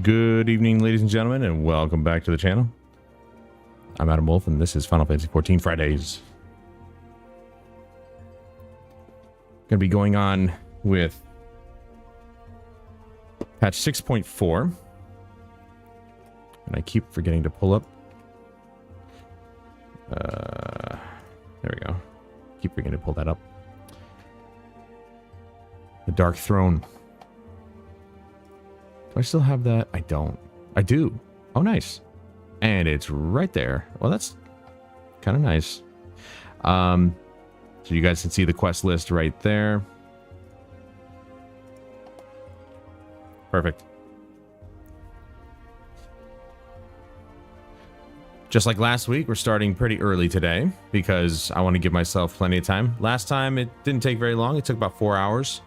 Good evening, ladies and gentlemen, and welcome back to the channel. I'm Adam Wolf, and this is Final Fantasy XIV Fridays. Going to be going on with patch 6.4, and I keep forgetting to pull up. There we go. Keep forgetting to pull that up. The Dark Throne. Do I still have that? I don't. I do. Oh, nice. And it's right there. Well, that's kind of nice. So you guys can see the quest list right there. Perfect. Just like last week, we're starting pretty early today because I want to give myself plenty of time. Last time, it didn't take very long. It took about 4 hours.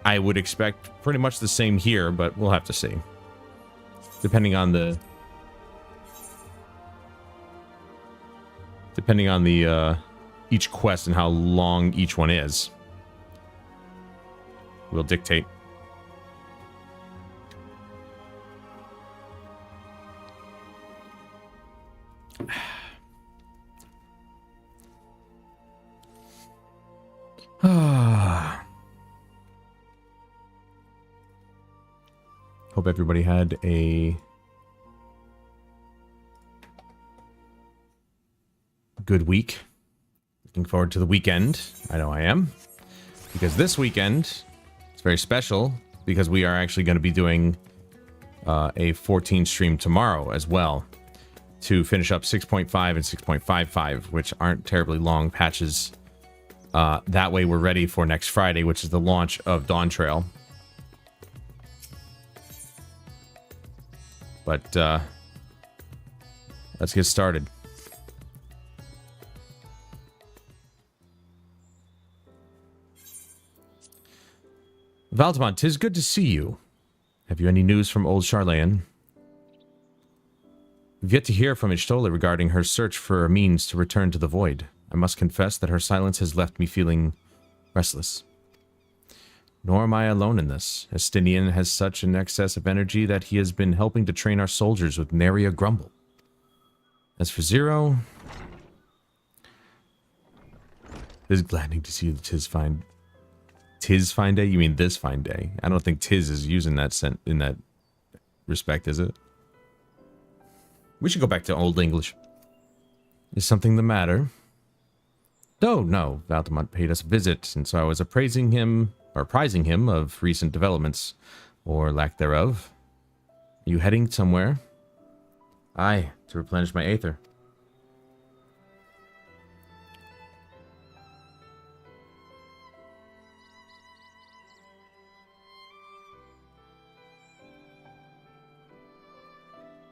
I would expect pretty much the same here, but we'll have to see. Depending on the each quest and how long each one is, will dictate. Hope everybody had a good week. Looking forward to the weekend. I know I am. Because this weekend, it's very special because we are actually going to be doing a 14 stream tomorrow as well to finish up 6.5 and 6.55, which aren't terribly long patches. That way we're ready for next Friday, which is the launch of Dawn Trail. But let's get started. Valdemont, 'tis good to see you. Have you any news from old Charlayan? We've yet to hear from Ishtola regarding her search for a means to return to the void. I must confess that her silence has left me feeling restless. Nor am I alone in this. Estinian has such an excess of energy that he has been helping to train our soldiers with nary a grumble. As for Zero, it is gladdening to see that 'tis fine. 'Tis fine day? You mean this fine day? I don't think 'tis is using that in that respect, is it? We should go back to Old English. Is something the matter? Oh, no. Valdemont paid us a visit, and so I was apprising him of recent developments, or lack thereof. Are you heading somewhere? Aye, to replenish my aether.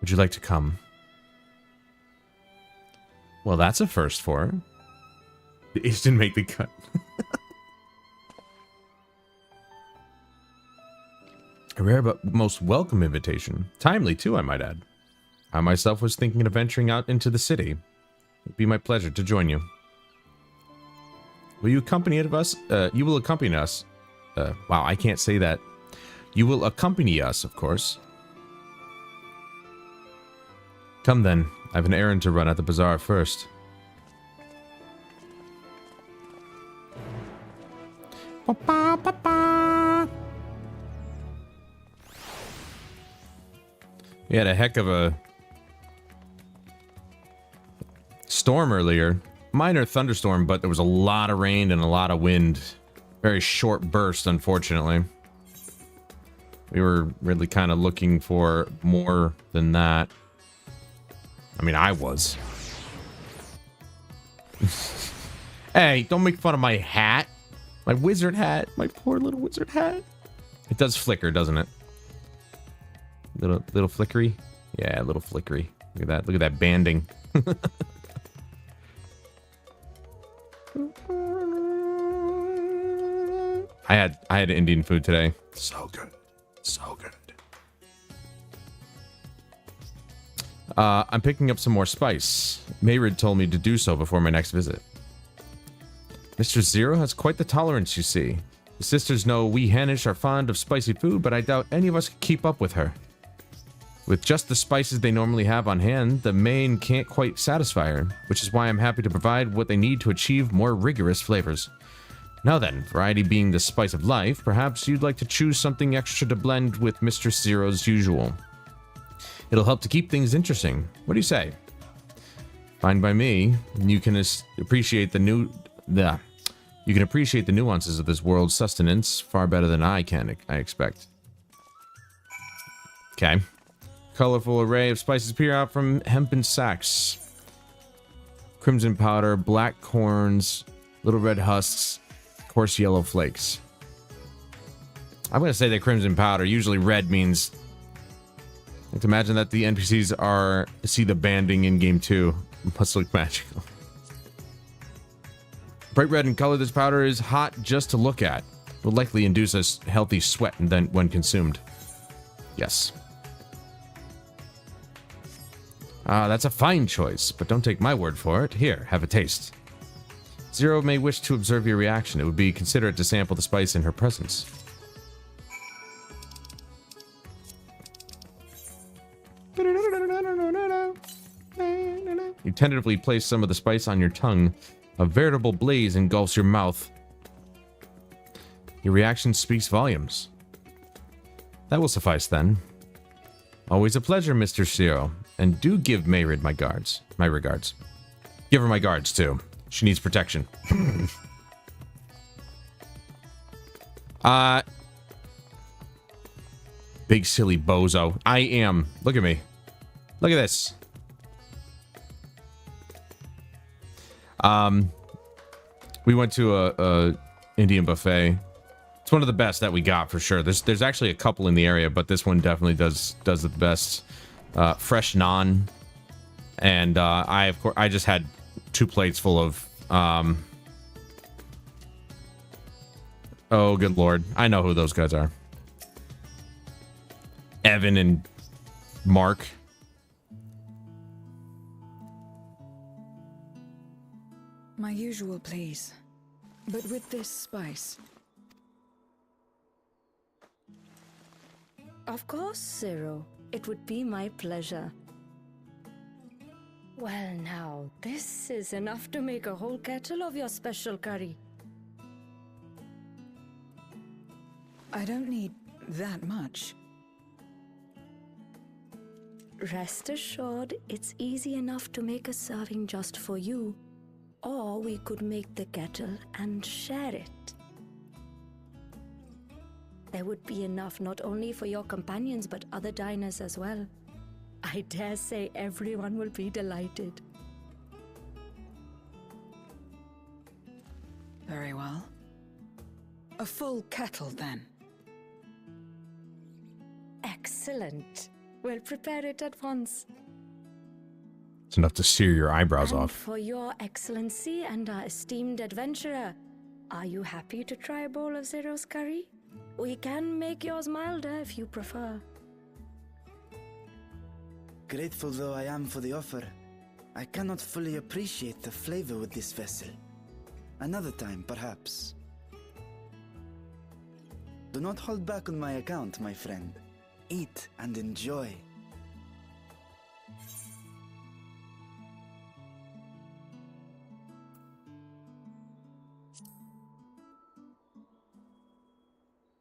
Would you like to come? Well, that's a first for her. The Ish didn't make the cut. A rare but most welcome invitation. Timely, too, I might add. I myself was thinking of venturing out into the city. It would be my pleasure to join you. Will you accompany us? You will accompany us. Wow, I can't say that. You will accompany us, of course. Come then. I have an errand to run at the bazaar first. We had a heck of a storm earlier. Minor thunderstorm, but there was a lot of rain and a lot of wind. Very short burst, unfortunately. We were really kind of looking for more than that. I mean, I was. Hey, don't make fun of my hat. My wizard hat. My poor little wizard hat. It does flicker, doesn't it? Little flickery? Yeah, a little flickery. Look at that. Look at that banding. I had Indian food today. So good. So good. I'm picking up some more spice. Mayrid told me to do so before my next visit. Mr. Zero has quite the tolerance, you see. The sisters know we Hannish are fond of spicy food, but I doubt any of us could keep up with her. With just the spices they normally have on hand, the main can't quite satisfy her, which is why I'm happy to provide what they need to achieve more rigorous flavors. Now then, variety being the spice of life, perhaps you'd like to choose something extra to blend with Mr. Zero's usual. It'll help to keep things interesting. What do you say? Fine by me. You can appreciate the nuances of this world's sustenance far better than I expect. Okay. Colorful array of spices peer out from hempen sacks. Crimson powder, black corns, little red husks, coarse yellow flakes. I'm going to say that crimson powder. Usually red means... I like to imagine that the NPCs see the banding in game 2. Must look magical. Bright red in color, this powder is hot just to look at. Will likely induce a healthy sweat when consumed. Yes. That's a fine choice, but don't take my word for it. Here, have a taste. Zero may wish to observe your reaction. It would be considerate to sample the spice in her presence. You tentatively place some of the spice on your tongue. A veritable blaze engulfs your mouth. Your reaction speaks volumes. That will suffice then. Always a pleasure, Mr. Zero. And do give Mayrid my regards. Give her my guards, too. She needs protection. Big silly bozo. I am. Look at me. Look at this. We went to a Indian buffet. It's one of the best that we got for sure. There's actually a couple in the area, but this one definitely does the best. Fresh naan, and I just had 2 plates full of oh good lord, I know who those guys are. Evan and Mark. My usual, please, but with this spice. Of course, Zero. It would be my pleasure. Well now, this is enough to make a whole kettle of your special curry. I don't need that much. Rest assured, it's easy enough to make a serving just for you. Or we could make the kettle and share it. There would be enough not only for your companions but other diners as well. I dare say everyone will be delighted. Very well. A full kettle, then. Excellent. We'll prepare it at once. It's enough to sear your eyebrows And off. for your excellency and our esteemed adventurer, are you happy to try a bowl of Zero's curry? We can make yours milder if you prefer. Grateful though I am for the offer, I cannot fully appreciate the flavor with this vessel. Another time, perhaps. Do not hold back on my account, my friend. Eat and enjoy.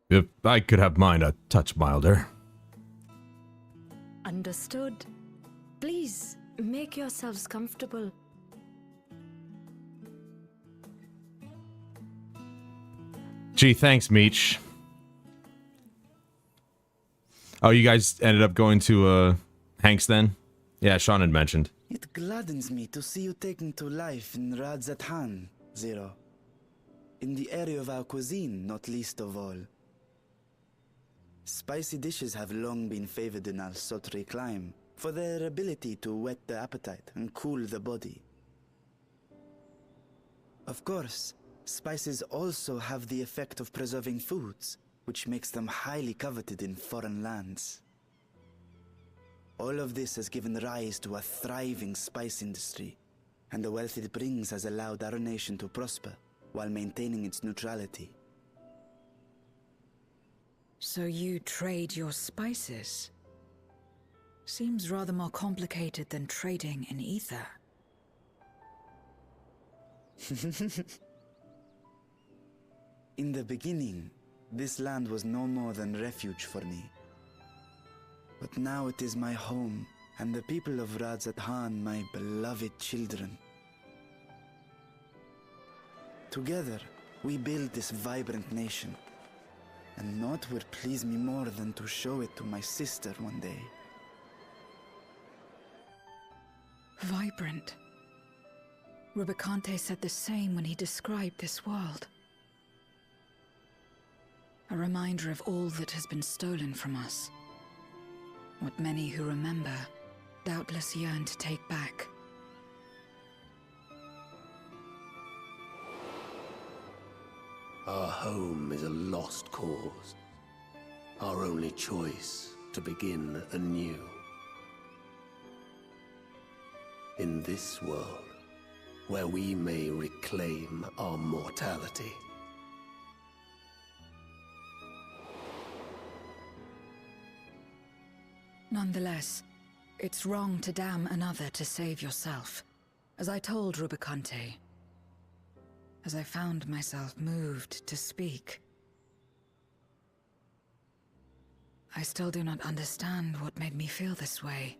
If I could have mine a touch milder. Understood. Please, make yourselves comfortable. Gee, thanks, Meech. Oh, you guys ended up going to Hank's then? Yeah, Sean had mentioned. It gladdens me to see you taken to life in Radzatan, Zero. In the area of our cuisine, not least of all. Spicy dishes have long been favored in our sultry clime for their ability to whet the appetite and cool the body. Of course, spices also have the effect of preserving foods, which makes them highly coveted in foreign lands. All of this has given rise to a thriving spice industry, and the wealth it brings has allowed our nation to prosper while maintaining its neutrality. So you trade your spices? Seems rather more complicated than trading in ether. In the beginning, this land was no more than refuge for me. But now it is my home, and the people of Radzat-Han my beloved children. Together, we build this vibrant nation. And naught would please me more than to show it to my sister one day. Vibrant. Rubicante said the same when he described this world. A reminder of all that has been stolen from us. What many who remember doubtless yearn to take back. Our home is a lost cause. Our only choice to begin anew. In this world, where we may reclaim our mortality. Nonetheless, it's wrong to damn another to save yourself. As I told Rubicante, as I found myself moved to speak. I still do not understand what made me feel this way,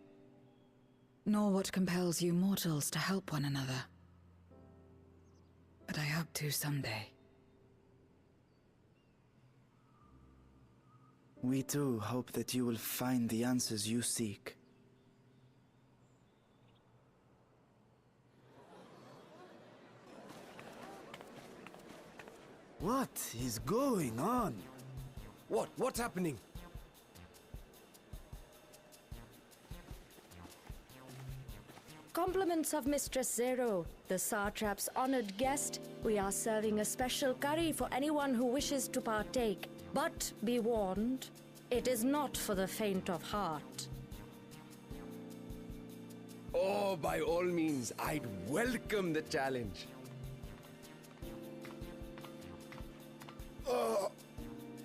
nor what compels you mortals to help one another. But I hope to someday. We too hope that you will find the answers you seek. What is going on? What's happening? Compliments of Mistress Zero, the Satrap's honored guest. We are serving a special curry for anyone who wishes to partake. But be warned, it is not for the faint of heart. Oh, by all means, I'd welcome the challenge.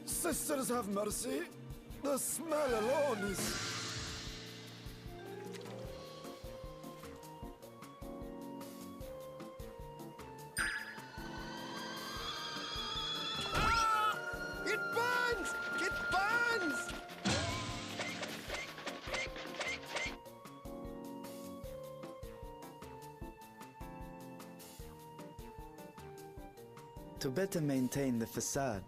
Sisters have mercy. The smell alone is... It burns! It burns! To better maintain the facade,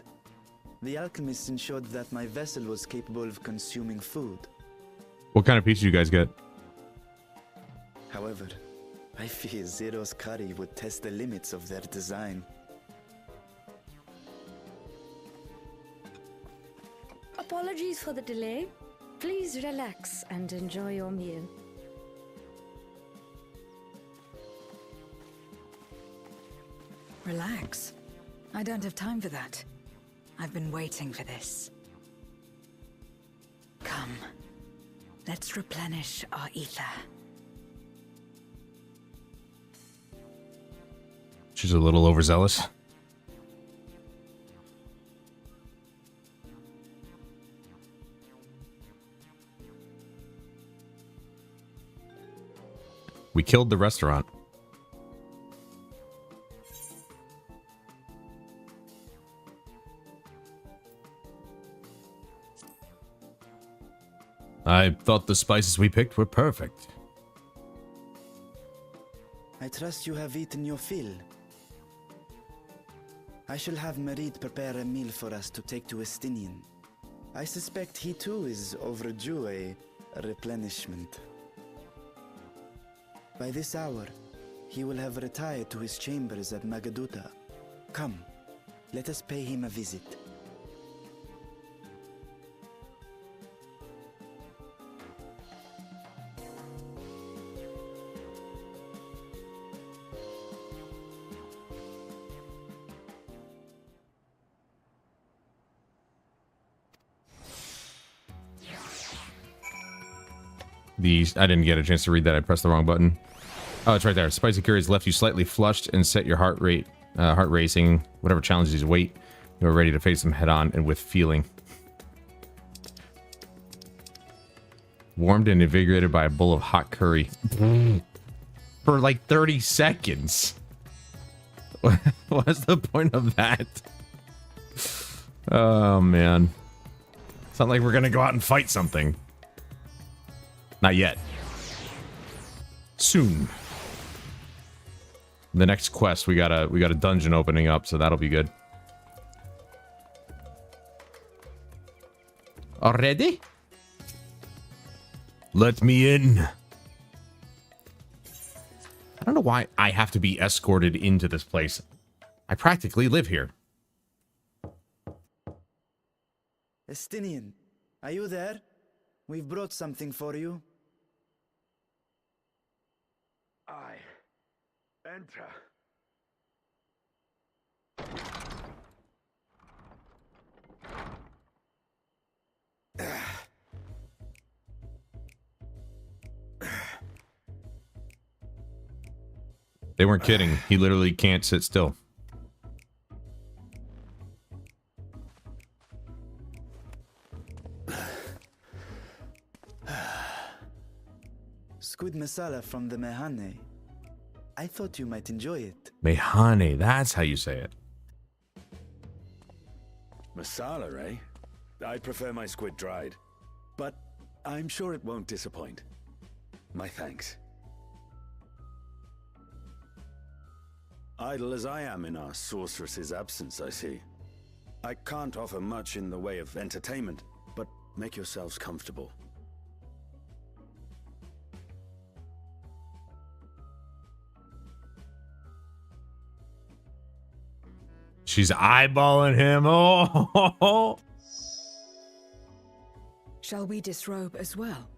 the alchemist ensured that my vessel was capable of consuming food. What kind of pizza do you guys get? However, I fear Zero's curry would test the limits of their design. Apologies for the delay. Please relax and enjoy your meal. Relax. I don't have time for that. I've been waiting for this. Come. Let's replenish our ether. She's a little overzealous. We killed the restaurant. I thought the spices we picked were perfect. I trust you have eaten your fill. I shall have Merid prepare a meal for us to take to Estinian. I suspect he too is overdue a replenishment. By this hour, he will have retired to his chambers at Magaduta. Come, let us pay him a visit. I didn't get a chance to read that. I pressed the wrong button. Oh, it's right there. Spicy curry has left you slightly flushed and set your heart racing. Whatever challenges you wait, you're ready to face them head on and with feeling. Warmed and invigorated by a bowl of hot curry. For like 30 seconds. What's the point of that? Oh, man. It's not like we're gonna go out and fight something. Not yet. Soon. The next quest, we got a dungeon opening up, so that'll be good. Already? Let me in. I don't know why I have to be escorted into this place. I practically live here. Estinian, are you there? We've brought something for you. I enter. They weren't kidding. He literally can't sit still. Squid masala from the Mehane. I thought you might enjoy it. Mehane, that's how you say it. Masala, eh? I prefer my squid dried. But I'm sure it won't disappoint. My thanks. Idle as I am in our sorceress's absence, I see. I can't offer much in the way of entertainment, but make yourselves comfortable. She's eyeballing him. Oh. Shall we disrobe as well?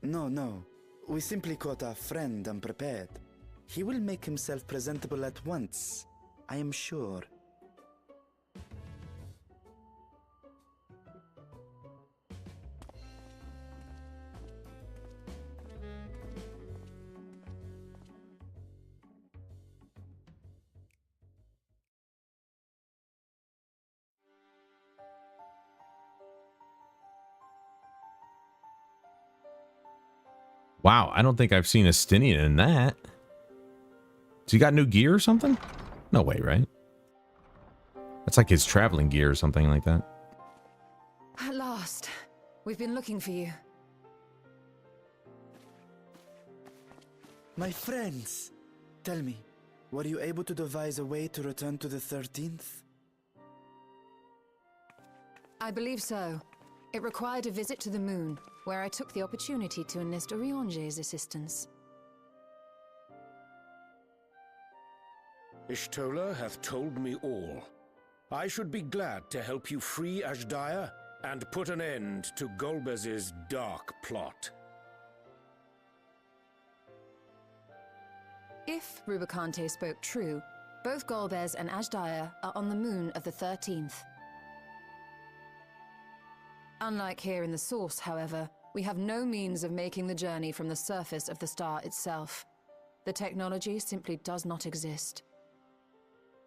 No. We simply caught our friend unprepared. He will make himself presentable at once, I am sure. Wow, I don't think I've seen a Stinian in that. Has he got new gear or something? No way, right? That's like his traveling gear or something like that. At last. We've been looking for you. My friends, tell me, were you able to devise a way to return to the 13th? I believe so. It required a visit to the moon, where I took the opportunity to enlist Oriange's assistance. Ishtola hath told me all. I should be glad to help you free Azhdaya and put an end to Golbez's dark plot. If Rubicante spoke true, both Golbez and Azhdaya are on the moon of the 13th. Unlike here in the Source, however, we have no means of making the journey from the surface of the star itself. The technology simply does not exist.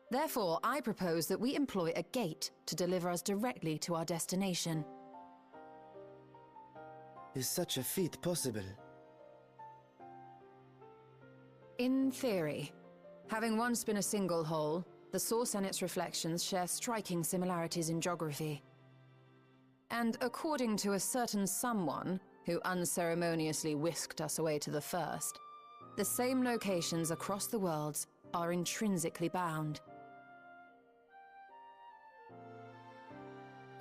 Therefore, I propose that we employ a gate to deliver us directly to our destination. Is such a feat possible? In theory. Having once been a single hole, the Source and its reflections share striking similarities in geography. And according to a certain someone who unceremoniously whisked us away to the first, the same locations across the worlds are intrinsically bound.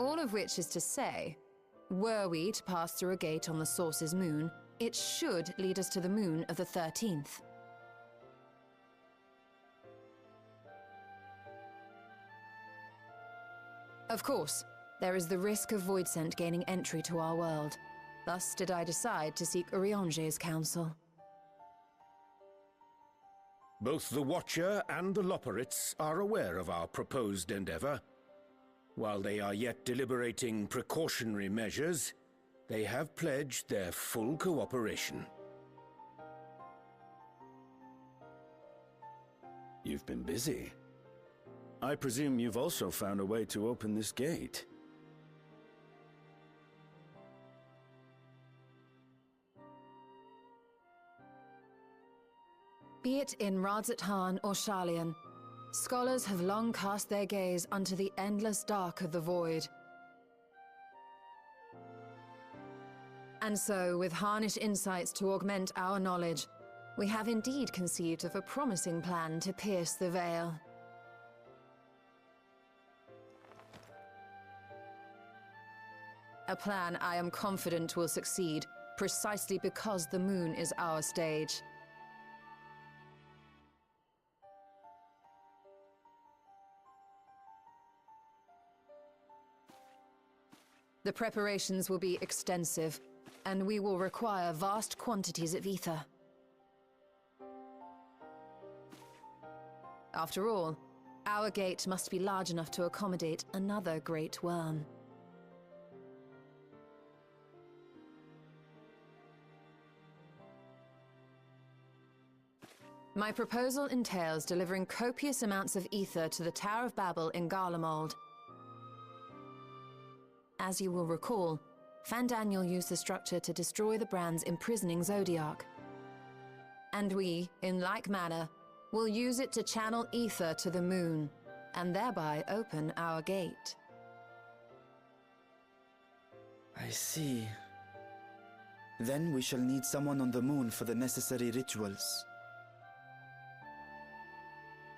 All of which is to say, were we to pass through a gate on the Source's moon, it should lead us to the moon of the 13th. Of course, there is the risk of Voidsent gaining entry to our world. Thus did I decide to seek Oriange's counsel. Both the Watcher and the Loporrits are aware of our proposed endeavor. While they are yet deliberating precautionary measures, they have pledged their full cooperation. You've been busy. I presume you've also found a way to open this gate. Be it in Radzat or Sharlayan, scholars have long cast their gaze unto the endless dark of the void. And so, with Harnish insights to augment our knowledge, we have indeed conceived of a promising plan to pierce the veil. A plan I am confident will succeed, precisely because the moon is our stage. The preparations will be extensive, and we will require vast quantities of ether. After all, our gate must be large enough to accommodate another great worm. My proposal entails delivering copious amounts of ether to the Tower of Babel in Garlemald. As you will recall, Fandaniel used the structure to destroy the Brand's imprisoning Zodiac. And we, in like manner, will use it to channel ether to the moon, and thereby open our gate. I see. Then we shall need someone on the moon for the necessary rituals.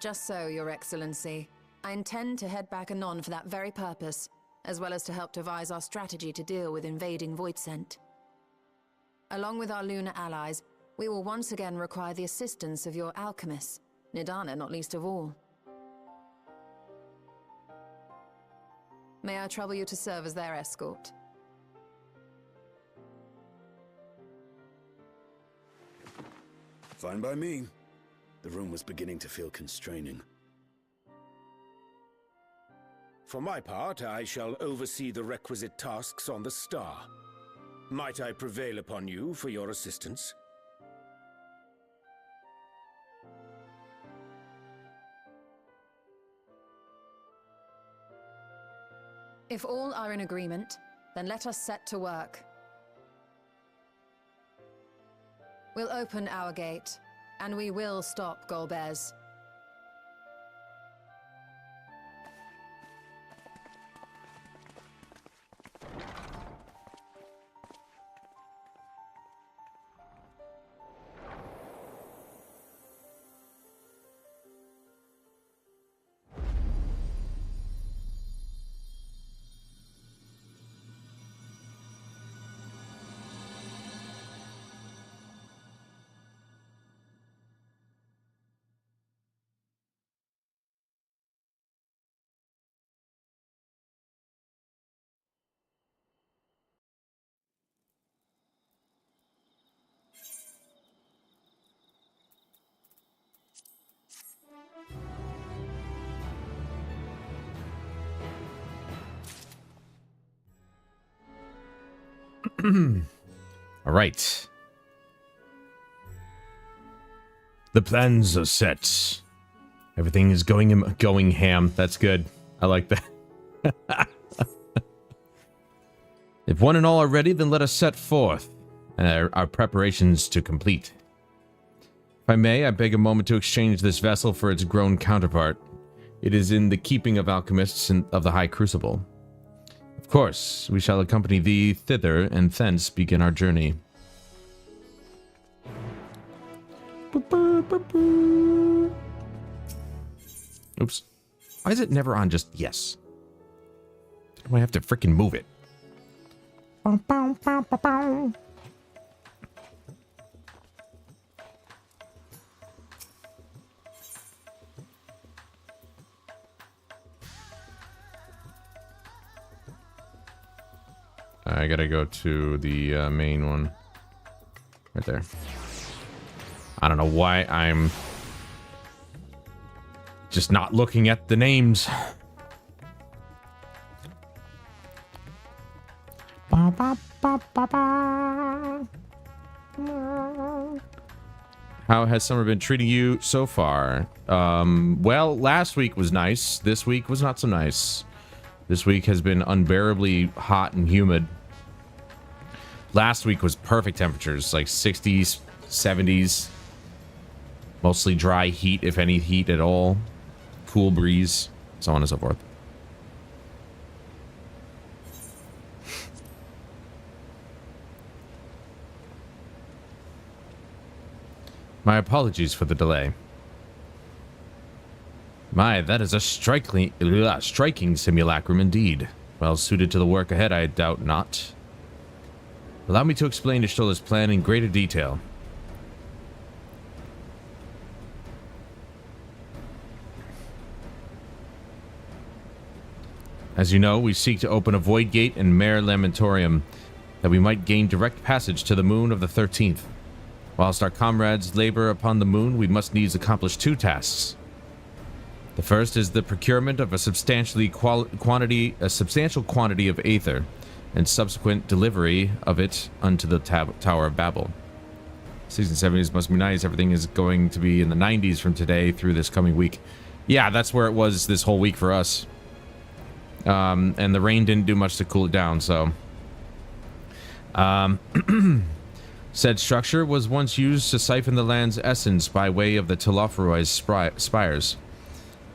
Just so, Your Excellency. I intend to head back anon for that very purpose, as well as to help devise our strategy to deal with invading Voidsent. Along with our lunar allies, we will once again require the assistance of your alchemists, Nidana not least of all. May I trouble you to serve as their escort? Fine by me. The room was beginning to feel constraining. For my part, I shall oversee the requisite tasks on the star. Might I prevail upon you for your assistance? If all are in agreement, then let us set to work. We'll open our gate, and we will stop Golbez. All right. The plans are set. Everything is going ham. That's good. I like that. If one and all are ready, then let us set forth our preparations to complete. If I may, I beg a moment to exchange this vessel for its grown counterpart. It is in the keeping of alchemists of the High Crucible. Of course, we shall accompany thee thither, and thence begin our journey. Oops. Why is it never on just yes? Do I have to freaking move it? I gotta go to the main one. Right there. I don't know why I'm just not looking at the names. How has summer been treating you so far? Well, last week was nice. This week was not so nice. This week has been unbearably hot and humid. Last week was perfect temperatures, like 60s, 70s. Mostly dry heat, if any heat at all. Cool breeze, so on and so forth. My apologies for the delay. My, that is a striking simulacrum indeed. Well suited to the work ahead, I doubt not. Allow me to explain Ishtola's plan in greater detail. As you know, we seek to open a void gate in Mare Lamentorium, that we might gain direct passage to the moon of the 13th. Whilst our comrades labor upon the moon, we must needs accomplish two tasks. The first is the procurement of a substantial quantity of aether, and subsequent delivery of it unto the Tower of Babel. 60s must be nice. Everything is going to be in the 90s from today through this coming week. Yeah, that's where it was this whole week for us. And the rain didn't do much to cool it down, so... Said structure was once used to siphon the land's essence by way of the Telophoroid spires.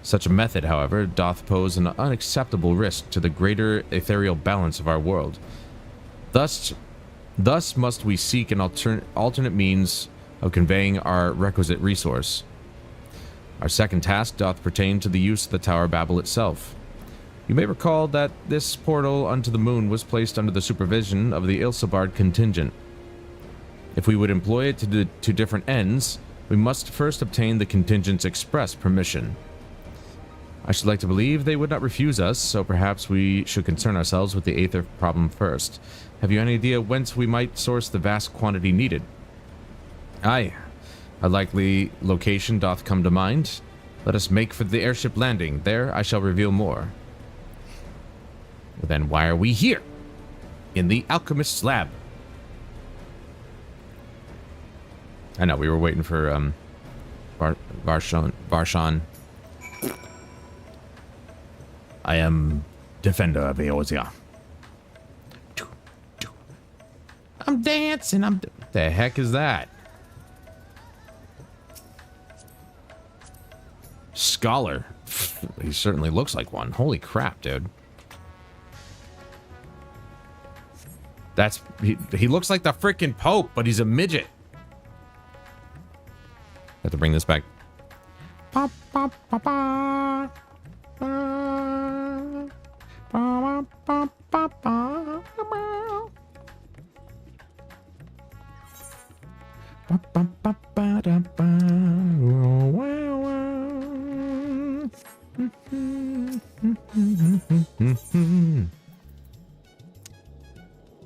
Such a method, however, doth pose an unacceptable risk to the greater ethereal balance of our world. Thus must we seek an alternate means of conveying our requisite resource. Our second task doth pertain to the use of the Tower of Babel itself. You may recall that this portal unto the moon was placed under the supervision of the Ilsabard contingent. If we would employ it to different ends, we must first obtain the contingent's express permission. I should like to believe they would not refuse us, so perhaps we should concern ourselves with the aether problem first. Have you any idea whence we might source the vast quantity needed? Aye. A likely location doth come to mind. Let us make for the airship landing. There I shall reveal more. Well, then why are we here? In the alchemist's lab. I know, we were waiting for Varshan. I am defender of Eorzea. I'm dancing. The heck is that? Scholar. He certainly looks like one. Holy crap, dude. He looks like the freaking Pope, but he's a midget. Have to bring this back.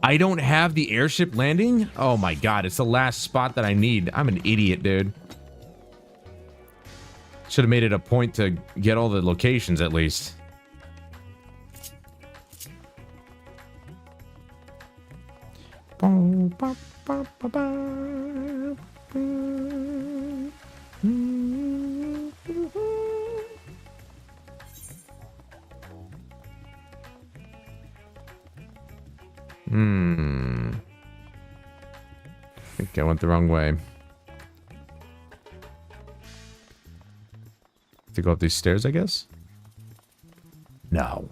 I don't have the airship landing? Oh my god, it's the last spot that I need. I'm an idiot, dude. Should have made it a point to get all the locations at least. I think I went the wrong way. To go up these stairs, I guess? No.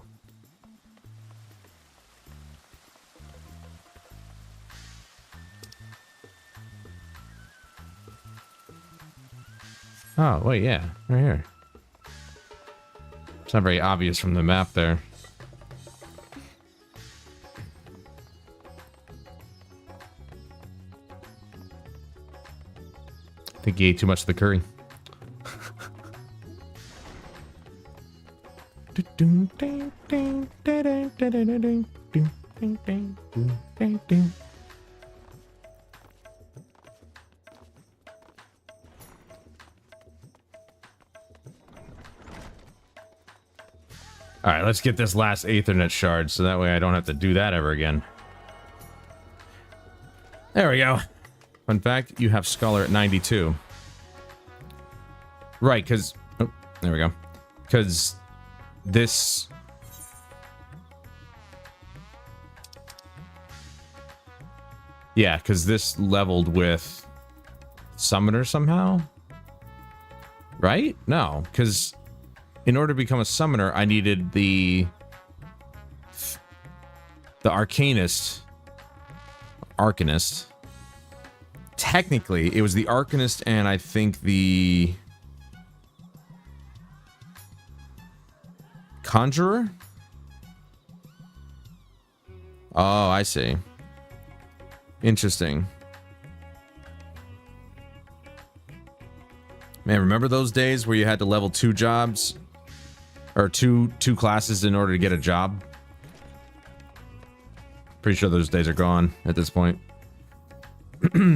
Oh, wait, yeah. Right here. It's not very obvious from the map there. I think he ate too much of the curry. Alright, let's get this last Aethernet shard so that way I don't have to do that ever again. There we go. Fun fact, you have Scholar at 92. Right, because... Oh, there we go. Because this... Yeah, because this leveled with Summoner somehow? Right? No, because in order to become a summoner, I needed the Arcanist. Technically, it was the Arcanist and I think the Conjurer? Oh, I see. Interesting. Man, remember those days where you had to level 2 jobs? Or two classes in order to get a job? Pretty sure those days are gone at this point.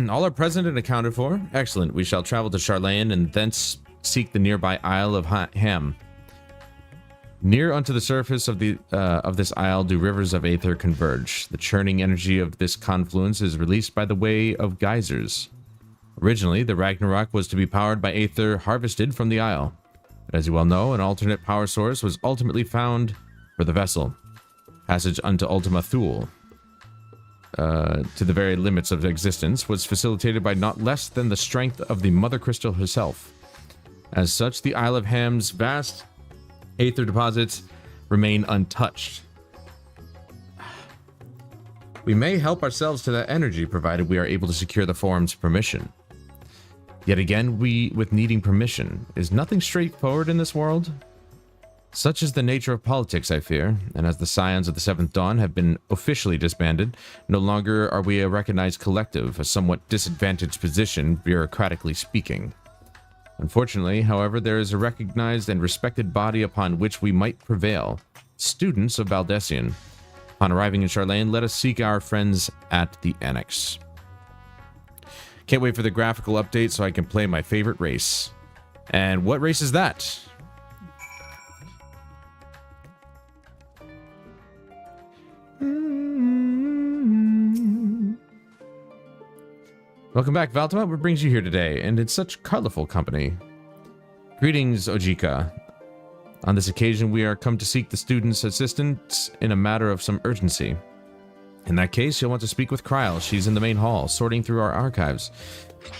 All are present and accounted for. Excellent. We shall travel to Charlane and thence seek the nearby Isle of Ham. Near unto the surface of this isle do rivers of aether converge. The churning energy of this confluence is released by the way of geysers. Originally, the Ragnarok was to be powered by aether harvested from the isle. But as you well know, an alternate power source was ultimately found for the vessel. Passage unto Ultima Thule, to the very limits of existence, was facilitated by not less than the strength of the Mother Crystal herself. As such, the Isle of Ham's vast aether deposits remain untouched. We may help ourselves to that energy, provided we are able to secure the forum's permission. Yet again, with needing permission, is nothing straightforward in this world? Such is the nature of politics, I fear, and as the Scions of the Seventh Dawn have been officially disbanded, no longer are we a recognized collective, a somewhat disadvantaged position, bureaucratically speaking. Unfortunately, however, there is a recognized and respected body upon which we might prevail, students of Baldessian. Upon arriving in Charlane, let us seek our friends at the Annex. Can't wait for the graphical update so I can play my favorite race. And what race is that? Welcome back, Valtima. What brings you here today, and in such colorful company? Greetings, Ojika. On this occasion, we are come to seek the student's assistance in a matter of some urgency. In that case, you'll want to speak with Kryl. She's in the main hall, sorting through our archives.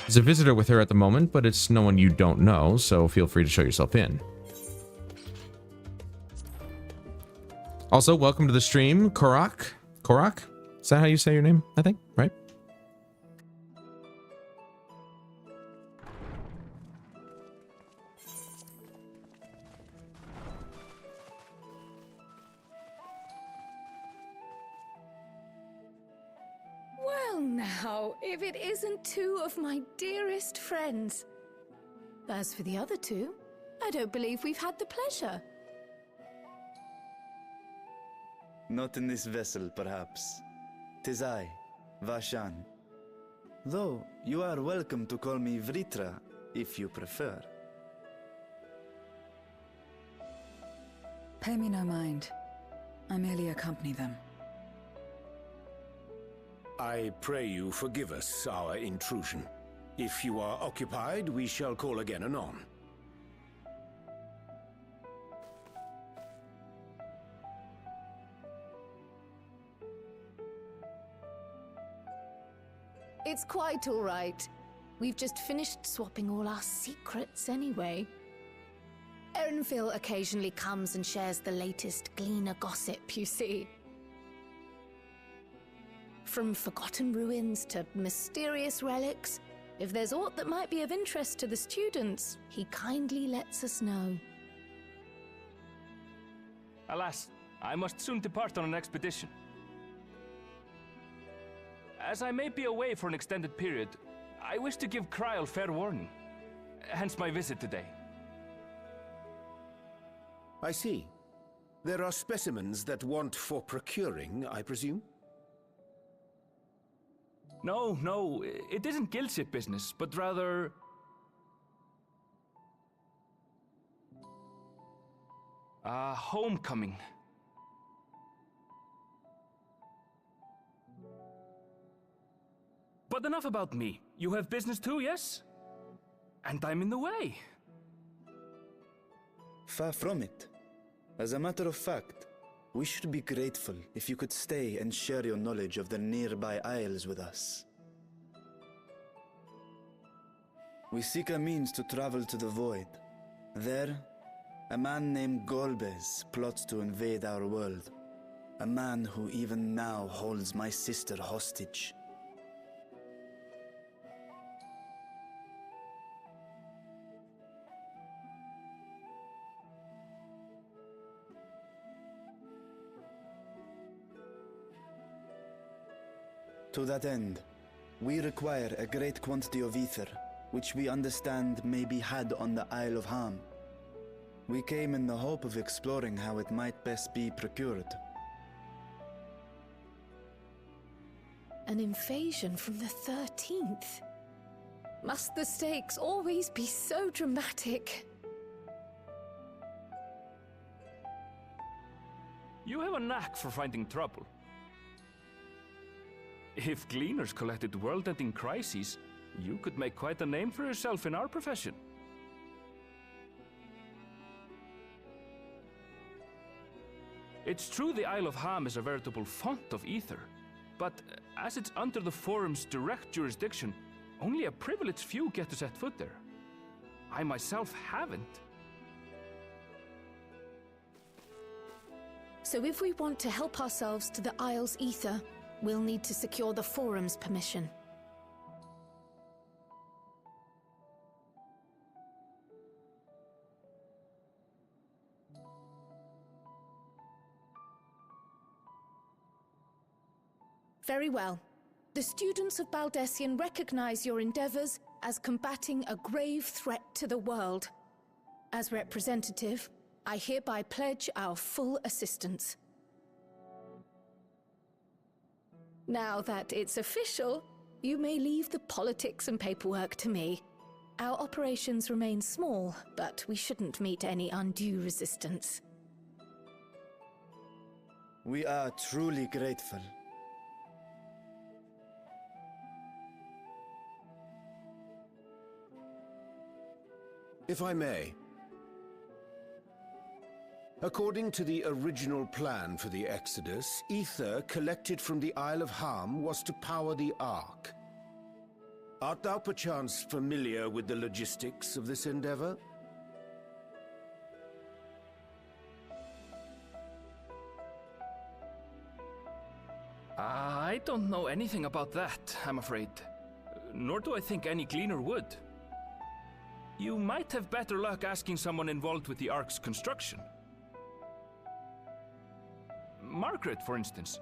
There's a visitor with her at the moment, but it's no one you don't know, so feel free to show yourself in. Also, welcome to the stream, Korak. Korak? Is that how you say your name, I think? Right? Well now, if it isn't two of my dearest friends. As for the other two, I don't believe we've had the pleasure. Not in this vessel, perhaps. 'Tis I, Vashan. Though, you are welcome to call me Vritra, if you prefer. Pay me no mind. I merely accompany them. I pray you forgive us our intrusion. If you are occupied, we shall call again anon. It's quite all right. We've just finished swapping all our secrets anyway. Erenfil occasionally comes and shares the latest Gleaner gossip, you see. From forgotten ruins to mysterious relics, if there's aught that might be of interest to the students, he kindly lets us know. Alas, I must soon depart on an expedition. As I may be away for an extended period, I wish to give Kryl fair warning. Hence my visit today. I see. There are specimens that want for procuring, I presume? No, it isn't guildship business, but rather... homecoming. But enough about me. You have business too, yes? And I'm in the way. Far from it. As a matter of fact, we should be grateful if you could stay and share your knowledge of the nearby isles with us. We seek a means to travel to the Void, There, a man named Golbez plots to invade our world. A man who even now holds my sister hostage. To that end, we require a great quantity of ether, which we understand may be had on the Isle of Ham. We came in the hope of exploring how it might best be procured. An invasion from the 13th? Must the stakes always be so dramatic? You have a knack for finding trouble. If gleaners collected world-ending crises, you could make quite a name for yourself in our profession. It's true the Isle of Ham is a veritable font of ether, but as it's under the Forum's direct jurisdiction, only a privileged few get to set foot there. I myself haven't. So if we want to help ourselves to the Isle's ether, we'll need to secure the Forum's permission. Very well. The students of Baldessian recognize your endeavors as combating a grave threat to the world. As representative, I hereby pledge our full assistance. Now that it's official, you may leave the politics and paperwork to me. Our operations remain small, but we shouldn't meet any undue resistance. We are truly grateful. If I may. According to the original plan for the Exodus, ether collected from the Isle of Ham was to power the Ark. Art thou perchance familiar with the logistics of this endeavor? I don't know anything about that, I'm afraid. Nor do I think any gleaner would. You might have better luck asking someone involved with the Ark's construction. Margaret, for instance.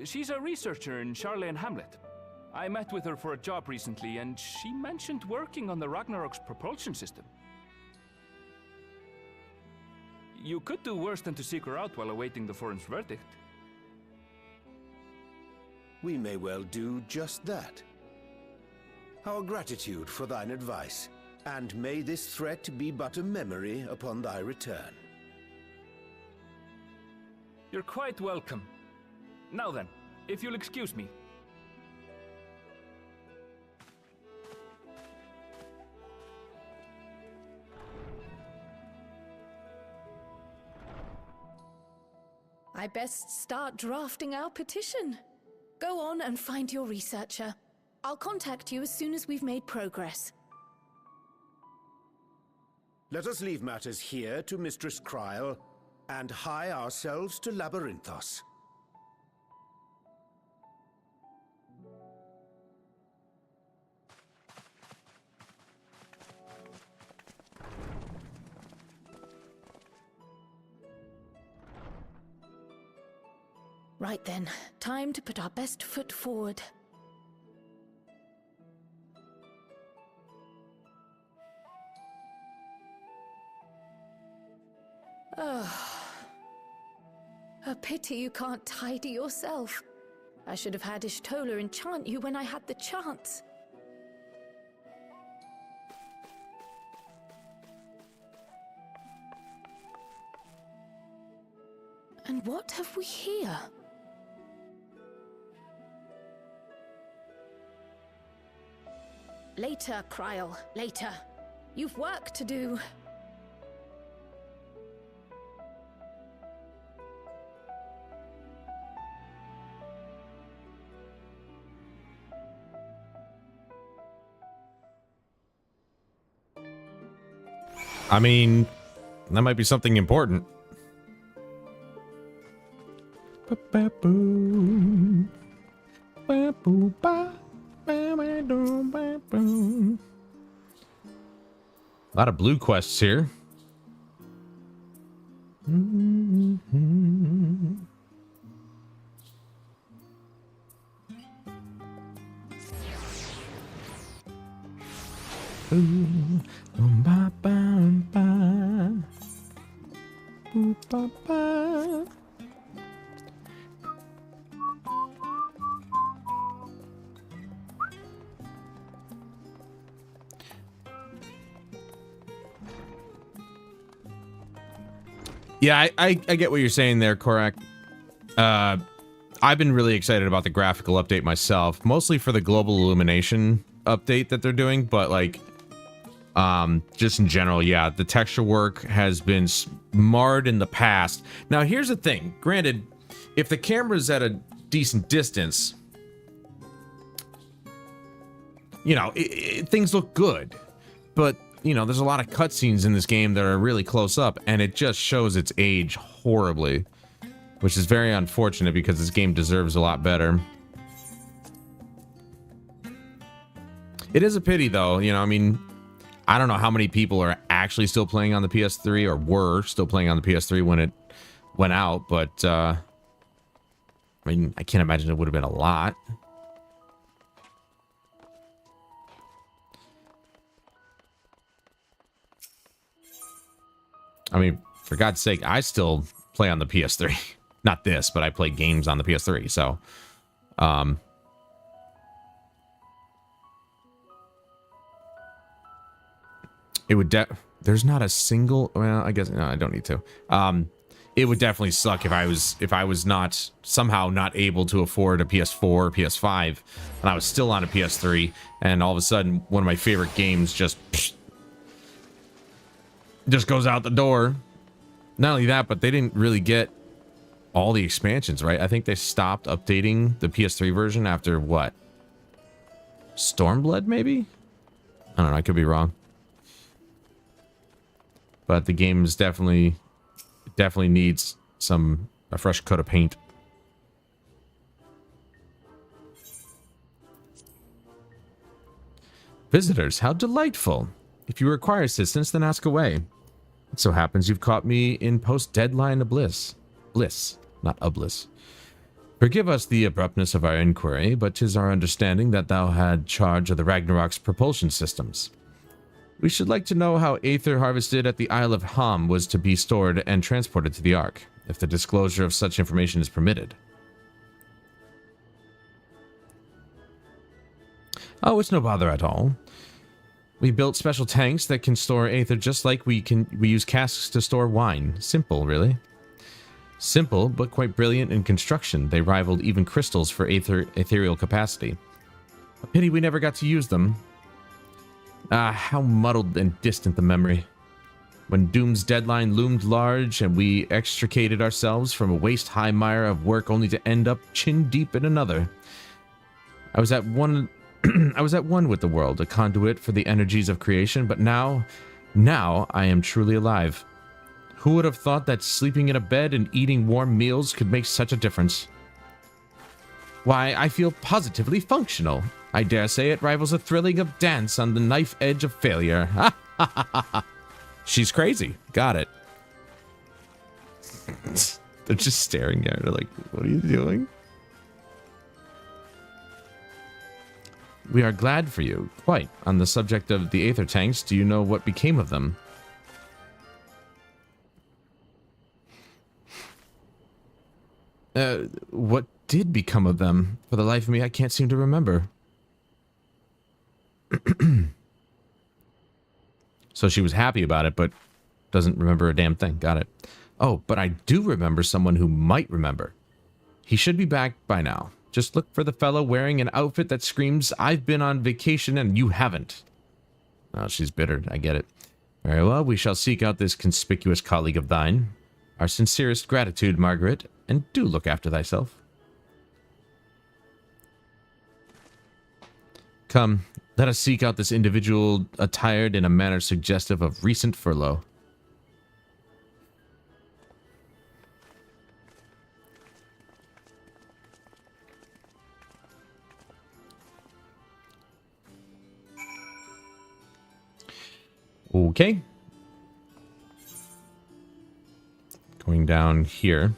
She's a researcher in Charley and Hamlet. I met with her for a job recently, and she mentioned working on the Ragnarok's propulsion system. You could do worse than to seek her out while awaiting the Forum's verdict. We may well do just that. Our gratitude for thine advice, and may this threat be but a memory upon thy return. You're quite welcome. Now then, if you'll excuse me. I best start drafting our petition. Go on and find your researcher. I'll contact you as soon as we've made progress. Let us leave matters here to Mistress Kryl, and hie ourselves to Labyrinthos. Right then, time to put our best foot forward. A pity you can't tidy yourself. I should have had Ishtola enchant you when I had the chance. And what have we here? Later, Kryl, later. You've work to do. I mean, that might be something important. A lot of blue quests here. Yeah, I get what you're saying there, Korak. I've been really excited about the graphical update myself, mostly for the global illumination update that they're doing, but like, just in general, yeah, the texture work has been marred in the past. Now, here's the thing. Granted, if the camera's at a decent distance, you know, things look good, but you know, there's a lot of cutscenes in this game that are really close up, and it just shows its age horribly, which is very unfortunate because this game deserves a lot better. It is a pity, though. You know, I mean, I don't know how many people are actually still playing on the PS3 or were still playing on the PS3 when it went out, but I mean, I can't imagine it would have been a lot. I mean, for God's sake, I still play on the PS3. Not this, but I play games on the PS3, so... it would there's not a single... Well, I guess... No, I don't need to. It would definitely suck if I was not... somehow not able to afford a PS4 or PS5, and I was still on a PS3, and all of a sudden, one of my favorite games just goes out the door. Not only that, but they didn't really get all the expansions, right? I think they stopped updating the PS3 version after what? Stormblood, maybe? I don't know, I could be wrong. But the game is definitely needs a fresh coat of paint. Visitors, how delightful. If you require assistance, then ask away. It so happens you've caught me in post-deadline bliss. Bliss, not bliss. Forgive us the abruptness of our inquiry, but 'tis our understanding that thou had charge of the Ragnarok's propulsion systems. We should like to know how Aether harvested at the Isle of Ham was to be stored and transported to the Ark, if the disclosure of such information is permitted. Oh, it's no bother at all. We built special tanks that can store Aether just like we use casks to store wine. Simple, really. Simple, but quite brilliant in construction. They rivaled even crystals for ethereal capacity. A pity we never got to use them. Ah, how muddled and distant the memory. When Doom's deadline loomed large and we extricated ourselves from a waist-high mire of work only to end up chin-deep in another. I was at one with the world, a conduit for the energies of creation, but now I am truly alive. Who would have thought that sleeping in a bed and eating warm meals could make such a difference? Why, I feel positively functional. I dare say it rivals a thrilling of dance on the knife edge of failure. She's crazy. Got it. They're just staring at her like, what are you doing? We are glad for you. Quite. On the subject of the Aether tanks, do you know what became of them? What did become of them? For the life of me, I can't seem to remember. So she was happy about it, but doesn't remember a damn thing. Got it. Oh, but I do remember someone who might remember. He should be back by now. Just look for the fellow wearing an outfit that screams, I've been on vacation and you haven't. Oh, she's bitter. I get it. Very well, we shall seek out this conspicuous colleague of thine. Our sincerest gratitude, Margaret, and do look after thyself. Come, Let us seek out this individual attired in a manner suggestive of recent furlough. Okay. Going down here.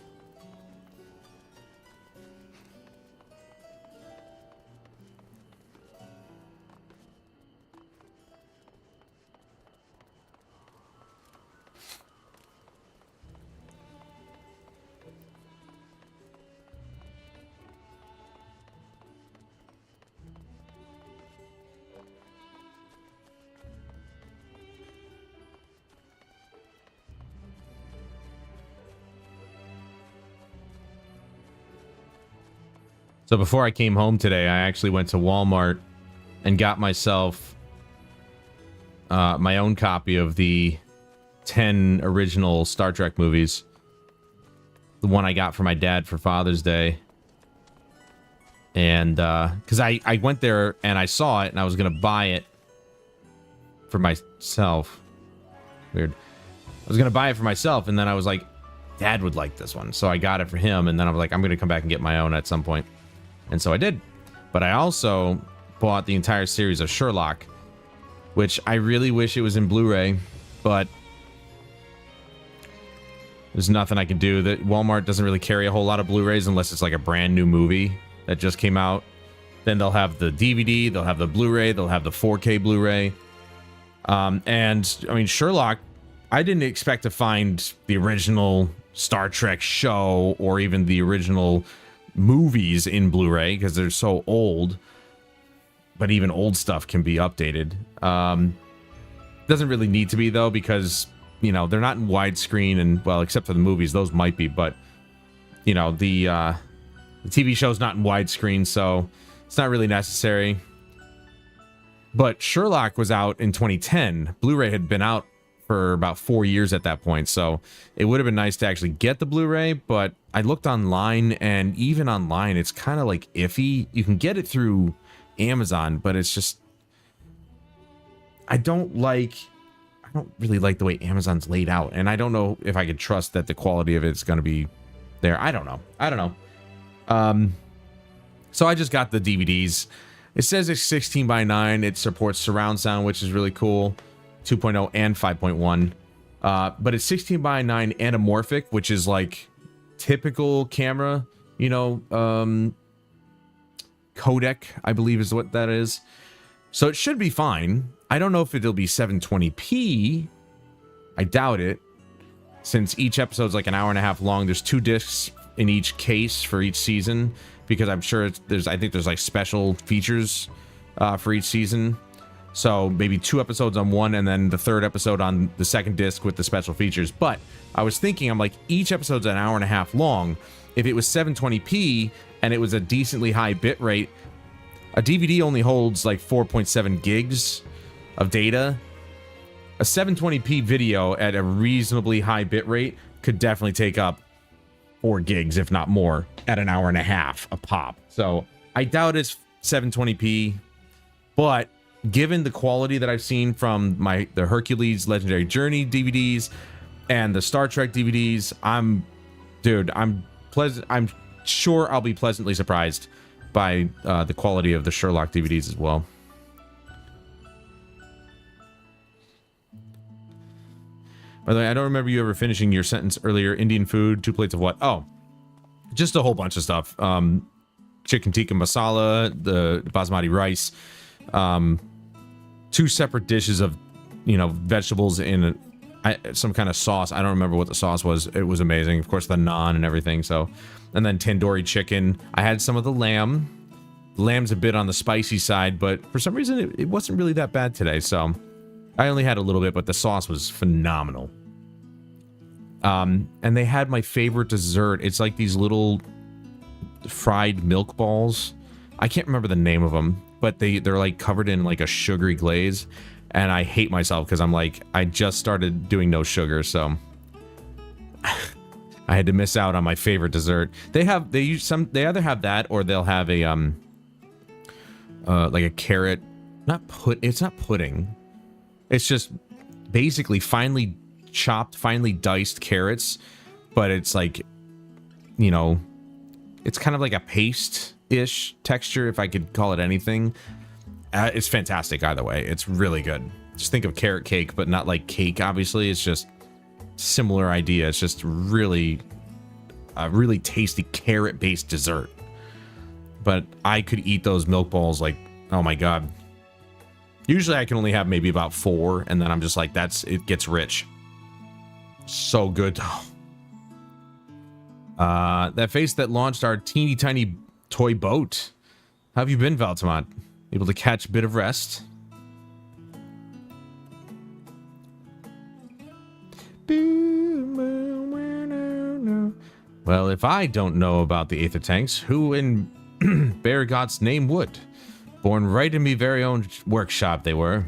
So before I came home today, I actually went to Walmart and got myself my own copy of the 10 original Star Trek movies. The one I got for my dad for Father's Day. And because I went there and I saw it and I was going to buy it for myself. Weird. I was going to buy it for myself and then I was like, Dad would like this one. So I got it for him and then I was like, I'm going to come back and get my own at some point. And so I did. But I also bought the entire series of Sherlock, which I really wish it was in Blu-ray, but there's nothing I can do. That Walmart doesn't really carry a whole lot of Blu-rays unless it's like a brand new movie that just came out. Then they'll have the DVD, they'll have the Blu-ray, they'll have the 4K Blu-ray. And I mean, Sherlock, I didn't expect to find the original Star Trek show or even the original movies in Blu-ray because they're so old, but even old stuff can be updated. Doesn't really need to be though, because you know they're not in widescreen, and well, except for the movies, those might be, but you know the TV show's not in widescreen, so it's not really necessary. But Sherlock was out in 2010. Blu-ray had been out for about 4 years at that point, so it would have been nice to actually get the Blu-ray, but I looked online, and even online it's kind of like iffy. You can get it through Amazon, but it's just I don't really like the way Amazon's laid out, and I don't know if I could trust that the quality of it's going to be there. I don't know. So I just got the DVDs. It says it's 16:9. It supports surround sound, which is really cool. 2.0 and 5.1, but it's 16:9 anamorphic, which is like typical camera, you know, codec, I believe is what that is. So it should be fine. I don't know if it'll be 720p. I doubt it, since each episode's like an hour and a half long. There's 2 discs in each case for each season, because I'm sure I think there's like special features for each season. So maybe 2 episodes on one, and then the 3rd episode on the 2nd disc with the special features. But I was thinking, I'm like, each episode's an hour and a half long. If it was 720p and it was a decently high bit rate, a DVD only holds like 4.7 gigs of data. A 720p video at a reasonably high bit rate could definitely take up 4 gigs, if not more, at an hour and a half a pop. So I doubt it's 720p, but given the quality that I've seen from the Hercules Legendary Journey DVDs and the Star Trek DVDs, I'm sure I'll be pleasantly surprised by the quality of the Sherlock DVDs as well. By the way, I don't remember you ever finishing your sentence earlier. Indian food, 2 plates of what? Oh, just a whole bunch of stuff. Chicken tikka masala, the basmati rice, 2 separate dishes of, you know, vegetables in some kind of sauce. I don't remember what the sauce was. It was amazing. Of course, the naan and everything. So, and then tandoori chicken. I had some of the lamb. The lamb's a bit on the spicy side, but for some reason it wasn't really that bad today. So I only had a little bit, but the sauce was phenomenal. And they had my favorite dessert. It's like these little fried milk balls. I can't remember the name of them, but they're like covered in like a sugary glaze, and I hate myself because I'm like, I just started doing no sugar, so I had to miss out on my favorite dessert. They either have that or they'll have a like a carrot It's not pudding. It's just basically finely chopped, finely diced carrots, but it's like, you know, it's kind of like a paste-ish texture, if I could call it anything. It's fantastic either way. It's really good. Just think of carrot cake, but not like cake, obviously. It's just similar idea. It's just really a really tasty carrot-based dessert. But I could eat those milk balls like, oh my god. Usually I can only have maybe about 4, and then I'm just like, it gets rich. So good. That face that launched our teeny tiny toy boat. How have you been, Valtamont? Able to catch a bit of rest? Well, if I don't know about the Aether Tanks, who in Beargot's name would? Born right in me very own workshop they were.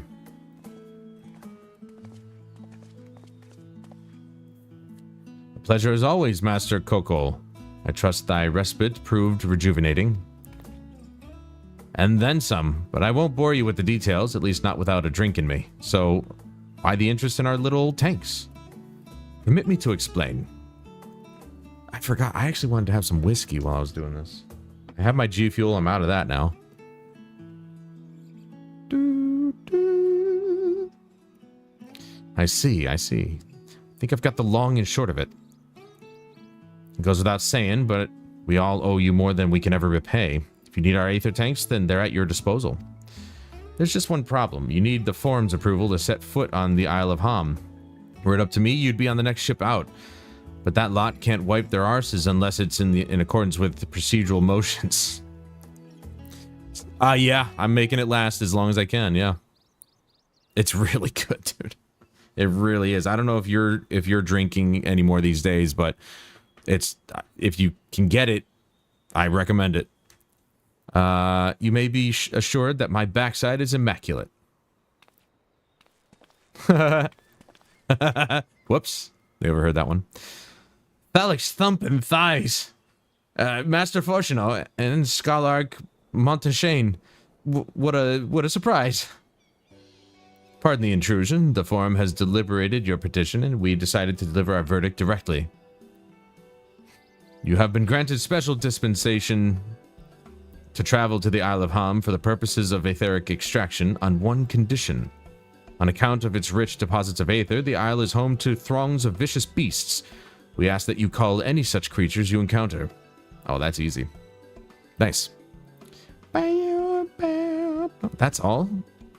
A pleasure as always, Master Coco. I trust thy respite proved rejuvenating. And then some, but I won't bore you with the details, at least not without a drink in me. So, why the interest in our little tanks? Permit me to explain. I forgot, I actually wanted to have some whiskey while I was doing this. I have my G Fuel, I'm out of that now. I see. I think I've got the long and short of it. It goes without saying, but we all owe you more than we can ever repay. If you need our Aether Tanks, then they're at your disposal. There's just one problem. You need the Forum's approval to set foot on the Isle of Ham. Were it up to me, you'd be on the next ship out. But that lot can't wipe their arses unless it's in accordance with the procedural motions. Yeah, I'm making it last as long as I can, yeah. It's really good, dude. It really is. I don't know if you're drinking anymore these days, but it's if you can get it, I recommend it. You may be assured that my backside is immaculate. Whoops. You ever heard that one? Phalanx thumping thighs. Master Fortuno and Scholark Montaigne. What a surprise. Pardon the intrusion. The Forum has deliberated your petition, and we decided to deliver our verdict directly. You have been granted special dispensation to travel to the Isle of Ham for the purposes of aetheric extraction on one condition. On account of its rich deposits of aether, the isle is home to throngs of vicious beasts. We ask that you cull any such creatures you encounter. Oh, that's easy. Nice. That's all.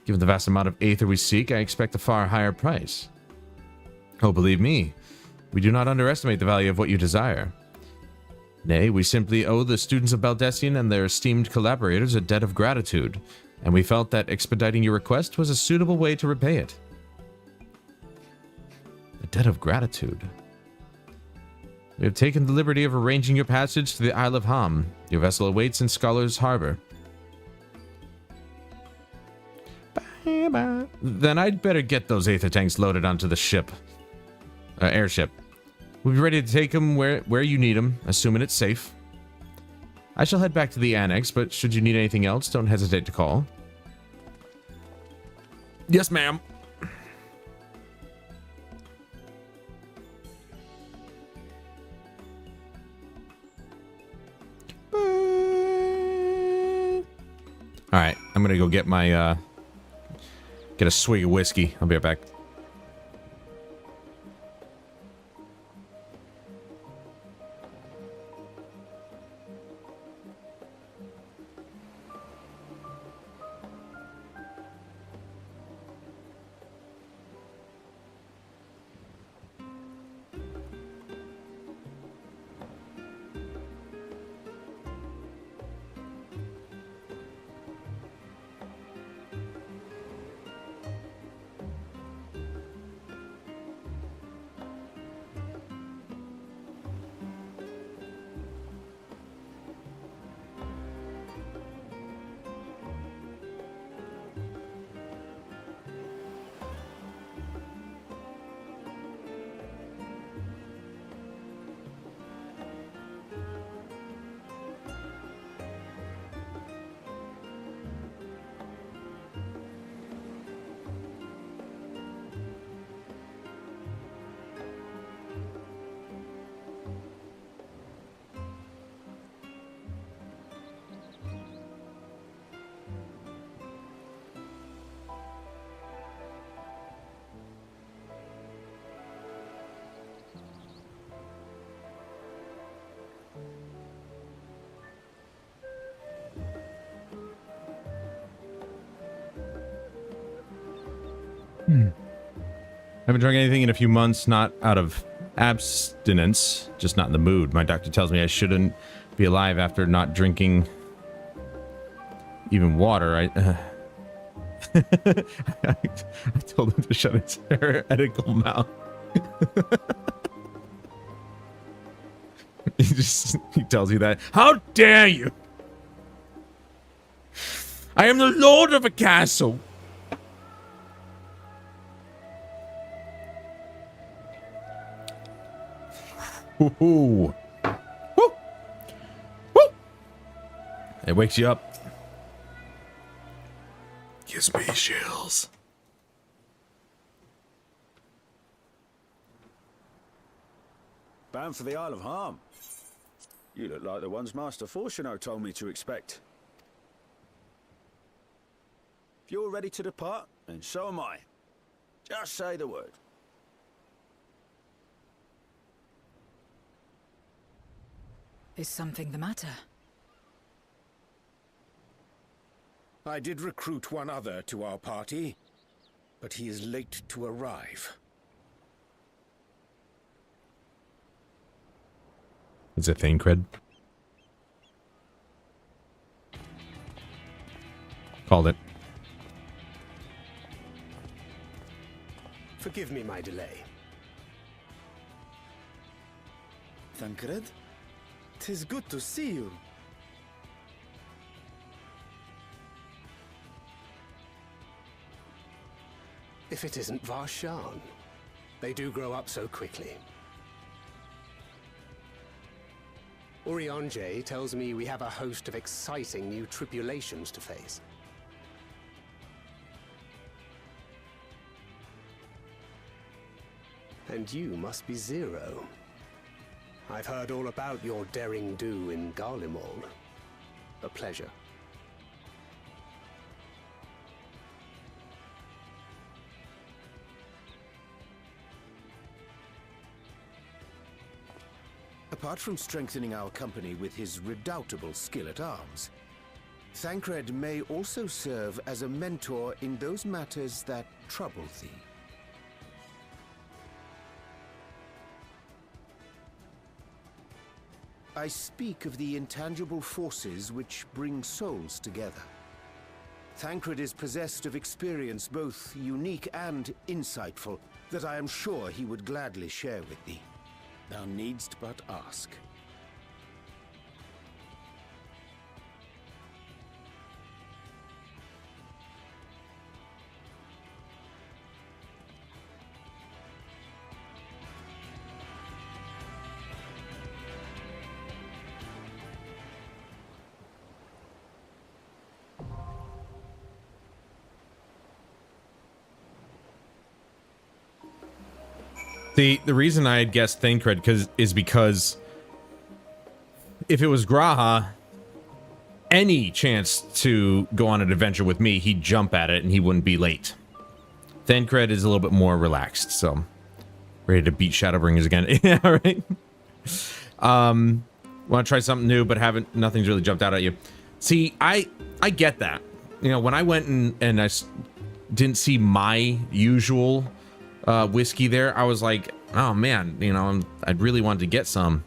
Given the vast amount of aether we seek, I expect a far higher price. Oh, believe me, we do not underestimate the value of what you desire. Nay, we simply owe the students of Baldesion and their esteemed collaborators a debt of gratitude, and we felt that expediting your request was a suitable way to repay it. A debt of gratitude. We have taken the liberty of arranging your passage to the Isle of Ham. Your vessel awaits in Scholar's Harbor. Then I'd better get those aether tanks loaded onto the ship. Airship. We'll be ready to take them where you need them, assuming it's safe. I shall head back to the annex, but should you need anything else, don't hesitate to call. Yes, ma'am. Alright, I'm gonna go get my, get a swig of whiskey. I'll be right back. Haven't drunk anything in a few months, not out of abstinence, just not in the mood. My doctor tells me I shouldn't be alive after not drinking even water. I told him to shut his heretical mouth. He tells you that. How dare you! I am the lord of a castle. Woo woo. Woo. Woo. It wakes you up. Gives me chills. Bound for the Isle of Harm. You look like the ones Master Fortuno told me to expect. If you're ready to depart, then so am I. Just say the word. Is something the matter? I did recruit one other to our party, but he is late to arrive. It's a thing, Cred. Called it. Forgive me my delay. Thancred, 'tis good to see you. If it isn't Varshan, they do grow up so quickly. Urianger tells me we have a host of exciting new tribulations to face. And you must be Zero. I've heard all about your daring do in Garlemald. A pleasure. Apart from strengthening our company with his redoubtable skill at arms, Thancred may also serve as a mentor in those matters that trouble thee. I speak of the intangible forces which bring souls together. Thancred is possessed of experience both unique and insightful that I am sure he would gladly share with thee. Thou needst but ask. The reason I had guessed Thancred is because if it was Graha, any chance to go on an adventure with me, he'd jump at it and he wouldn't be late. Thancred is a little bit more relaxed, so ready to beat Shadowbringers again. Yeah, right. Want to try something new, but nothing's really jumped out at you. See, I get that. You know, when I went and I didn't see my usual whiskey there, I was like, oh man, you know, I'd really wanted to get some.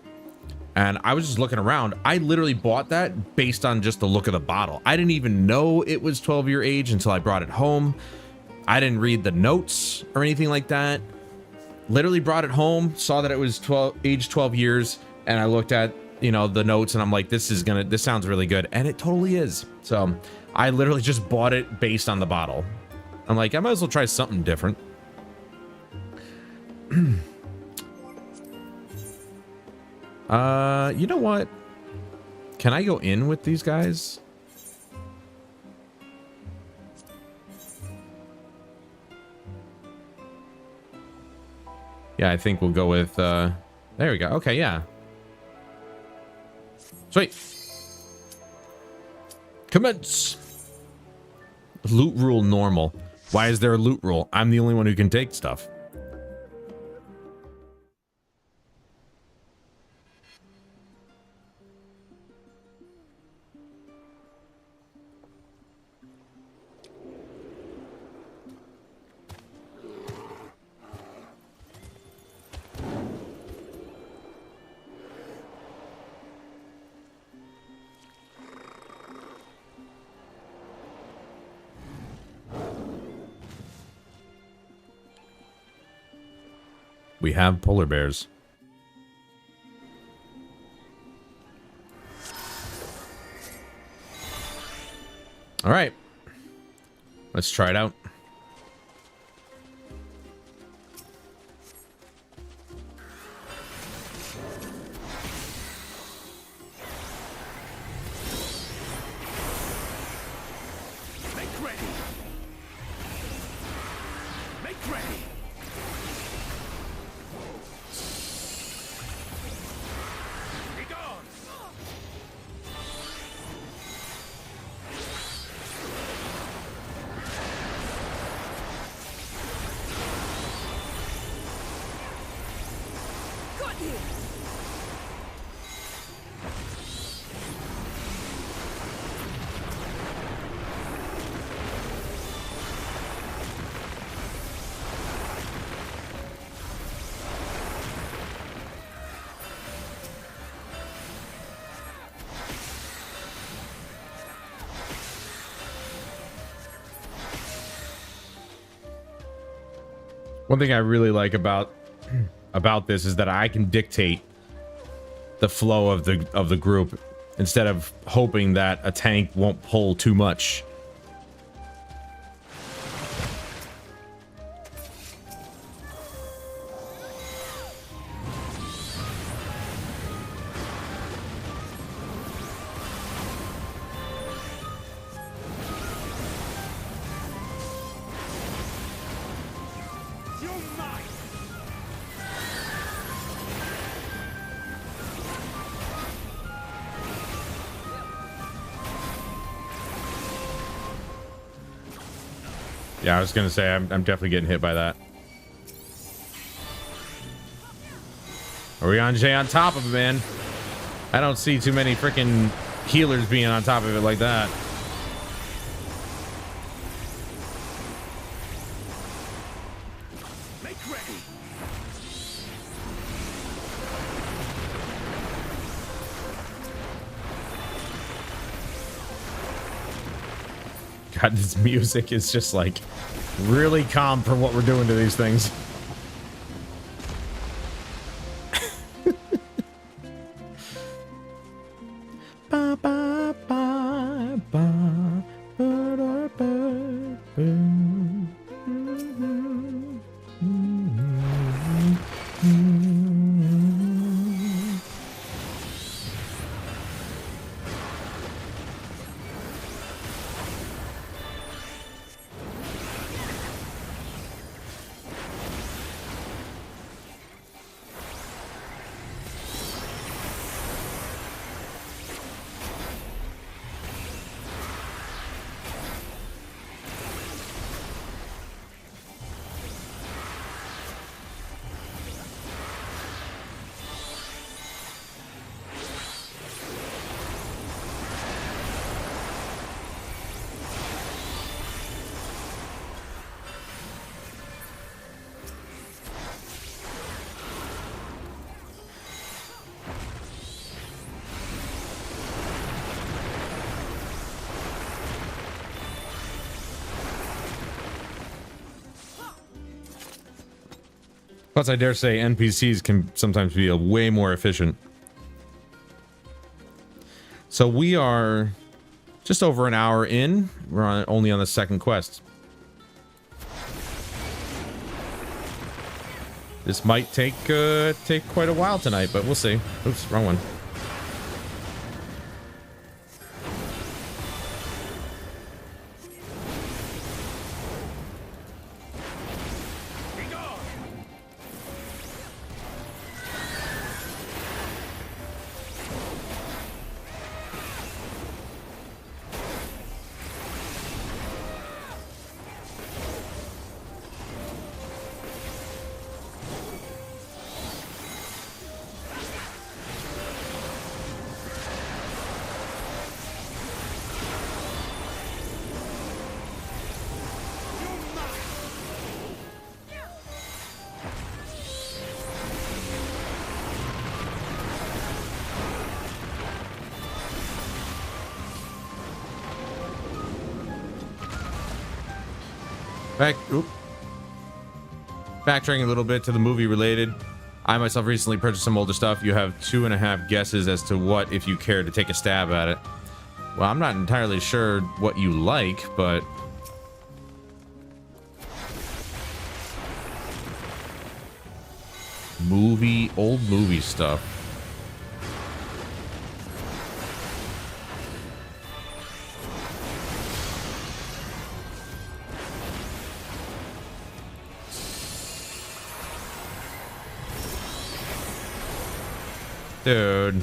And I was just looking around. I literally bought that based on just the look of the bottle. I didn't even know it was 12-year age until I brought it home. I didn't read the notes or anything like that. Literally brought it home, saw that it was age 12 years, and I looked at, you know, the notes and I'm like, this sounds really good. And it totally is. So I literally just bought it based on the bottle. I'm like, I might as well try something different. You know what? Can I go in with these guys? Yeah, I think we'll go with, there we go. Okay, yeah. Sweet. Commence. Loot rule normal. Why is there a loot rule? I'm the only one who can take stuff. We have polar bears. All right. Let's try it out. One thing I really like about this is that I can dictate the flow of the group instead of hoping that a tank won't pull too much. Yeah, I was gonna say I'm definitely getting hit by that. Are we on Jay on top of it, man? I don't see too many freaking healers being on top of it like that. Make ready. God, this music is just like really calm for what we're doing to these things. Ba, ba, ba, ba, ba, da, ba, ba. Plus, I dare say NPCs can sometimes be way more efficient. So we are just over an hour in. We're only on the second quest. This might take quite a while tonight, but we'll see. Oops, wrong one. Back. Oop. Backtracking a little bit to the movie related. I myself recently purchased some older stuff. You have 2.5 guesses as to what, if you care to take a stab at it. Well, I'm not entirely sure what you like, but... old movie stuff. Dude.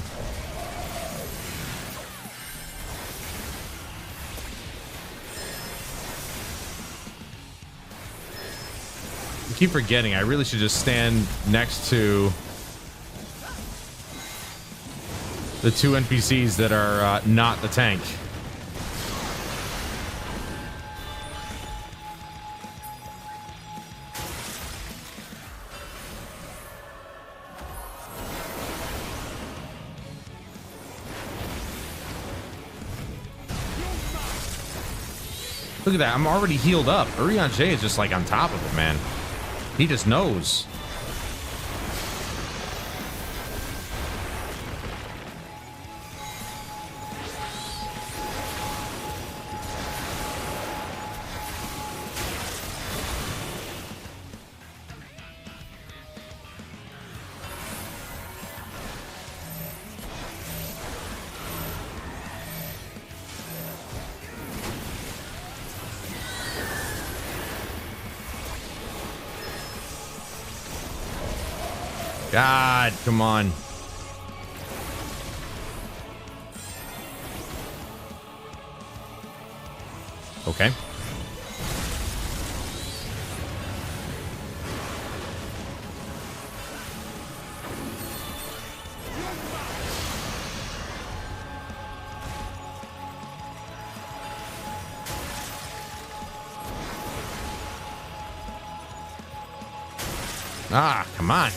I keep forgetting. I really should just stand next to the 2 NPCs that are not the tank. Look at that. I'm already healed up. Urianger is just like on top of it, man. He just knows. God, come on. Okay. Ah, come on.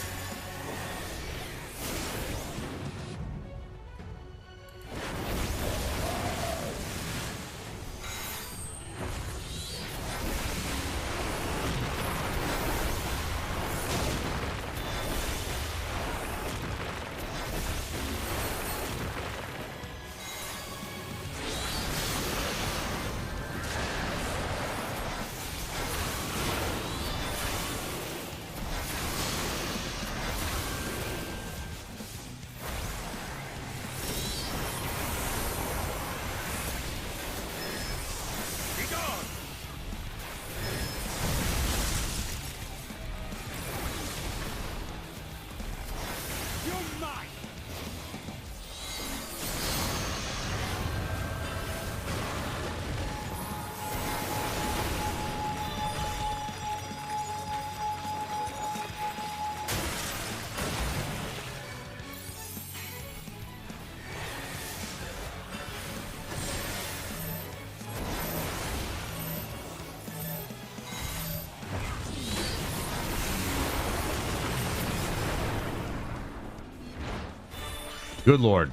Good lord.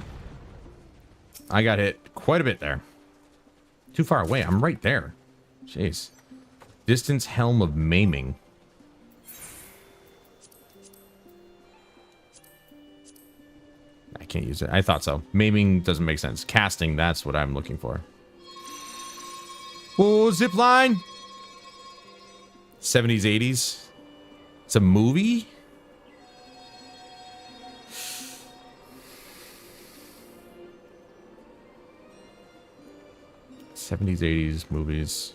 I got hit quite a bit there. Too far away. I'm right there. Jeez. Distance Helm of Maiming. I can't use it. I thought so. Maiming doesn't make sense. Casting, that's what I'm looking for. Oh, zip line. 70s, 80s. It's a movie? '70s, '80s movies.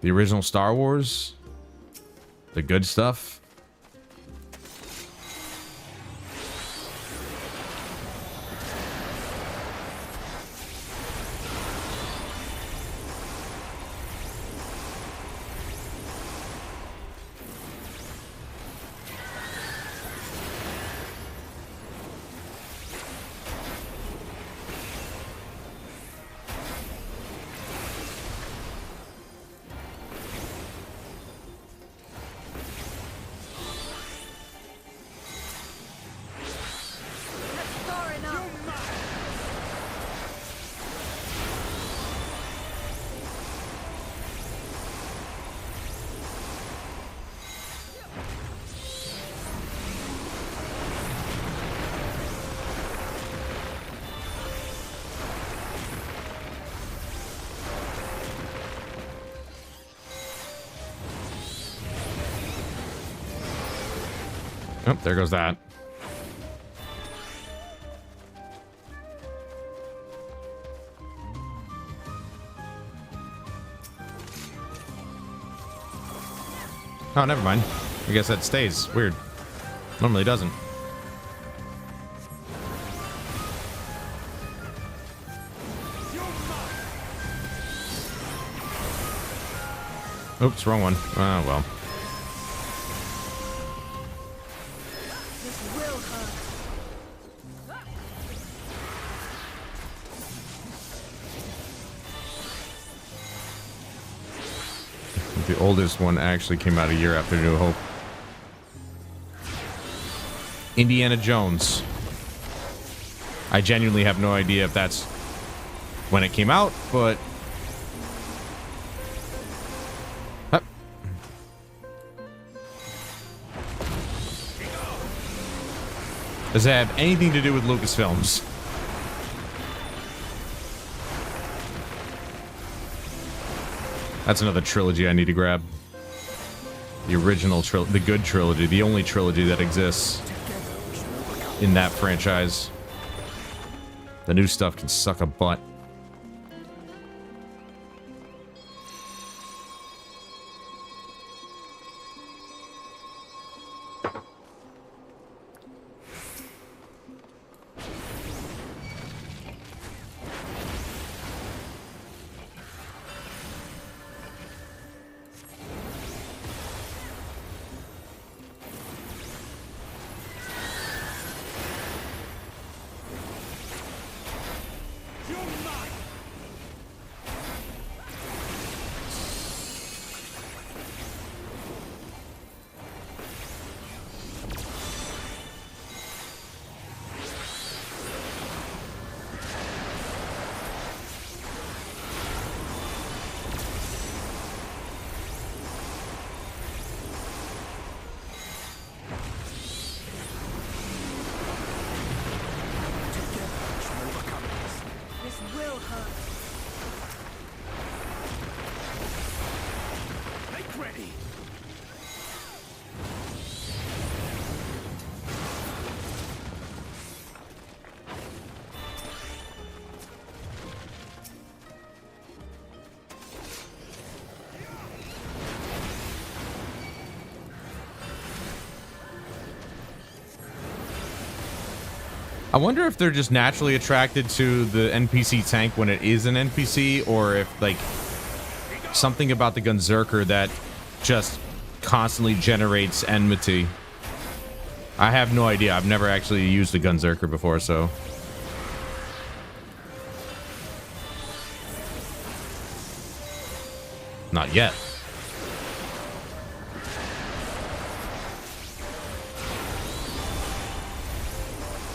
The original Star Wars? The good stuff? Oh, there goes that. Oh, never mind. I guess that stays. Weird. Normally doesn't. Oops, wrong one. Oh, well. This will hurt. The oldest one actually came out a year after New Hope. Indiana Jones. I genuinely have no idea if that's when it came out, but... Huh. Does it have anything to do with Lucasfilms? That's another trilogy I need to grab. The original trilogy, the good trilogy, the only trilogy that exists in that franchise. The new stuff can suck a butt. I wonder if they're just naturally attracted to the NPC tank when it is an NPC, or if, like, something about the Gunzerker that just constantly generates enmity. I have no idea. I've never actually used a Gunzerker before, so... Not yet.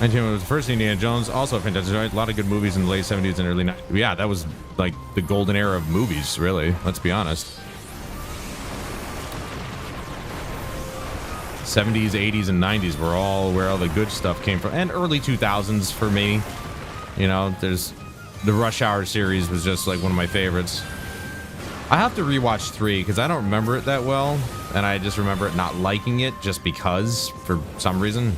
And was the first Indiana Jones, also fantastic. A lot of good movies in the late 70s and early 90s. Yeah, that was like the golden era of movies, really. Let's be honest. 70s, 80s, and 90s were all where all the good stuff came from. And early 2000s for me. You know, there's the Rush Hour series was just like one of my favorites. I have to rewatch 3 because I don't remember it that well. And I just remember it not liking it just because, for some reason.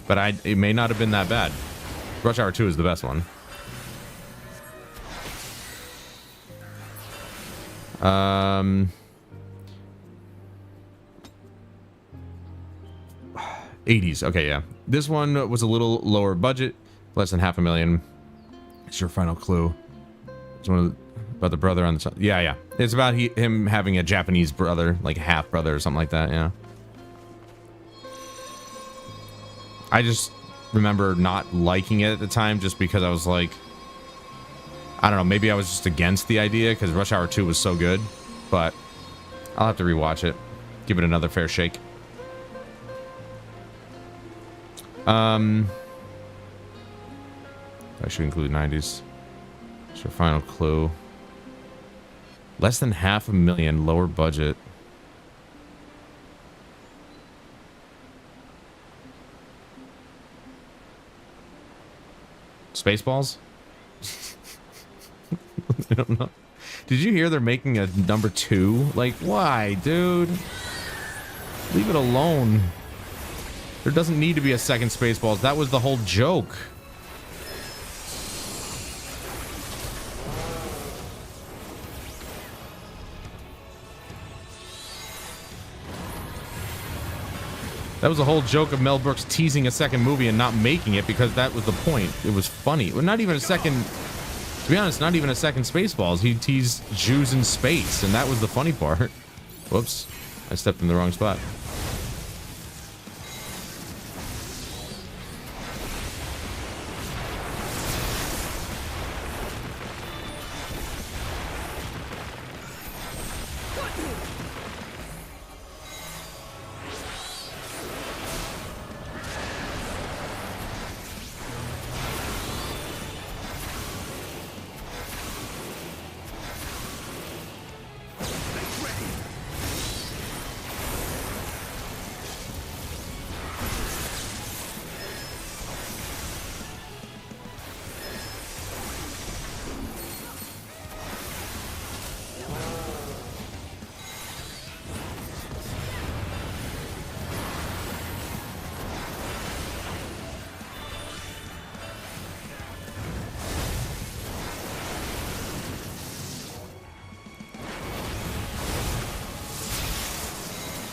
But it may not have been that bad. Rush Hour 2 is the best one. 80s. Okay, yeah. This one was a little lower budget, less than $500,000. It's your final clue. It's one of the, about the brother on the side. Yeah, yeah. It's about him having a Japanese brother, like a half brother or something like that. Yeah. I just remember not liking it at the time just because I was like, I don't know, maybe I was just against the idea because Rush Hour 2 was so good, but I'll have to rewatch it. Give it another fair shake. I should include 90s. It's your final clue. Less than $500,000, lower budget. Spaceballs? I don't know. Did you hear they're making a number 2? Like, why, dude? Leave it alone. There doesn't need to be a second Spaceballs. That was the whole joke. That was the whole joke of Mel Brooks teasing a second movie and not making it because that was the point. It was funny. Well, not even a second, to be honest, not even a second Spaceballs. He teased Jews in space, and that was the funny part. Whoops. I stepped in the wrong spot.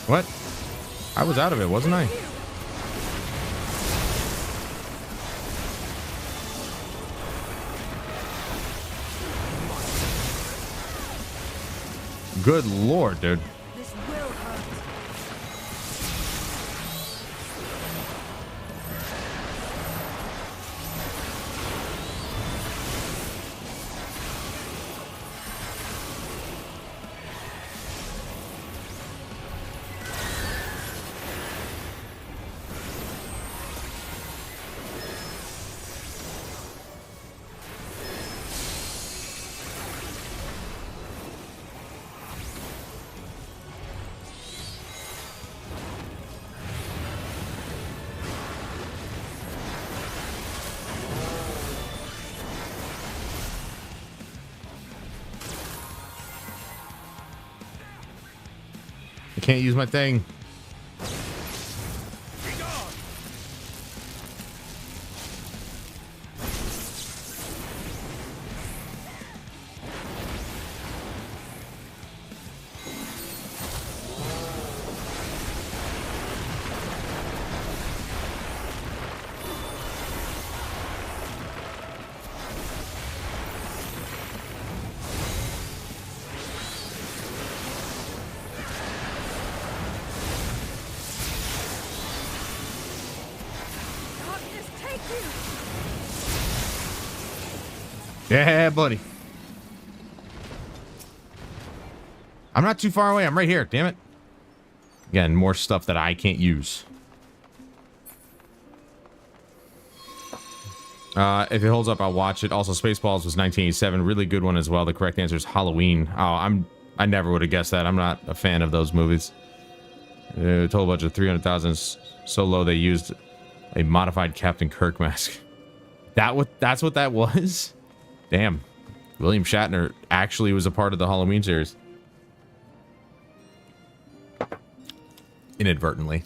What? I was out of it, wasn't I? Good lord, dude. This will hurt. I can't use my thing. Yeah, buddy. I'm not too far away. I'm right here. Damn it. Again, more stuff that I can't use. If it holds up, I'll watch it. Also, Spaceballs was 1987. Really good one as well. The correct answer is Halloween. Oh, I never would have guessed that. I'm not a fan of those movies. Total budget 300,000. So low they used a modified Captain Kirk mask. That's what that was? Damn. William Shatner actually was a part of the Halloween series. Inadvertently.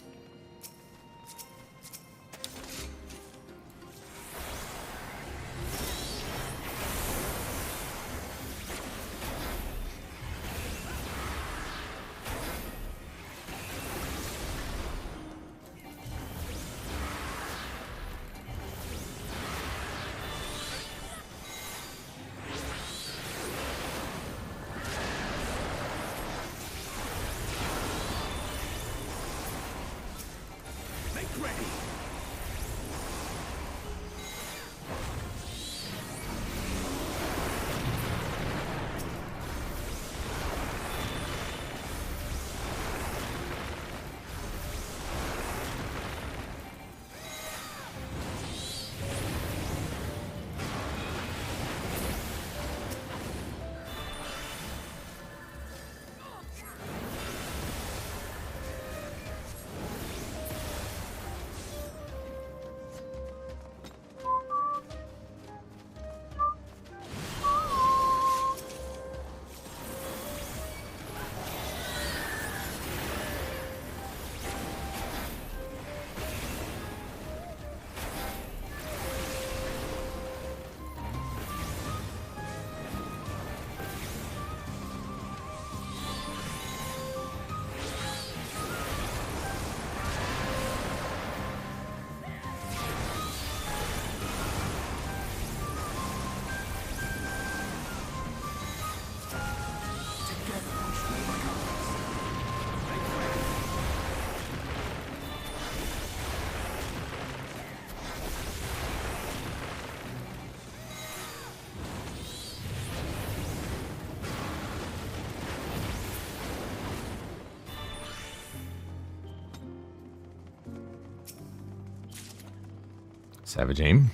Savage aim.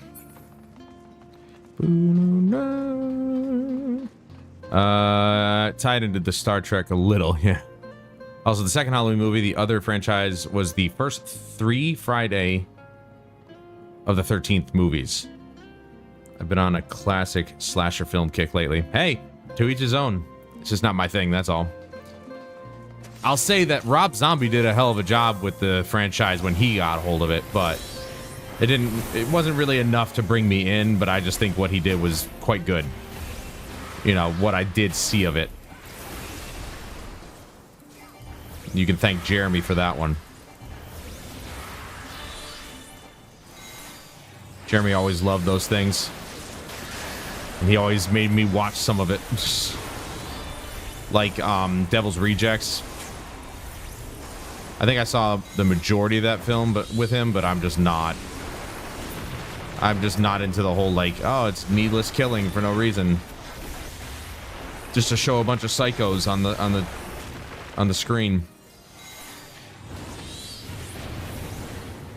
Tied into the Star Trek a little, yeah. Also, the second Halloween movie, the other franchise, was the first 3 Friday of the 13th movies. I've been on a classic slasher film kick lately. Hey, to each his own. It's just not my thing, that's all. I'll say that Rob Zombie did a hell of a job with the franchise when he got a hold of it, but it wasn't really enough to bring me in, but I just think what he did was quite good. You know, what I did see of it. You can thank Jeremy for that one. Jeremy always loved those things. And he always made me watch some of it. Like, Devil's Rejects. I think I saw the majority of that film with him, but I'm just not into the whole, like, oh, it's needless killing for no reason. Just to show a bunch of psychos on the screen.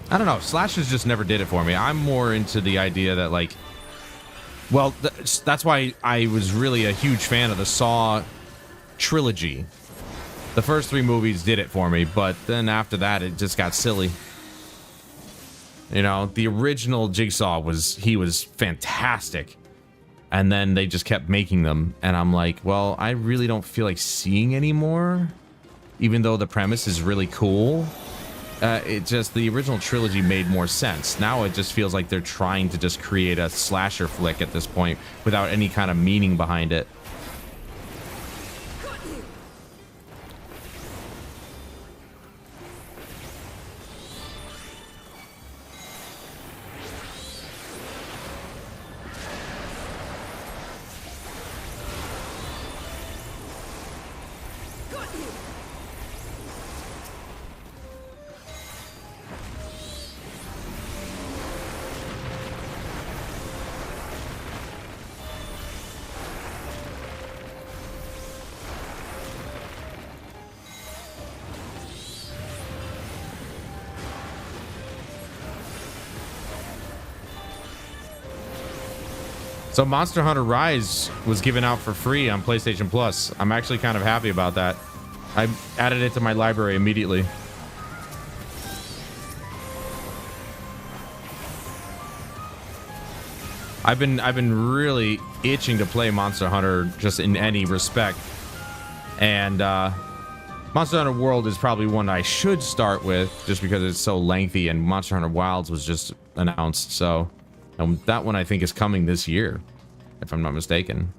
I don't know. Slashers just never did it for me. I'm more into the idea that, like, well, that's why I was really a huge fan of the Saw trilogy. The first 3 movies did it for me, but then after that, it just got silly. You know, the original Jigsaw was fantastic. And then they just kept making them. And I'm like, well, I really don't feel like seeing anymore. Even though the premise is really cool. It just, the original trilogy made more sense. Now it just feels like they're trying to just create a slasher flick at this point without any kind of meaning behind it. So Monster Hunter Rise was given out for free on PlayStation Plus. I'm actually kind of happy about that. I added it to my library immediately. I've been really itching to play Monster Hunter just in any respect. And Monster Hunter World is probably one I should start with just because it's so lengthy, and Monster Hunter Wilds was just announced, so that one I think is coming this year, if I'm not mistaken.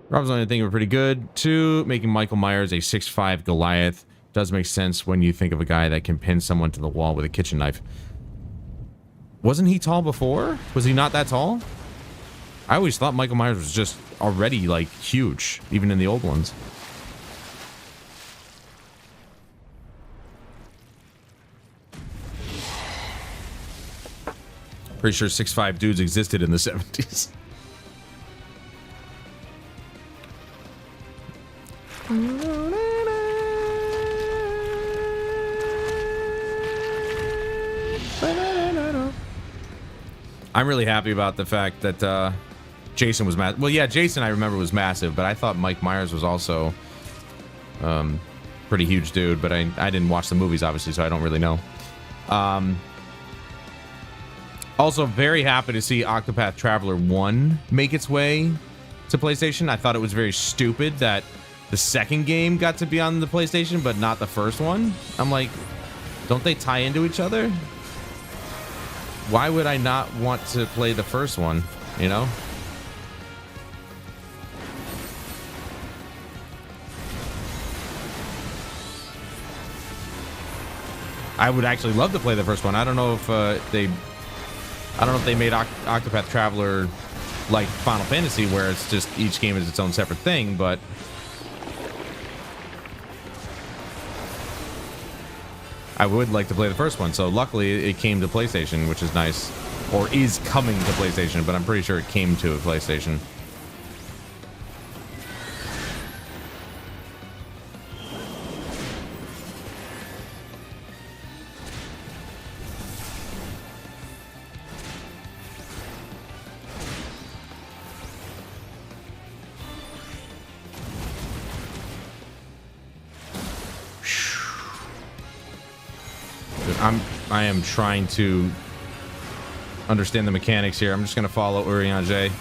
Rob's only thinking we're pretty good. 2, making Michael Myers a 6'5" Goliath does make sense when you think of a guy that can pin someone to the wall with a kitchen knife. Wasn't he tall before? Was he not that tall? I always thought Michael Myers was just already, like, huge, even in the old ones. Pretty sure 6'5" dudes existed in the 70s. I'm really happy about the fact that Jason was massive. Well, yeah, Jason I remember was massive, but I thought Mike Myers was also pretty huge dude, but I didn't watch the movies, obviously, so I don't really know. Also, very happy to see Octopath Traveler 1 make its way to PlayStation. I thought it was very stupid that the second game got to be on the PlayStation, but not the first one. I'm like, don't they tie into each other? Why would I not want to play the first one, you know? I would actually love to play the first one. I don't know if they made Octopath Traveler like Final Fantasy, where it's just each game is its own separate thing, but I would like to play the first one. So luckily it came to PlayStation, which is nice, or is coming to PlayStation, but I'm pretty sure it came to a PlayStation. I am trying to understand the mechanics here. I'm just gonna follow Urianger.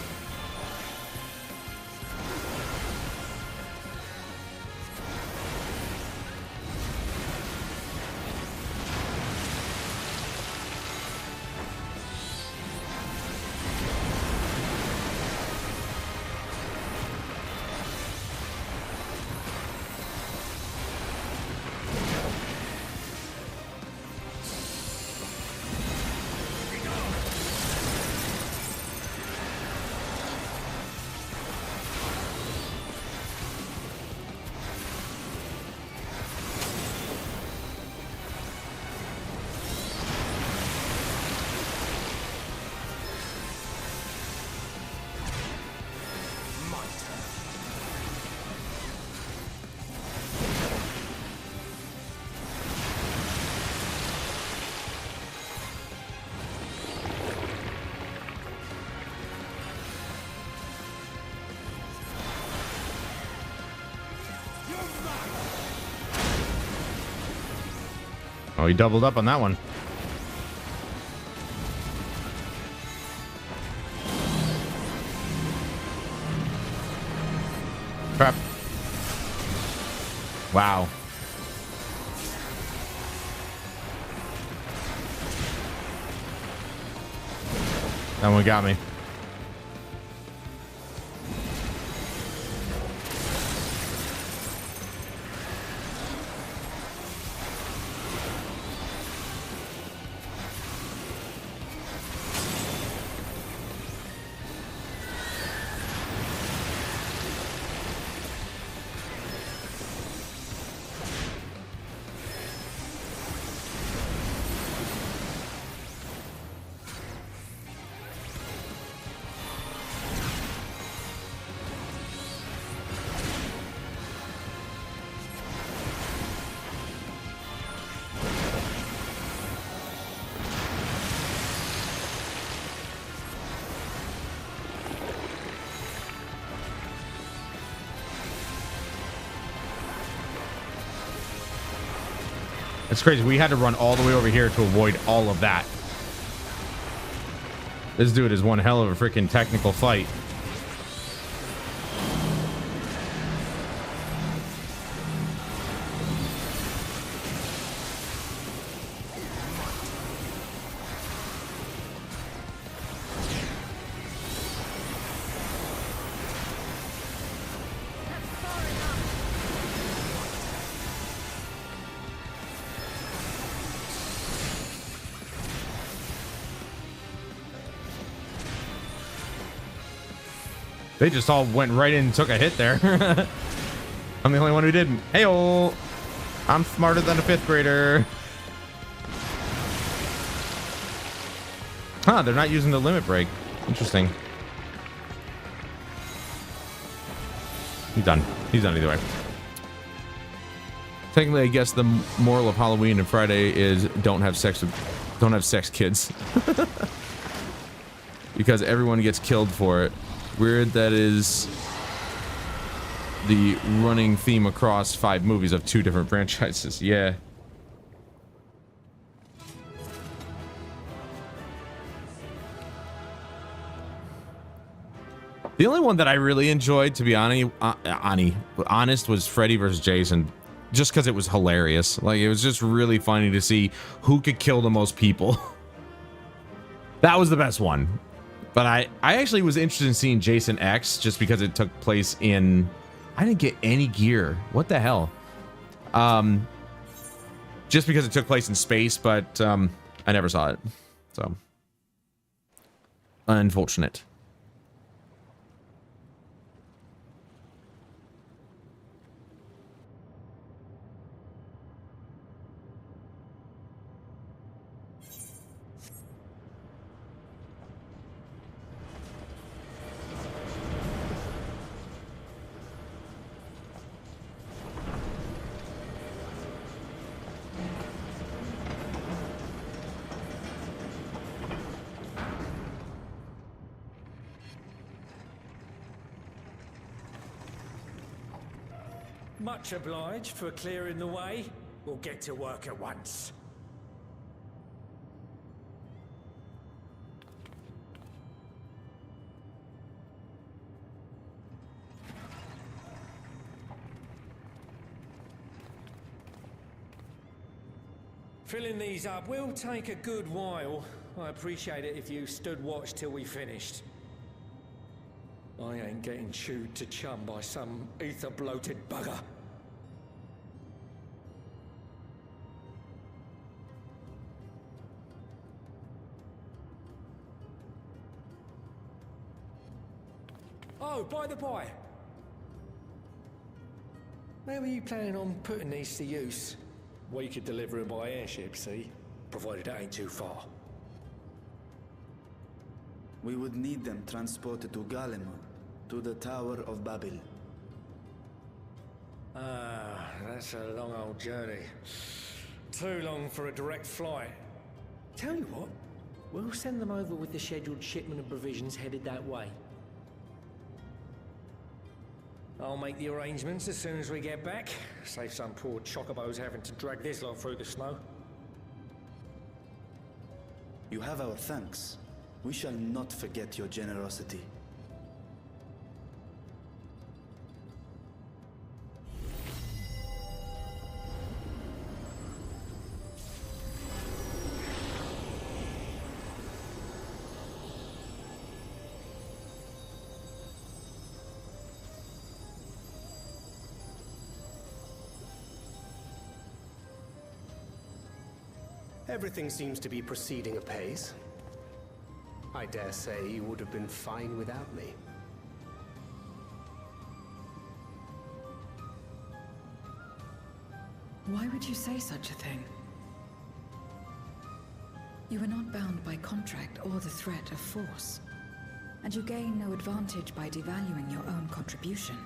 Oh, he doubled up on that one. Crap. Wow. That one got me. It's crazy. We had to run all the way over here to avoid all of that. This dude is one hell of a freaking technical fight. They just all went right in and took a hit there. I'm the only one who didn't. Hey-oh! I'm smarter than a 5th grader. Huh, they're not using the limit break. Interesting. He's done. He's done either way. Technically, I guess the moral of Halloween and Friday is don't have sex, kids. Because everyone gets killed for it. Weird that is the running theme across 5 movies of 2 different franchises. Yeah. The only one that I really enjoyed, to be honest, was Freddy vs. Jason. Just because it was hilarious. Like, it was just really funny to see who could kill the most people. That was the best one. But I actually was interested in seeing Jason X just because it took place in... I didn't get any gear. What the hell? Just because it took place in space, but I never saw it. So, unfortunate. Much obliged for clearing the way. We'll get to work at once. Filling these up will take a good while. I appreciate it if you stood watch till we finished. I ain't getting chewed to chum by some ether-bloated bugger. Oh, by the by. Where were you planning on putting these to use? We could deliver them by airship, see? Provided it ain't too far. We would need them transported to Garlemald, to the Tower of Babel. Ah, that's a long old journey. Too long for a direct flight. Tell you what, we'll send them over with the scheduled shipment of provisions headed that way. I'll make the arrangements as soon as we get back. Save some poor chocobos having to drag this lot through the snow. You have our thanks. We shall not forget your generosity. Everything seems to be proceeding apace. I dare say you would have been fine without me. Why would you say such a thing? You are not bound by contract or the threat of force, and you gain no advantage by devaluing your own contribution.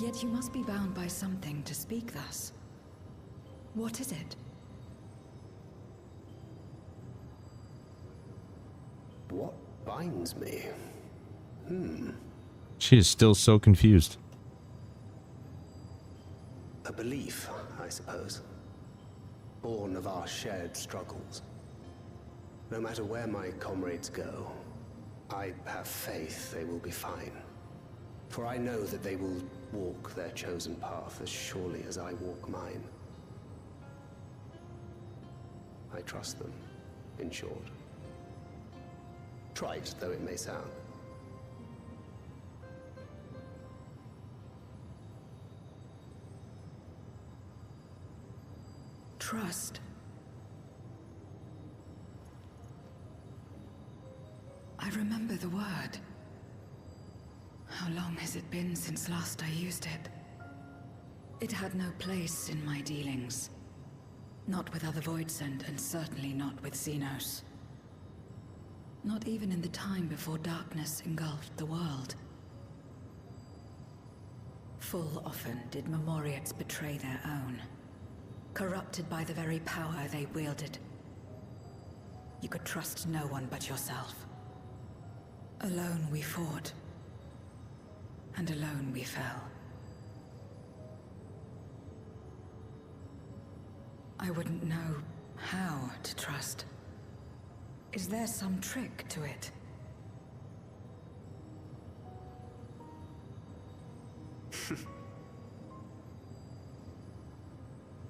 Yet you must be bound by something to speak thus. What is it? What binds me? She is still so confused. A belief, I suppose. Born of our shared struggles. No matter where my comrades go, I have faith they will be fine. For I know that they will walk their chosen path as surely as I walk mine. I trust them, in short. Trite though it may sound. Trust. I remember the word. How long has it been since last I used it? It had no place in my dealings. Not with other Voidsent, and certainly not with Xenos. Not even in the time before darkness engulfed the world. Full often did Memoriates betray their own, corrupted by the very power they wielded. You could trust no one but yourself. Alone we fought, and alone we fell. I wouldn't know how to trust. Is there some trick to it?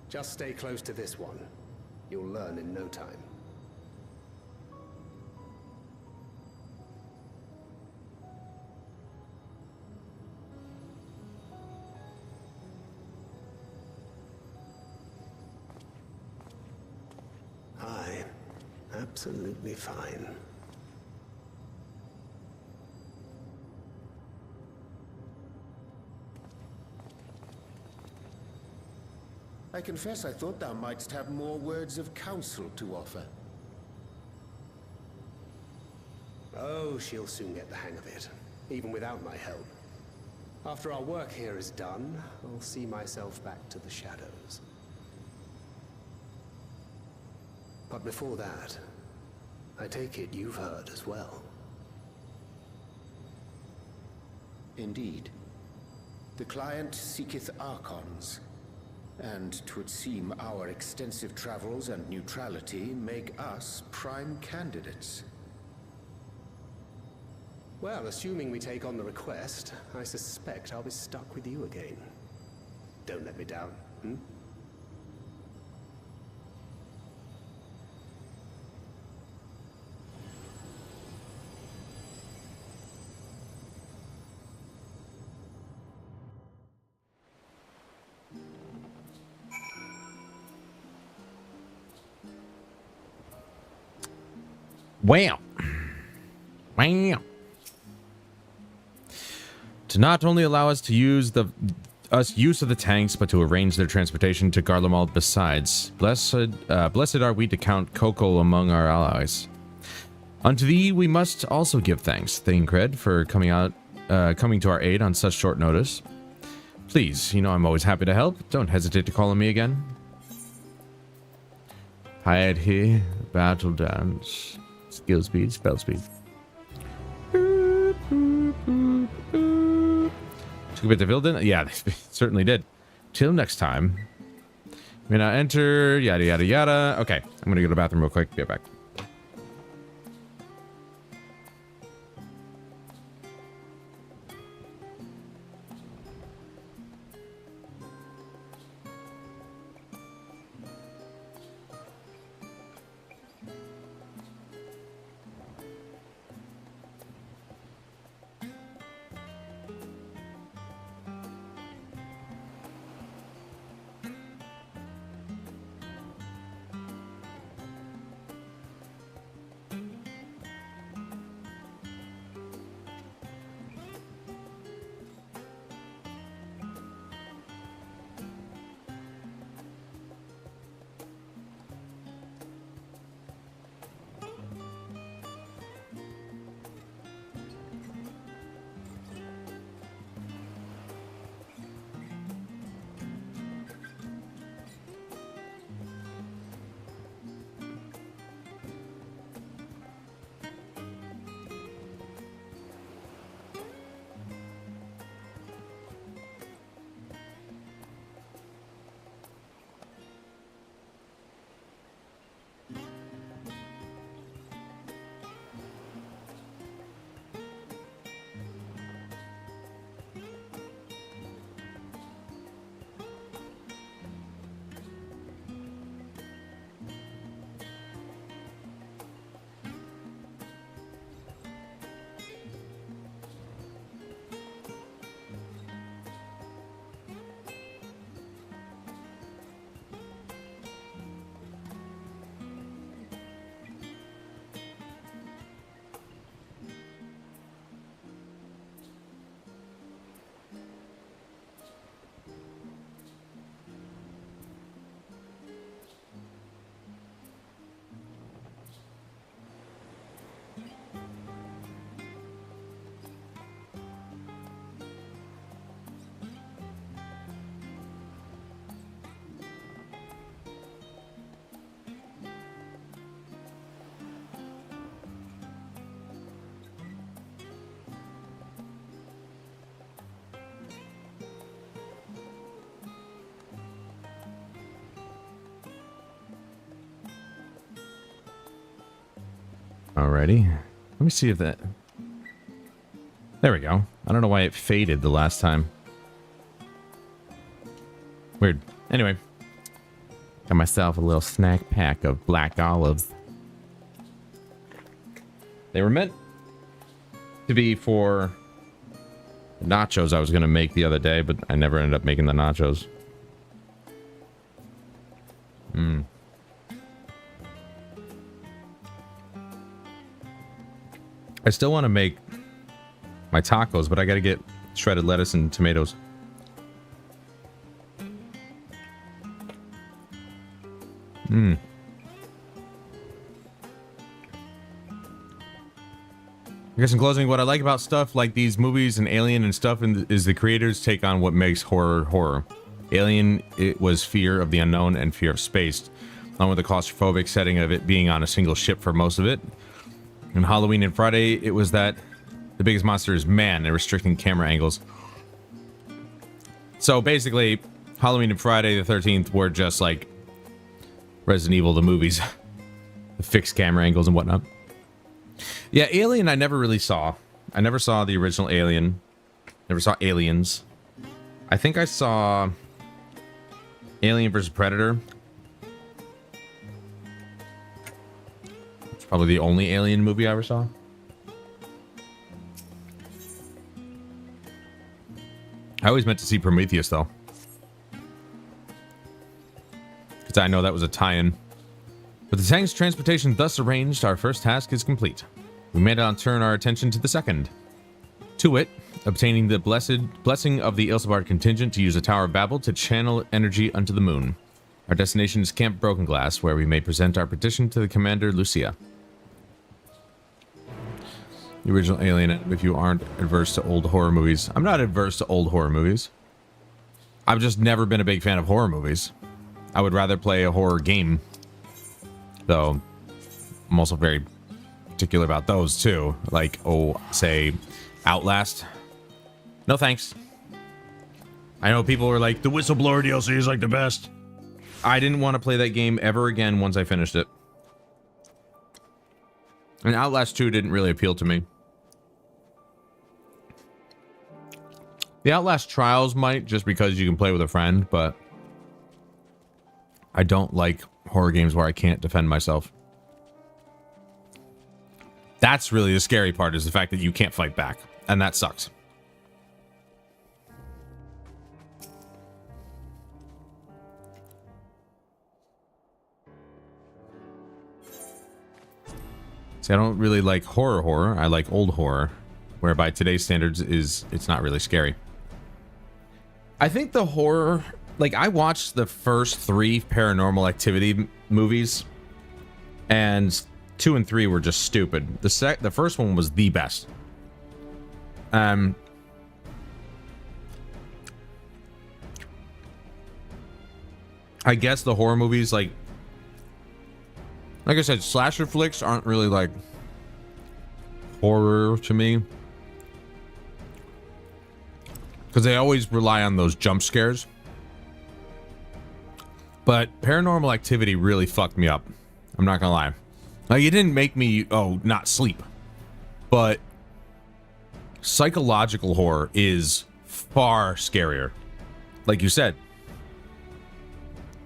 Just stay close to this one. You'll learn in no time. Aye, absolutely fine. I confess I thought thou mightst have more words of counsel to offer. Oh, she'll soon get the hang of it, even without my help. After our work here is done, I'll see myself back to the shadows. But before that, I take it you've heard as well. Indeed. The client seeketh Archons, and 'twould seem our extensive travels and neutrality make us prime candidates. Well, assuming we take on the request, I suspect I'll be stuck with you again. Don't let me down, Wham! Wham! To not only allow us to use use of the tanks, but to arrange their transportation to Garlemald besides. Blessed are we to count Kokol among our allies. Unto thee we must also give thanks, Thingred, for coming to our aid on such short notice. Please, you know I'm always happy to help. Don't hesitate to call on me again. Hide here, battle dance, skill speed, spell speed. Took a bit to Vilden? Yeah, they certainly did. Till next time. May not enter, yada yada yada. Okay, I'm gonna go to the bathroom real quick, be right back. Alrighty. Let me see if that... There we go. I don't know why it faded the last time. Weird. Anyway. Got myself a little snack pack of black olives. They were meant to be for nachos I was going to make the other day, but I never ended up making the nachos. I still want to make my tacos, but I got to get shredded lettuce and tomatoes. I guess in closing, what I like about stuff like these movies and Alien and stuff is the creators take on what makes horror. Alien, it was fear of the unknown and fear of space, along with the claustrophobic setting of it being on a single ship for most of it. And Halloween and Friday, it was that the biggest monster is man and restricting camera angles. So basically, Halloween and Friday the 13th were just like Resident Evil, the movies. The fixed camera angles and whatnot. Yeah, Alien I never really saw. I never saw the original Alien. Never saw Aliens. I think I saw Alien vs. Predator. It's probably the only Alien movie I ever saw. I always meant to see Prometheus, though. Because I know that was a tie-in With the tank's transportation thus arranged, our first task is complete. We may now turn our attention to the second. To wit, obtaining the blessing of the Ilsabard contingent to use the Tower of Babel to channel energy unto the moon. Our destination is Camp Broken Glass, where we may present our petition to the Commander Lucia. The original Alien, if you aren't adverse to old horror movies. I'm not adverse to old horror movies. I've just never been a big fan of horror movies. I would rather play a horror game. Though, I'm also very particular about those too. Like, say, Outlast. No thanks. I know people are like, the Whistleblower DLC is like the best. I didn't want to play that game ever again once I finished it. And Outlast 2 didn't really appeal to me. The Outlast Trials might, just because you can play with a friend, but I don't like horror games where I can't defend myself. That's really the scary part, is the fact that you can't fight back. And that sucks. See, I don't really like horror. I like old horror, where by today's standards it's not really scary. I think the horror, like, I watched the first 3 Paranormal Activity movies, and 2 and 3 were just stupid. The first one was the best. I guess the horror movies, like I said, slasher flicks aren't really like horror to me, because they always rely on those jump scares. But Paranormal Activity really fucked me up. I'm not gonna lie. Like, it didn't make me, not sleep. But psychological horror is far scarier. Like you said,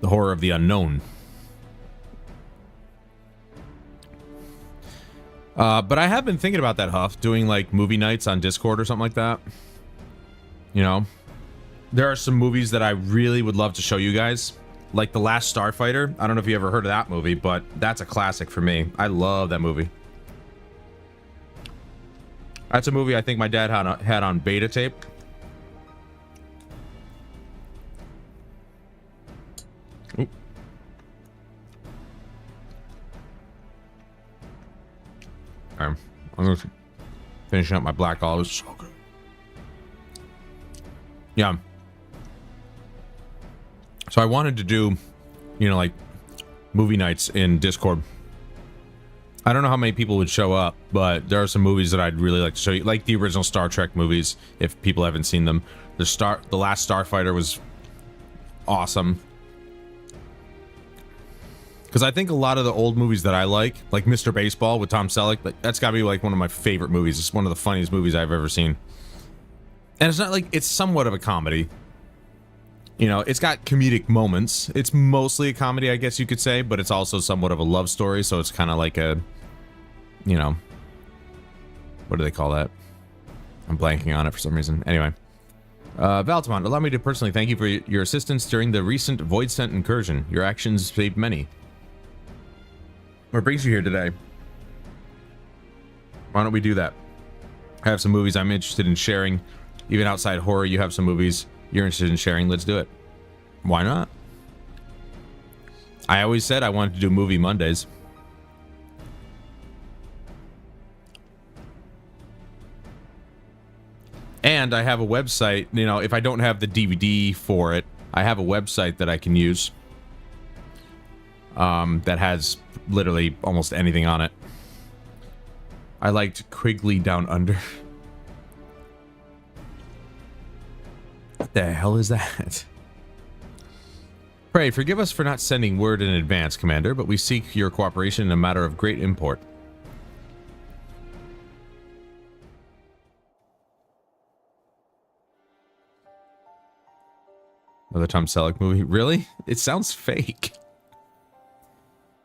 the horror of the unknown. But I have been thinking about that, Huff, doing like movie nights on Discord or something like that. You know, there are some movies that I really would love to show you guys, like The Last Starfighter. I don't know if you ever heard of that movie, but that's a classic for me. I love that movie. That's a movie I think my dad had on beta tape. Oop. I'm gonna finish up my black olives. So good. Yeah. So I wanted to do, you know, like movie nights in Discord. I don't know how many people would show up, but there are some movies that I'd really like to show you, like the original Star Trek movies, if people haven't seen them. The Last Starfighter was awesome. Because I think a lot of the old movies that I like Mr. Baseball with Tom Selleck, like, that's gotta be like one of my favorite movies. It's one of the funniest movies I've ever seen. And it's not like, it's somewhat of a comedy. You know, it's got comedic moments. It's mostly a comedy, I guess you could say, but it's also somewhat of a love story, so it's kind of like a, you know, what do they call that? I'm blanking on it for some reason. Anyway. Valtamont, allow me to personally thank you for your assistance during the recent Void Scent incursion. Your actions saved many. What brings you here today? Why don't we do that? I have some movies I'm interested in sharing. Even outside horror, you have some movies you're interested in sharing. Let's do it. Why not? I always said I wanted to do movie Mondays. And I have a website, you know, if I don't have the DVD for it, I have a website that I can use. That has literally almost anything on it. I liked Quigley Down Under. What the hell is that? Pray, forgive us for not sending word in advance, Commander, but we seek your cooperation in a matter of great import. Another Tom Selleck movie? Really? It sounds fake.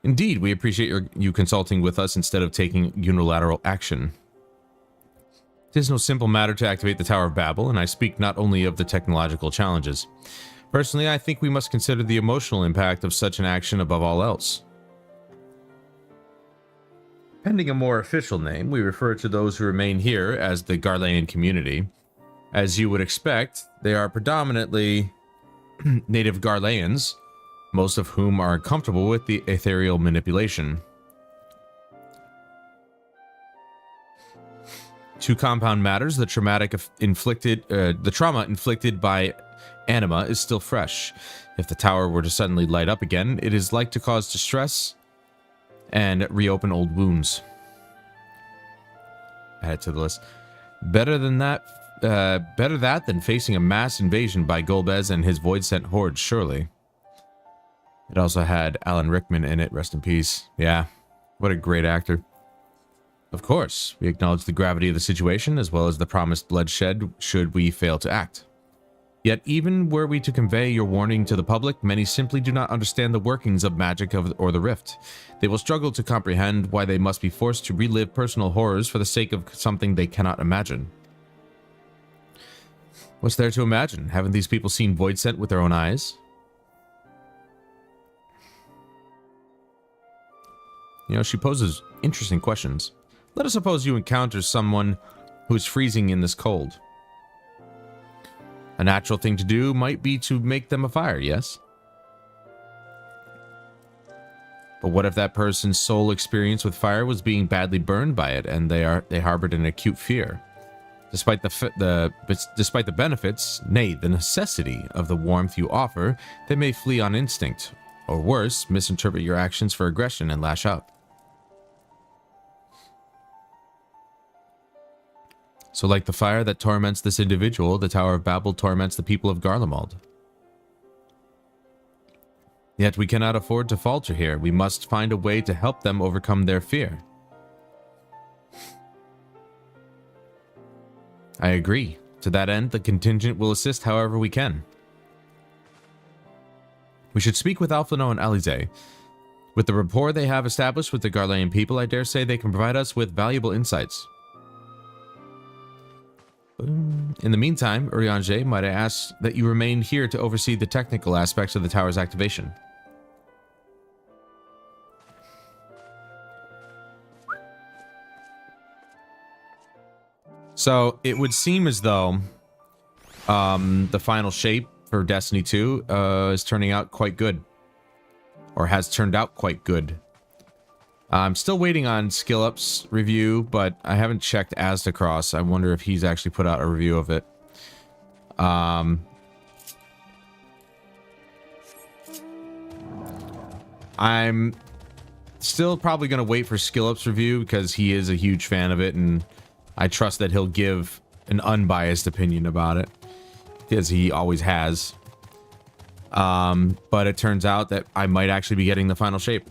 Indeed, we appreciate you consulting with us instead of taking unilateral action. It is no simple matter to activate the Tower of Babel, and I speak not only of the technological challenges. Personally, I think we must consider the emotional impact of such an action above all else. Pending a more official name, we refer to those who remain here as the Garlean community. As you would expect, they are predominantly native Garleans, most of whom are comfortable with the ethereal manipulation. To compound matters, the trauma inflicted by anima is still fresh. If the tower were to suddenly light up again, it is like to cause distress and reopen old wounds. Add it to the list. Better that than facing a mass invasion by Golbez and his void-sent horde, surely. It also had Alan Rickman in it, rest in peace. Yeah, what a great actor. Of course, we acknowledge the gravity of the situation, as well as the promised bloodshed should we fail to act. Yet even were we to convey your warning to the public, many simply do not understand the workings of magic or the rift. They will struggle to comprehend why they must be forced to relive personal horrors for the sake of something they cannot imagine. What's there to imagine? Haven't these people seen Voidsent with their own eyes? You know, she poses interesting questions. Let us suppose you encounter someone who is freezing in this cold. A natural thing to do might be to make them a fire, yes? But what if that person's sole experience with fire was being badly burned by it, and they harbored an acute fear? Despite the benefits, nay, the necessity of the warmth you offer, they may flee on instinct, or worse, misinterpret your actions for aggression and lash out. So like the fire that torments this individual, the Tower of Babel torments the people of Garlemald. Yet we cannot afford to falter here. We must find a way to help them overcome their fear. I agree. To that end, the contingent will assist however we can. We should speak with Alphino and Alize. With the rapport they have established with the Garlean people, I dare say they can provide us with valuable insights. In the meantime, Urianger, might I ask that you remain here to oversee the technical aspects of the tower's activation? So, it would seem as though the final shape for Destiny 2 is turning out quite good. Or has turned out quite good. I'm still waiting on SkillUp's review, but I haven't checked Asdacross. I wonder if he's actually put out a review of it. I'm still probably going to wait for SkillUp's review because he is a huge fan of it, and I trust that he'll give an unbiased opinion about it, because he always has. But it turns out that I might actually be getting the final shape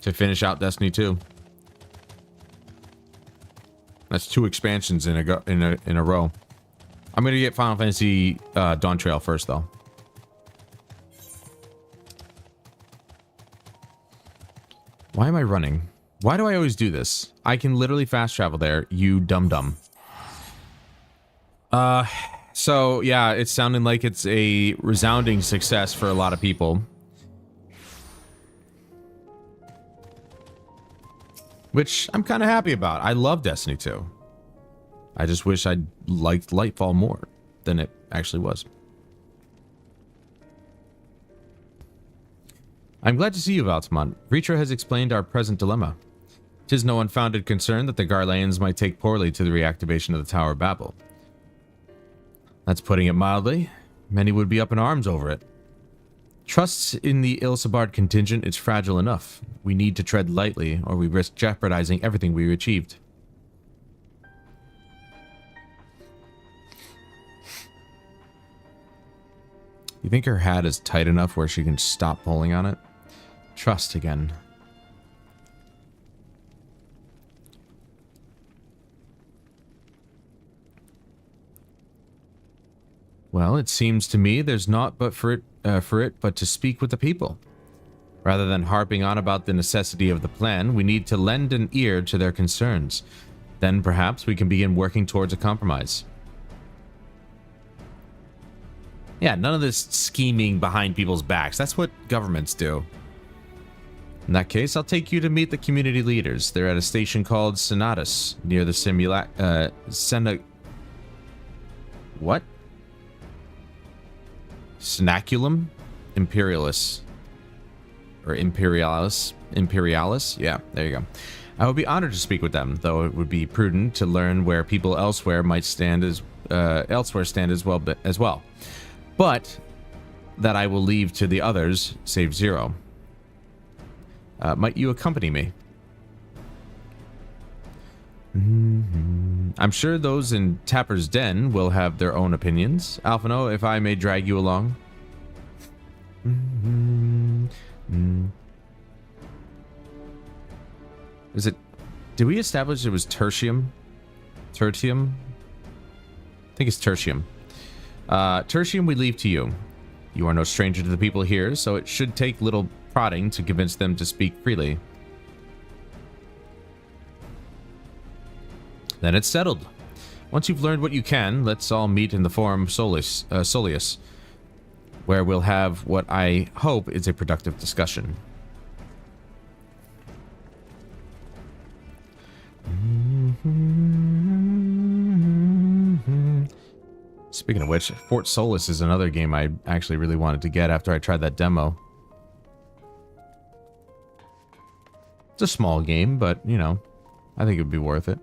to finish out Destiny 2. That's 2 expansions in a row. I'm gonna get Final Fantasy Dawn Trail first, though. Why am I running? Why do I always do this? I can literally fast travel there, you dum-dum. So yeah, it's sounding like it's a resounding success for a lot of people. Which I'm kind of happy about. I love Destiny 2. I just wish I'd liked Lightfall more than it actually was. I'm glad to see you, Valtamont. Vritra has explained our present dilemma. 'Tis no unfounded concern that the Garleans might take poorly to the reactivation of the Tower of Babel. That's putting it mildly. Many would be up in arms over it. Trust in the Ilsabard contingent is fragile enough. We need to tread lightly, or we risk jeopardizing everything we achieved. You think her hat is tight enough where she can stop pulling on it? Trust again. Well, it seems to me there's naught but for it but to speak with the people. Rather than harping on about the necessity of the plan, we need to lend an ear to their concerns. Then perhaps we can begin working towards a compromise. Yeah, none of this scheming behind people's backs. That's what governments do. In that case, I'll take you to meet the community leaders. They're at a station called Senatus, near the what? Senaculum? Imperialis. Or Imperialis? Imperialis? Yeah, there you go. I would be honored to speak with them, though it would be prudent to learn where people elsewhere might stand as well. But that I will leave to the others, save Zero. Might you accompany me? I'm sure those in Tapper's Den will have their own opinions. Alphino, if I may drag you along. Is it... Did we establish it was tertium? Tertium? I think it's tertium. Tertium we leave to you. You are no stranger to the people here, so it should take little prodding to convince them to speak freely. Then it's settled. Once you've learned what you can, let's all meet in the Forum Soleus, where we'll have what I hope is a productive discussion. Speaking of which, Fort Solus is another game I actually really wanted to get after I tried that demo. It's a small game, but, you know, I think it would be worth it.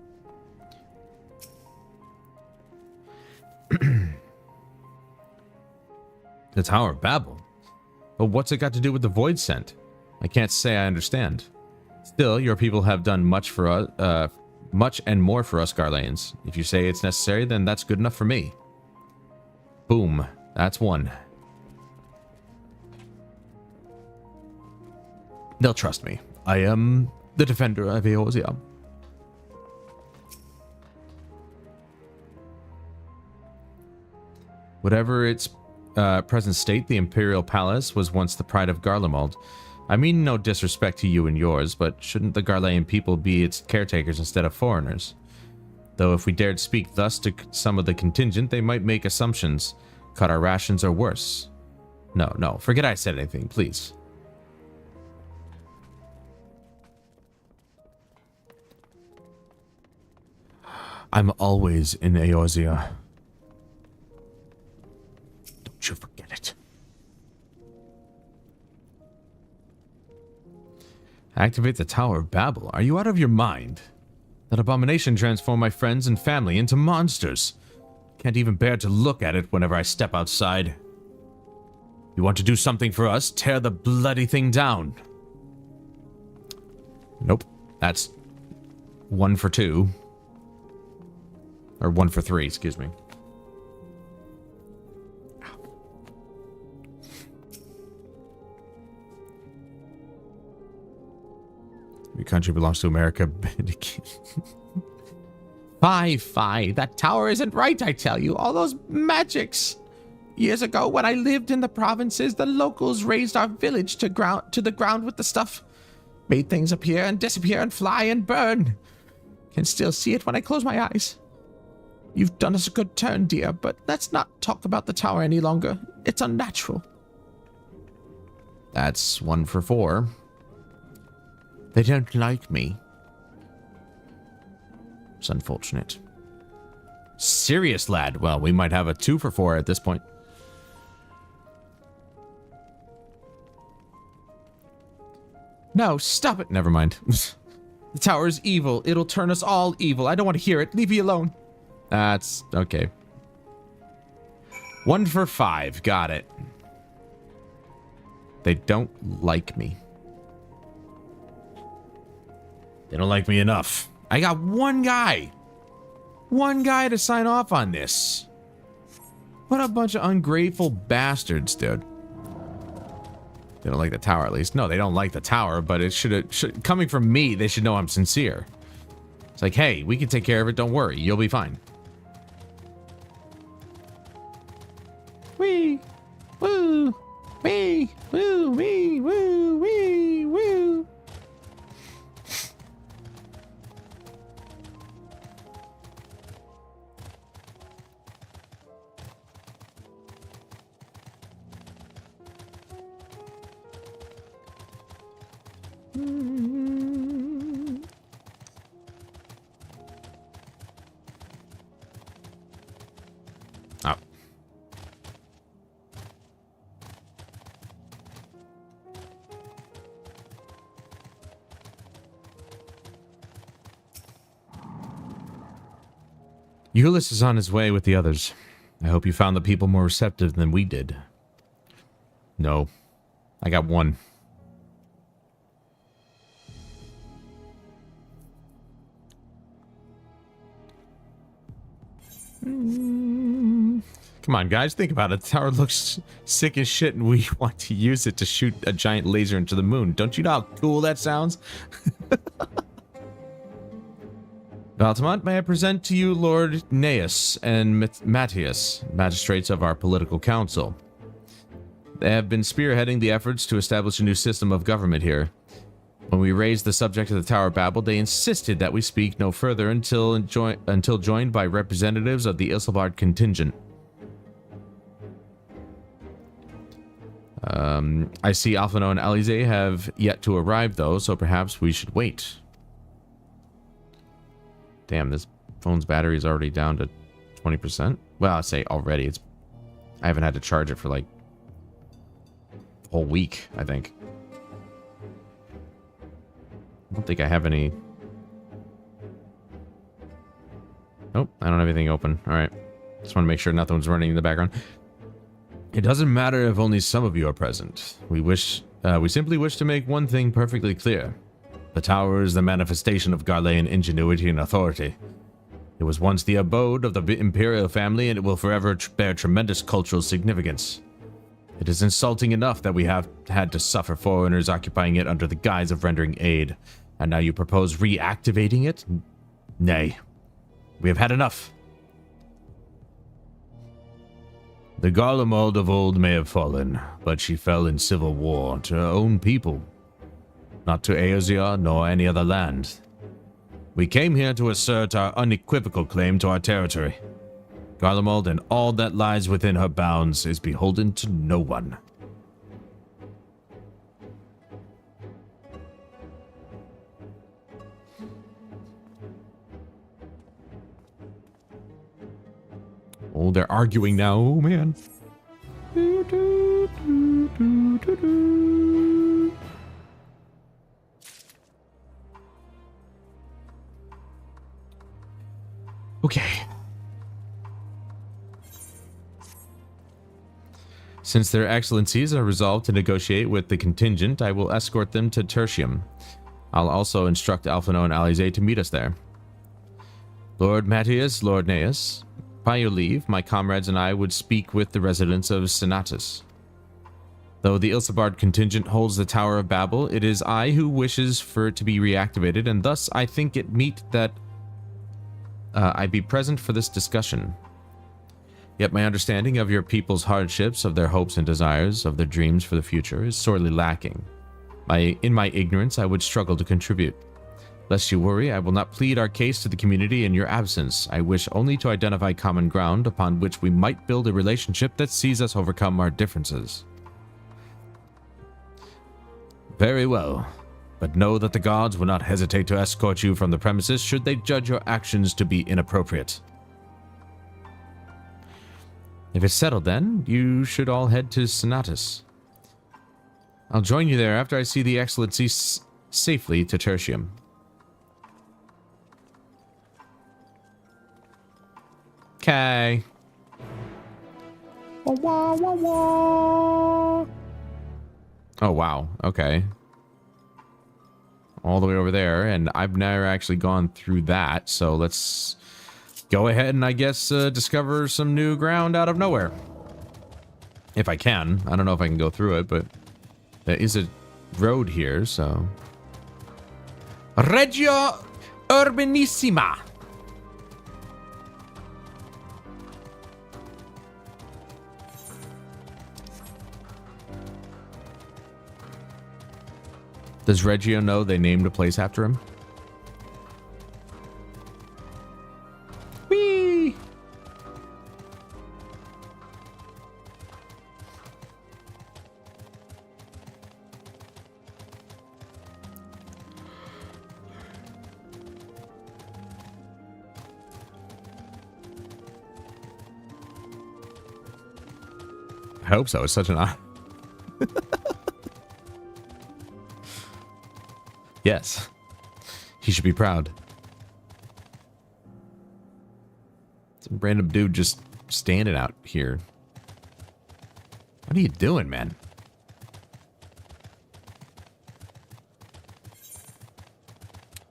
The Tower of Babel? But what's it got to do with the Void Scent? I can't say I understand. Still, your people have done much for us, much and more for us Garleans. If you say it's necessary, then that's good enough for me. Boom. That's one. They'll trust me. I am the defender of Eorzea. Whatever its present state, the Imperial Palace was once the pride of Garlemald. I mean no disrespect to you and yours, but shouldn't the Garlean people be its caretakers instead of foreigners? Though if we dared speak thus to some of the contingent, they might make assumptions, cut our rations, or worse. No, forget I said anything, please. I'm always in Eorzea. Don't you forget it. Activate the Tower of Babel. Are you out of your mind? That abomination transformed my friends and family into monsters. Can't even bear to look at it whenever I step outside. You want to do something for us? Tear the bloody thing down. Nope. That's 1 for 2. Or 1 for 3, excuse me. Your country belongs to America. Fie. That tower isn't right, I tell you. All those magics. Years ago, when I lived in the provinces, the locals raised our village to the ground with the stuff. Made things appear and disappear and fly and burn. Can still see it when I close my eyes. You've done us a good turn, dear, but let's not talk about the tower any longer. It's unnatural. That's 1 for 4. They don't like me. It's unfortunate. Serious, lad. Well, we might have a 2 for 4 at this point. No, stop it. Never mind. The tower is evil. It'll turn us all evil. I don't want to hear it. Leave me alone. That's okay. 1 for 5. Got it. They don't like me. They don't like me enough. I got one guy. One guy to sign off on this. What a bunch of ungrateful bastards, dude. They don't like the tower, at least. No, they don't like the tower, but it should coming from me, they should know I'm sincere. It's like, hey, we can take care of it. Don't worry. You'll be fine. Wee. Woo. Wee. Woo. Wee. Woo. Wee. Woo. Oh. Eulis is on his way with the others. I hope you found the people more receptive than we did. No. I got one. Come on, guys, think about it. The tower looks sick as shit, and we want to use it to shoot a giant laser into the moon. Don't you know how cool that sounds? Valtamont, may I present to you Lord Neus and Matthias, magistrates of our political council. They have been spearheading the efforts to establish a new system of government here. When we raised the subject of the Tower of Babel, they insisted that we speak no further until joined by representatives of the Isilbard contingent. I see Alphino and Alize have yet to arrive, though, so perhaps we should wait. Damn, this phone's battery is already down to 20%. Well, I say already. I haven't had to charge it for like a whole week, I think. I don't think I have any. Nope, I don't have anything open. All right. Just want to make sure nothing's running in the background. It doesn't matter if only some of you are present. We simply wish to make one thing perfectly clear. The tower is the manifestation of Garlean ingenuity and authority. It was once the abode of the imperial family, and it will forever bear tremendous cultural significance. It is insulting enough that we have had to suffer foreigners occupying it under the guise of rendering aid, and now you propose reactivating it? Nay. We have had enough. The Garlemald of old may have fallen, but she fell in civil war to her own people. Not to Eorzea nor any other land. We came here to assert our unequivocal claim to our territory. Garlemald and all that lies within her bounds is beholden to no one. Oh, they're arguing now. Oh, man. Okay. Since their excellencies are resolved to negotiate with the contingent, I will escort them to Tertium. I'll also instruct Alphino and Alize to meet us there. Lord Matthias, Lord Neus, by your leave, my comrades and I would speak with the residents of Senatus. Though the Isilbard contingent holds the Tower of Babel, it is I who wishes for it to be reactivated, and thus I think it meet that I be present for this discussion. Yet my understanding of your people's hardships, of their hopes and desires, of their dreams for the future, is sorely lacking. In my ignorance, I would struggle to contribute. Lest you worry, I will not plead our case to the community in your absence. I wish only to identify common ground upon which we might build a relationship that sees us overcome our differences. Very well, but know that the gods will not hesitate to escort you from the premises should they judge your actions to be inappropriate. If it's settled then, you should all head to Senatus. I'll join you there after I see the excellencies safely to Tertium. Okay. Oh wow, okay. All the way over there, and I've never actually gone through that, so let's go ahead and I guess discover some new ground out of nowhere. If I can. I don't know if I can go through it, but there is a road here, so... Reggio Urbanissima! Does Reggio know they named a place after him? Whee! hope so. It's such an honor. Yes. He should be proud. Some random dude just standing out here. What are you doing, man?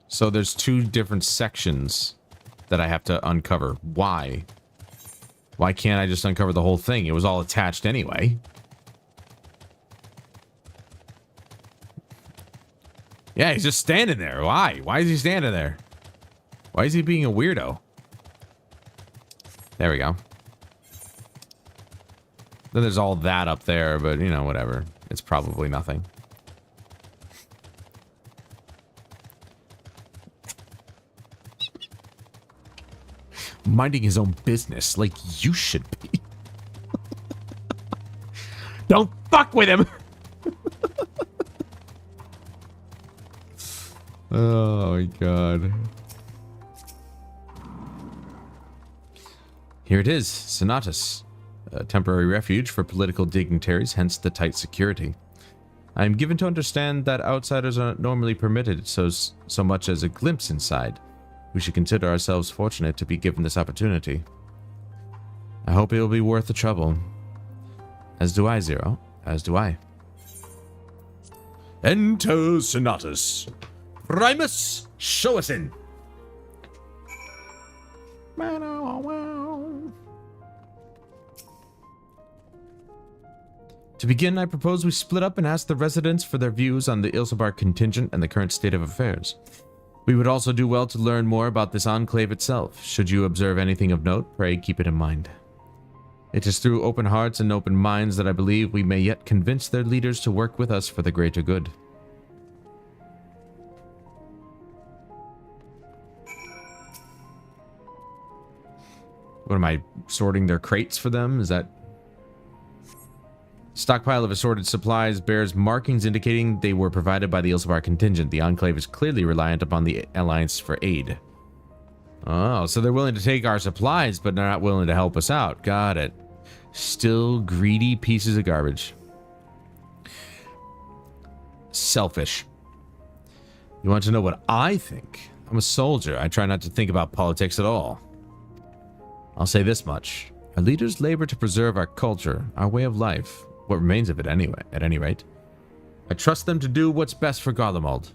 So there's two different sections that I have to uncover. Why? Why can't I just uncover the whole thing? It was all attached anyway. Yeah, he's just standing there. Why? Why is he standing there? Why is he being a weirdo? There we go. Then there's all that up there, but, you know, whatever. It's probably nothing. Minding his own business like you should be. Don't fuck with him! Oh my god. Here it is, Senatus. A temporary refuge for political dignitaries, hence the tight security. I am given to understand that outsiders are not normally permitted so much as a glimpse inside. We should consider ourselves fortunate to be given this opportunity. I hope it will be worth the trouble. As do I, Zero. As do I. Enter Senatus. Primus, show us in. To begin, I propose we split up and ask the residents for their views on the Ilsabar contingent and the current state of affairs. We would also do well to learn more about this enclave itself. Should you observe anything of note, pray keep it in mind. It is through open hearts and open minds that I believe we may yet convince their leaders to work with us for the greater good. What am I, sorting their crates for them? Is that... Stockpile of assorted supplies bears markings indicating they were provided by the Ilsavar contingent. The Enclave is clearly reliant upon the Alliance for aid. Oh, so they're willing to take our supplies, but they're not willing to help us out. Got it. Still greedy pieces of garbage. Selfish. You want to know what I think? I'm a soldier. I try not to think about politics at all. I'll say this much. Our leaders labor to preserve our culture, our way of life. What remains of it anyway, at any rate. I trust them to do what's best for Garlemald.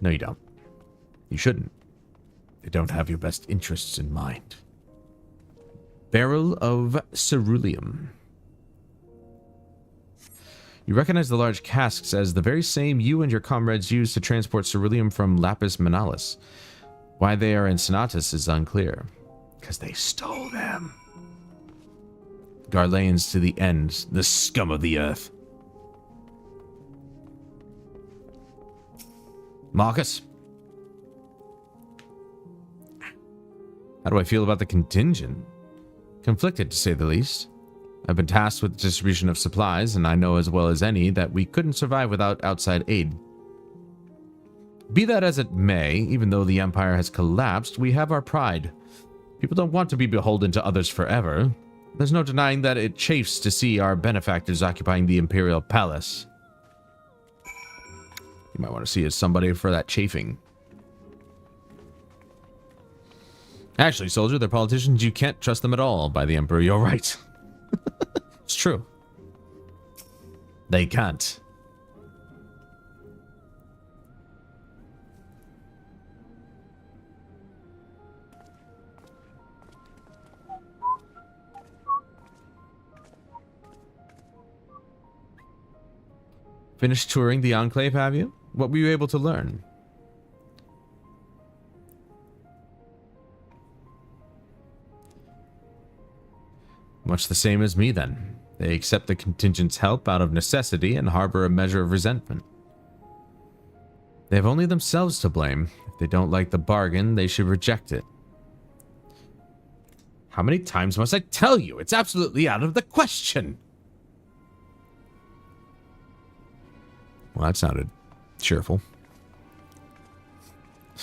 No, you don't. You shouldn't. They don't have your best interests in mind. Barrel of ceruleum. You recognize the large casks as the very same you and your comrades used to transport ceruleum from Lapis Manalis. Why they are in Senatus is unclear. Because they stole them. Garleans to the end, the scum of the earth. Marcus? How do I feel about the contingent? Conflicted, to say the least. I've been tasked with the distribution of supplies, and I know as well as any that we couldn't survive without outside aid. Be that as it may, even though the Empire has collapsed, we have our pride. People don't want to be beholden to others forever. There's no denying that it chafes to see our benefactors occupying the Imperial Palace. You might want to see as somebody for that chafing. Actually, soldier, they're politicians. You can't trust them at all by the Emperor. You're right. It's true. They can't. Finished touring the Enclave, have you? What were you able to learn? Much the same as me, then. They accept the contingent's help out of necessity and harbor a measure of resentment. They have only themselves to blame. If they don't like the bargain, they should reject it. How many times must I tell you? It's absolutely out of the question! Well, that sounded cheerful.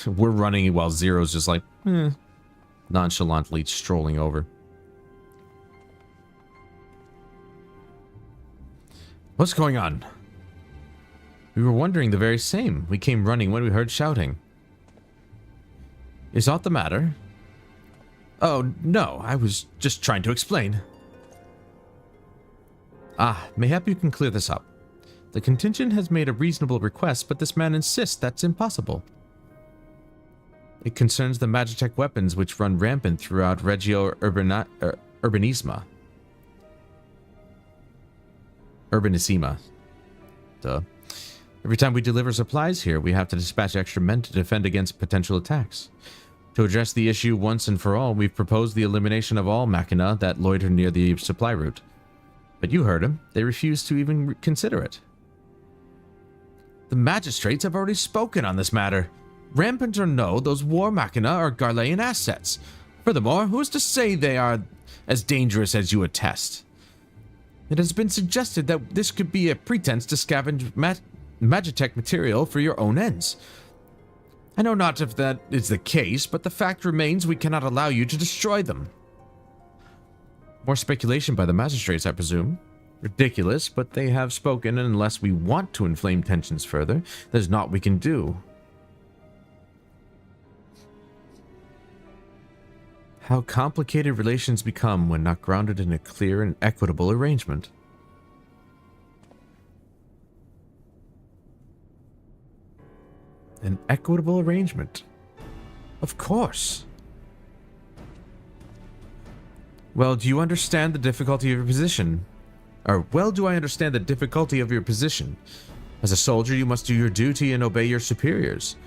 We're running while Zero's just like, nonchalantly strolling over. What's going on? We were wondering the very same. We came running when we heard shouting. Is aught the matter? Oh, no, I was just trying to explain. Ah, mayhap you can clear this up. The contingent has made a reasonable request, but this man insists that's impossible. It concerns the Magitech weapons which run rampant throughout Regio Urbanisma. Urbanissima. Duh. Every time we deliver supplies here, we have to dispatch extra men to defend against potential attacks. To address the issue once and for all, we've proposed the elimination of all machina that loiter near the supply route. But you heard him. They refuse to even consider it. The magistrates have already spoken on this matter. Rampant or no, those war machina are Garlean assets. Furthermore, who is to say they are as dangerous as you attest? It has been suggested that this could be a pretense to scavenge Magitech material for your own ends. I know not if that is the case, but the fact remains we cannot allow you to destroy them. More speculation by the magistrates, I presume. Ridiculous, but they have spoken, and unless we want to inflame tensions further, there's naught we can do. How complicated relations become when not grounded in a clear and equitable arrangement. An equitable arrangement. Of course. Well, do you understand the difficulty of your position? Or, well, do I understand the difficulty of your position? As a soldier, you must do your duty and obey your superiors.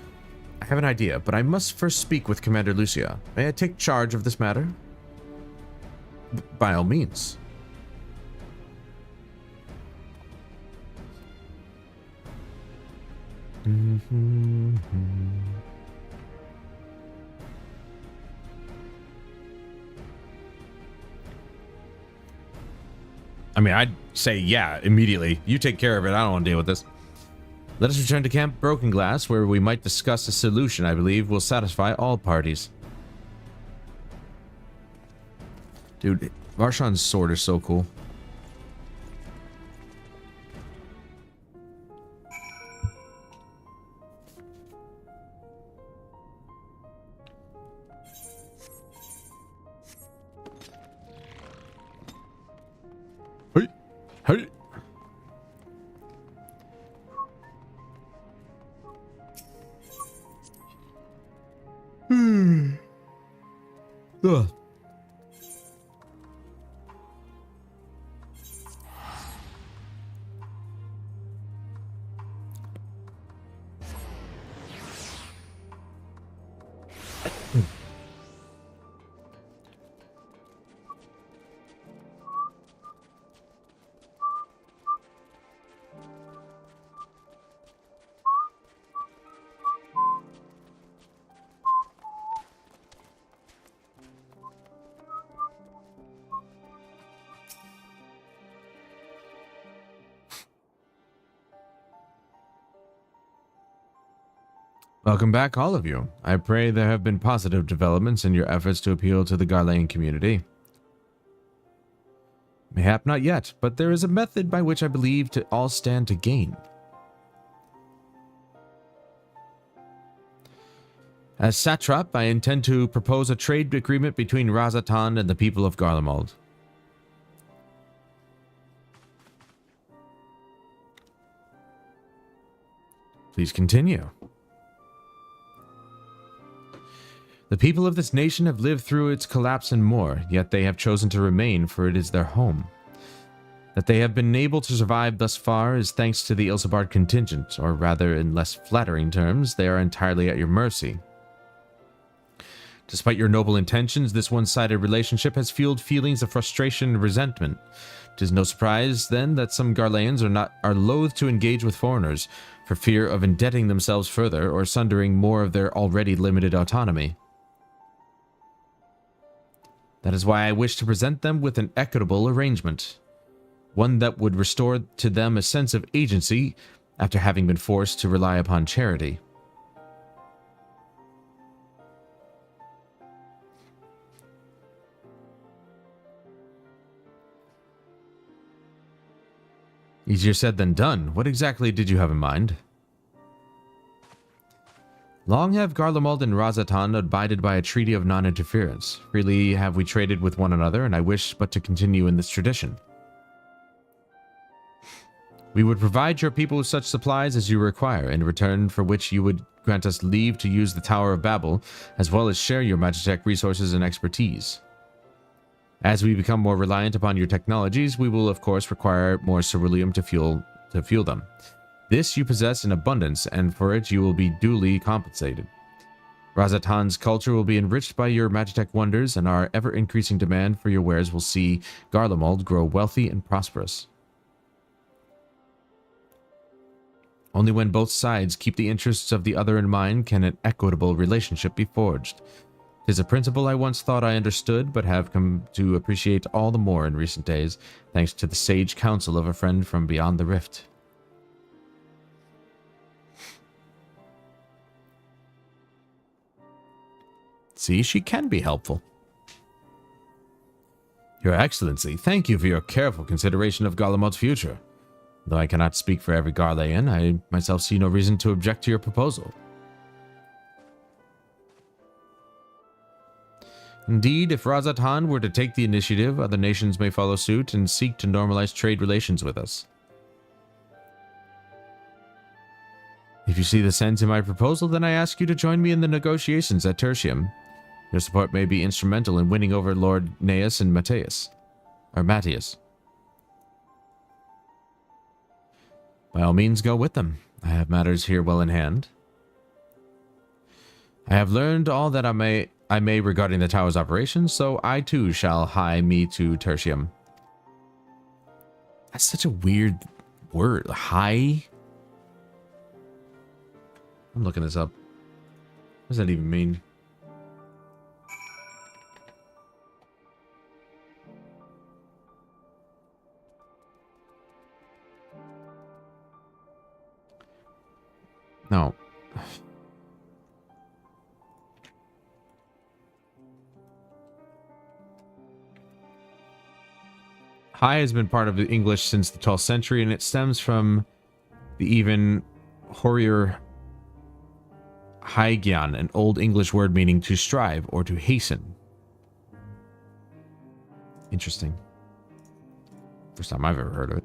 I have an idea, but I must first speak with Commander Lucia. May I take charge of this matter? By all means. I mean, I'd say yeah, immediately. You take care of it. I don't want to deal with this. Let us return to Camp Broken Glass, where we might discuss a solution I believe will satisfy all parties. Dude, Varshan's sword is so cool. Hey! Hey! Ugh. Welcome back, all of you. I pray there have been positive developments in your efforts to appeal to the Garlean community. Mayhap not yet, but there is a method by which I believe to all stand to gain. As satrap, I intend to propose a trade agreement between Razatan and the people of Garlemald. Please continue. The people of this nation have lived through its collapse and more, yet they have chosen to remain, for it is their home. That they have been able to survive thus far is thanks to the Ilsabard contingent, or rather, in less flattering terms, they are entirely at your mercy. Despite your noble intentions, this one-sided relationship has fueled feelings of frustration and resentment. It is no surprise, then, that some Garleans are loath to engage with foreigners, for fear of indebting themselves further or sundering more of their already limited autonomy. That is why I wish to present them with an equitable arrangement. One that would restore to them a sense of agency after having been forced to rely upon charity. Easier said than done. What exactly did you have in mind? Long have Garlemald and Razatan abided by a treaty of non-interference. Freely have we traded with one another, and I wish but to continue in this tradition. We would provide your people with such supplies as you require, in return for which you would grant us leave to use the Tower of Babel, as well as share your Magitech resources and expertise. As we become more reliant upon your technologies, we will of course require more ceruleum to fuel them. This you possess in abundance, and for it you will be duly compensated. Razatan's culture will be enriched by your Magitech wonders, and our ever-increasing demand for your wares will see Garlemald grow wealthy and prosperous. Only when both sides keep the interests of the other in mind can an equitable relationship be forged. 'Tis a principle I once thought I understood, but have come to appreciate all the more in recent days, thanks to the sage counsel of a friend from beyond the rift. See, she can be helpful. Your Excellency, thank you for your careful consideration of Garlemald's future. Though I cannot speak for every Garlean, I myself see no reason to object to your proposal. Indeed, if Razatan were to take the initiative, other nations may follow suit and seek to normalize trade relations with us. If you see the sense in my proposal, then I ask you to join me in the negotiations at Tertium. Your support may be instrumental in winning over Lord Neus and Matthias. By all means, go with them. I have matters here well in hand. I have learned all that I may regarding the tower's operations, so I too shall hie me to Tertium. That's such a weird word. Hie? I'm looking this up. What does that even mean? No. High has been part of the English since the 12th century, and it stems from the even Horier Hygeion, an Old English word meaning to strive or to hasten. Interesting. First time I've ever heard of it.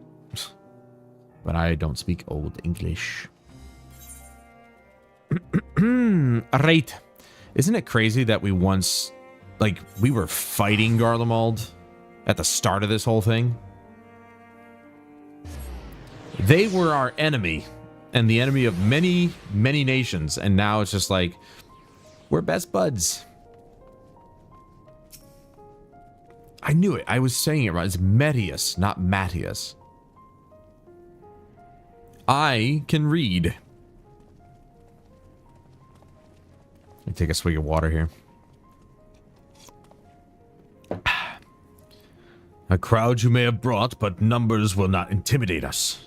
But I don't speak Old English. Right. Isn't it crazy that we once, we were fighting Garlemald at the start of this whole thing? They were our enemy, and the enemy of many, many nations, and now it's just like, we're best buds. I knew it. I was saying it right. It's Matthias, not Matthias. I can read. Let me take a swig of water here. A crowd you may have brought, but numbers will not intimidate us.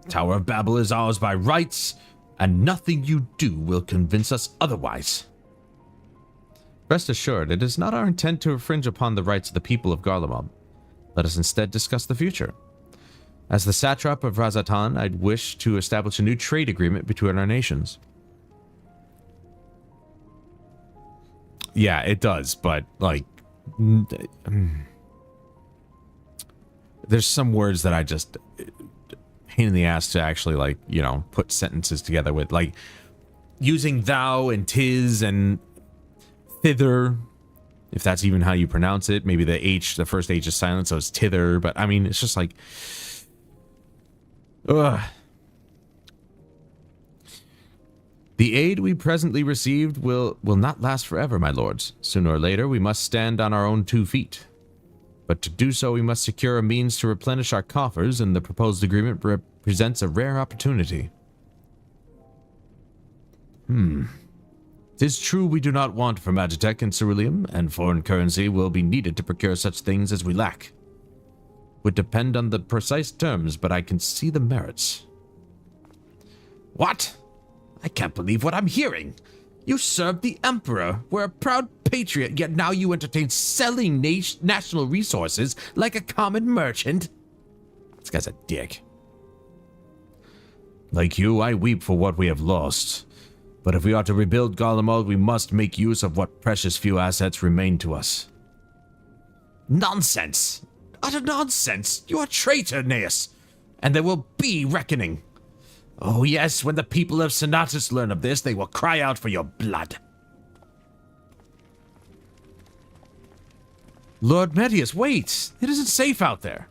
Tower of Babel is ours by rights, and nothing you do will convince us otherwise. Rest assured, it is not our intent to infringe upon the rights of the people of Garlemald. Let us instead discuss the future. As the satrap of Razatan, I'd wish to establish a new trade agreement between our nations. Yeah, it does, but, there's some words that I just pain in the ass to actually, put sentences together with, using thou and tis and thither, if that's even how you pronounce it. Maybe the first H is silent, so it's tither, but I mean, it's just like, ugh. The aid we presently received will not last forever, my lords. Sooner or later, we must stand on our own 2 feet. But to do so, we must secure a means to replenish our coffers, and the proposed agreement represents a rare opportunity. 'Tis true we do not want for Magitech and ceruleum, and foreign currency will be needed to procure such things as we lack. Would depend on the precise terms, but I can see the merits. What? I can't believe what I'm hearing. You served the Emperor, were a proud patriot, yet now you entertain selling national resources like a common merchant? This guy's a dick. Like you, I weep for what we have lost. But if we are to rebuild Garlemald, we must make use of what precious few assets remain to us. Nonsense! Utter nonsense! You are a traitor, Neus! And there will be reckoning. Oh yes, when the people of Senatus learn of this, they will cry out for your blood. Lord Medius, wait! It isn't safe out there.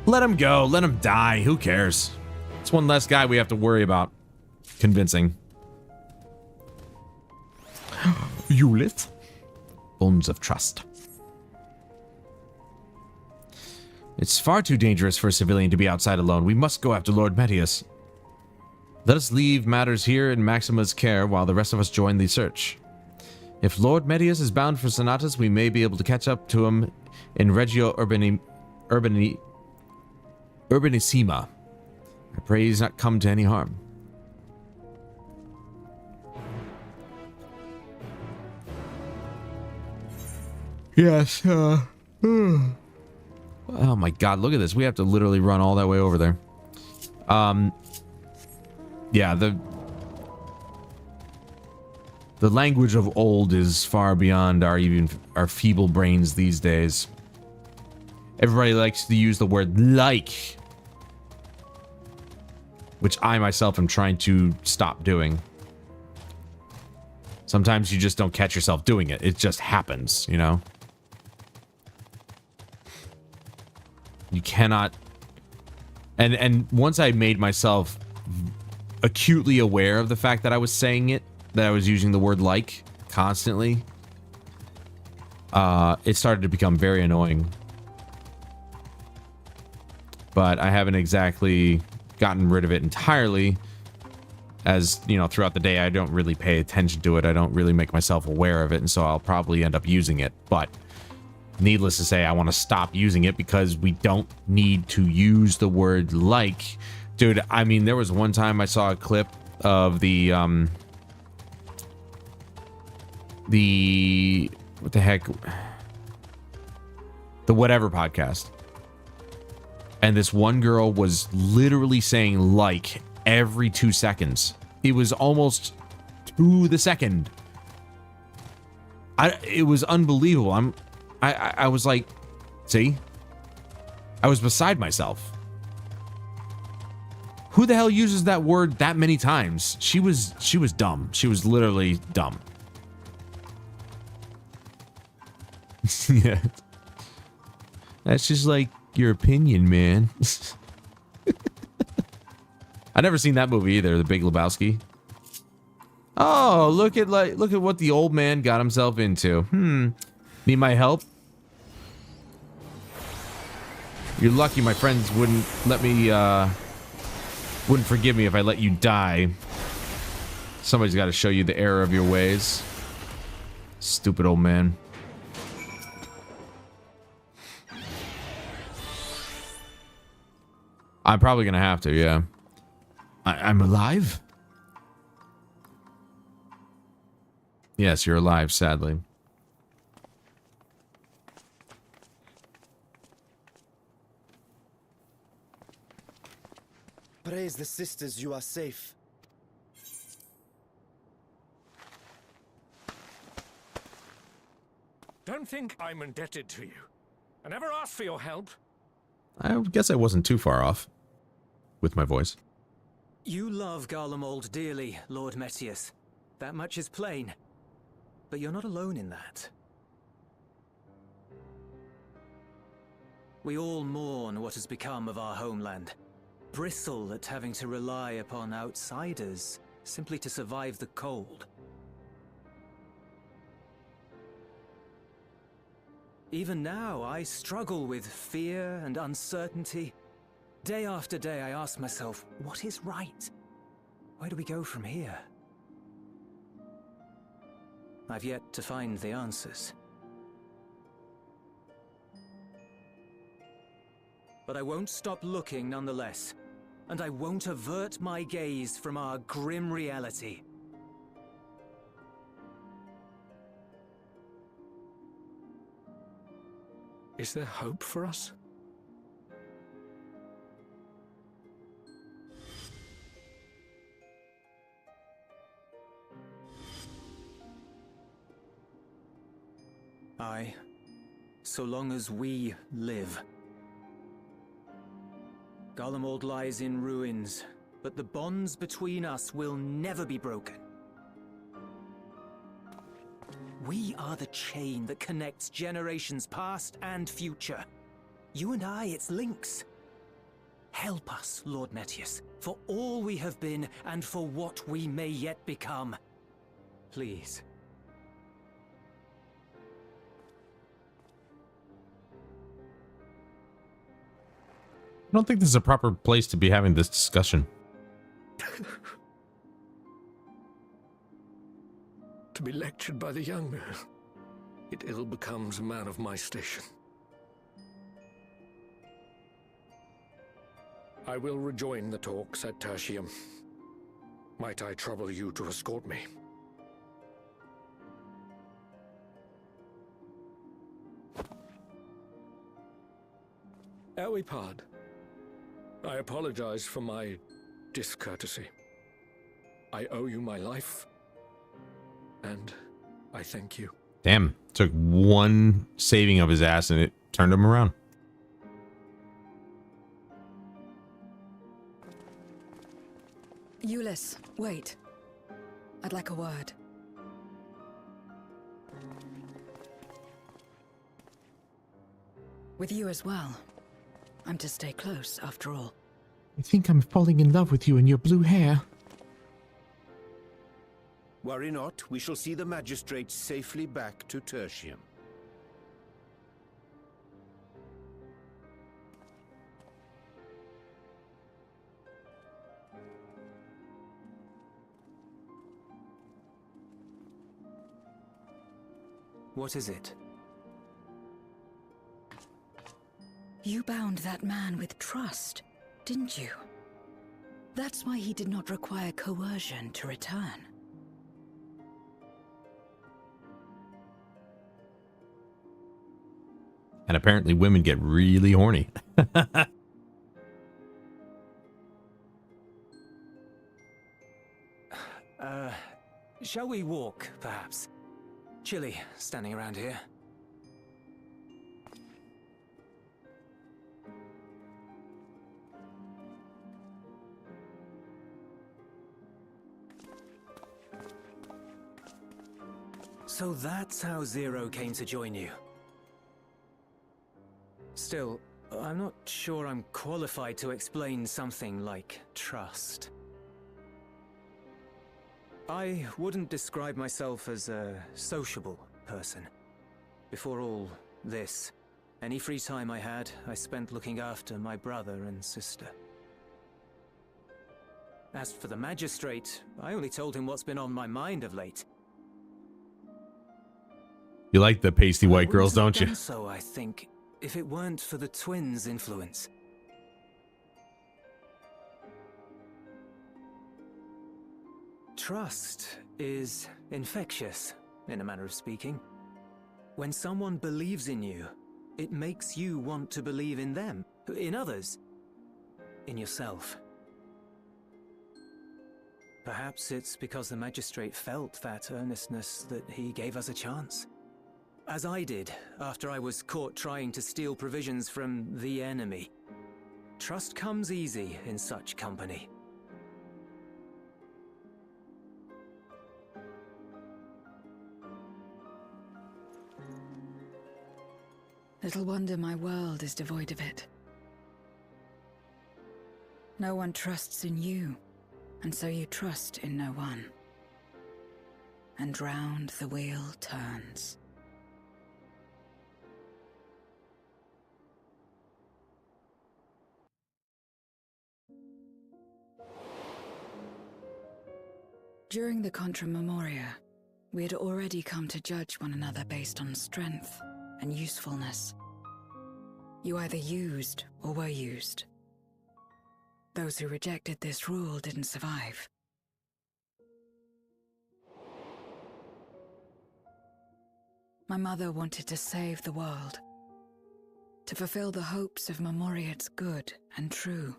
Let him go, let him die, who cares? It's one less guy we have to worry about convincing. Eulith? Bones of trust. It's far too dangerous for a civilian to be outside alone. We must go after Lord Medius. Let us leave matters here in Maxima's care while the rest of us join the search. If Lord Medius is bound for Senatus, we may be able to catch up to him in Regio Urbanissima. I pray he's not come to any harm. Yes, oh my god, look at this. We have to literally run all that way over there. Yeah, the language of old is far beyond our feeble brains these days. Everybody likes to use the word like, which I myself am trying to stop doing. Sometimes you just don't catch yourself doing it. It just happens, you know? You cannot... And once I made myself acutely aware of the fact that I was saying it, that I was using the word like constantly, it started to become very annoying. But I haven't exactly gotten rid of it entirely, as, you know, throughout the day I don't really pay attention to it. I don't really make myself aware of it, and so I'll probably end up using it. But needless to say, I want to stop using it because we don't need to use the word like. Dude, I mean, there was one time I saw a clip of the what the heck? The Whatever podcast. And this one girl was literally saying like every 2 seconds. It was almost to the second. It was unbelievable. I was like, see? I was beside myself. Who the hell uses that word that many times? She was dumb. She was literally dumb. Yeah. That's just like your opinion, man. I never seen that movie either, The Big Lebowski. Oh, look at what the old man got himself into. Need my help? You're lucky my friends wouldn't let me wouldn't forgive me if I let you die. Somebody's got to show you the error of your ways. Stupid old man. I'm probably gonna have to, yeah. I'm alive? Yes, you're alive, sadly. Praise the sisters, you are safe. Don't think I'm indebted to you. I never asked for your help. I guess I wasn't too far off with my voice. You love Garlemald dearly, Lord Metius. That much is plain. But you're not alone in that. We all mourn what has become of our homeland. Bristle at having to rely upon outsiders simply to survive the cold. Even now, I struggle with fear and uncertainty. Day after day, I ask myself, what is right? Where do we go from here? I've yet to find the answers. But I won't stop looking nonetheless, and I won't avert my gaze from our grim reality. Is there hope for us? Aye. So long as we live. Garlemald lies in ruins, but the bonds between us will never be broken. We are the chain that connects generations past and future. You and I, it's links. Help us, Lord Metius, for all we have been and for what we may yet become. Please. I don't think this is a proper place to be having this discussion. To be lectured by the young man, it ill becomes a man of my station. I will rejoin the talks at Tertium. Might I trouble you to escort me? Ere we part, I apologize for my discourtesy. I owe you my life, and I thank you. Damn, took one saving of his ass and it turned him around. Euless, wait. I'd like a word. With you as well. I'm to stay close, after all. I think I'm falling in love with you and your blue hair. Worry not, we shall see the magistrate safely back to Tertium. What is it? You bound that man with trust, didn't you? That's why he did not require coercion to return. And apparently women get really horny. Shall we walk, perhaps? Chilly, standing around here. So that's how Zero came to join you. Still, I'm not sure I'm qualified to explain something like trust. I wouldn't describe myself as a sociable person. Before all this, any free time I had, I spent looking after my brother and sister. As for the magistrate, I only told him what's been on my mind of late. You like the pasty white girls, don't you? So I think, if it weren't for the twins' influence. Trust is infectious, in a manner of speaking. When someone believes in you, it makes you want to believe in them, in others, in yourself. Perhaps it's because the magistrate felt that earnestness that he gave us a chance. As I did, after I was caught trying to steal provisions from the enemy. Trust comes easy in such company. Little wonder my world is devoid of it. No one trusts in you, and so you trust in no one. And round the wheel turns. During the Contra Memoria, we had already come to judge one another based on strength and usefulness. You either used or were used. Those who rejected this rule didn't survive. My mother wanted to save the world, to fulfill the hopes of Memoria's good and true.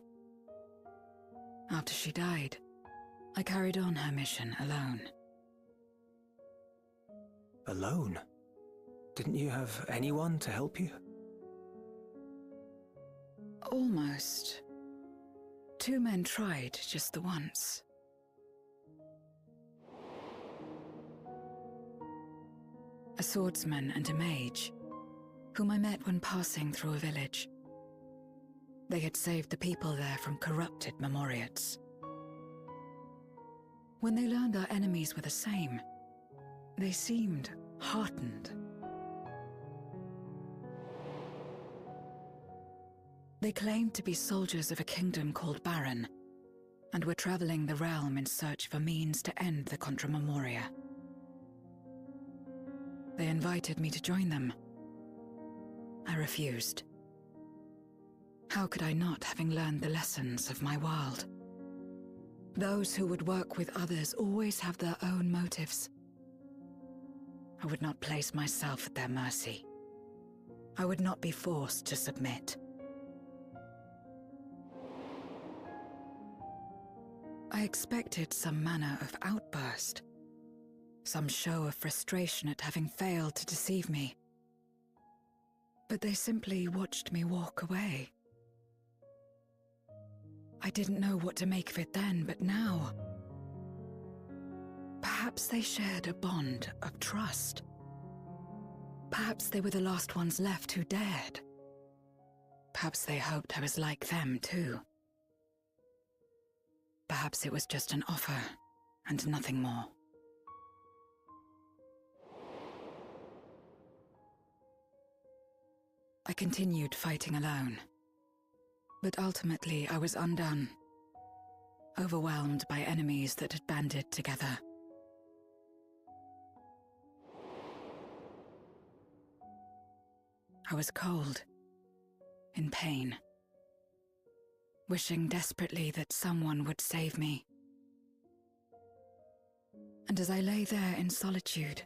After she died, I carried on her mission alone. Alone? Didn't you have anyone to help you? Almost. 2 men tried just the once. A swordsman and a mage, whom I met when passing through a village. They had saved the people there from corrupted Memoriates. When they learned our enemies were the same, they seemed heartened. They claimed to be soldiers of a kingdom called Baron, and were traveling the realm in search of a means to end the Contra Memoria. They invited me to join them. I refused. How could I not, having learned the lessons of my world? Those who would work with others always have their own motives. I would not place myself at their mercy. I would not be forced to submit. I expected some manner of outburst, some show of frustration at having failed to deceive me. But they simply watched me walk away. I didn't know what to make of it then, but now... Perhaps they shared a bond of trust. Perhaps they were the last ones left who dared. Perhaps they hoped I was like them too. Perhaps it was just an offer, and nothing more. I continued fighting alone. But ultimately I was undone, overwhelmed by enemies that had banded together. I was cold, in pain, wishing desperately that someone would save me. And as I lay there in solitude,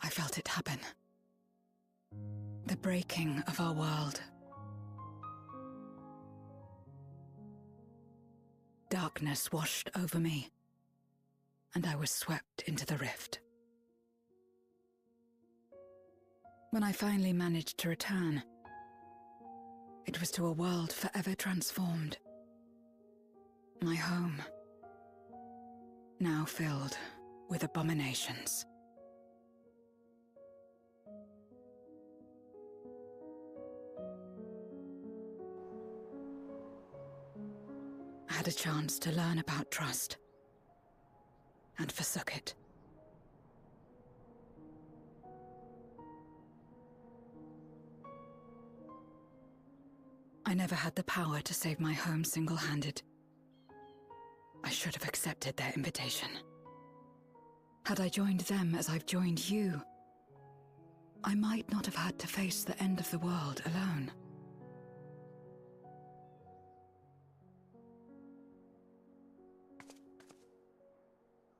I felt it happen. The breaking of our world. Darkness washed over me, and I was swept into the rift. When I finally managed to return, it was to a world forever transformed. My home, now filled with abominations. I had a chance to learn about trust, and forsook it. I never had the power to save my home single-handed. I should have accepted their invitation. Had I joined them as I've joined you, I might not have had to face the end of the world alone.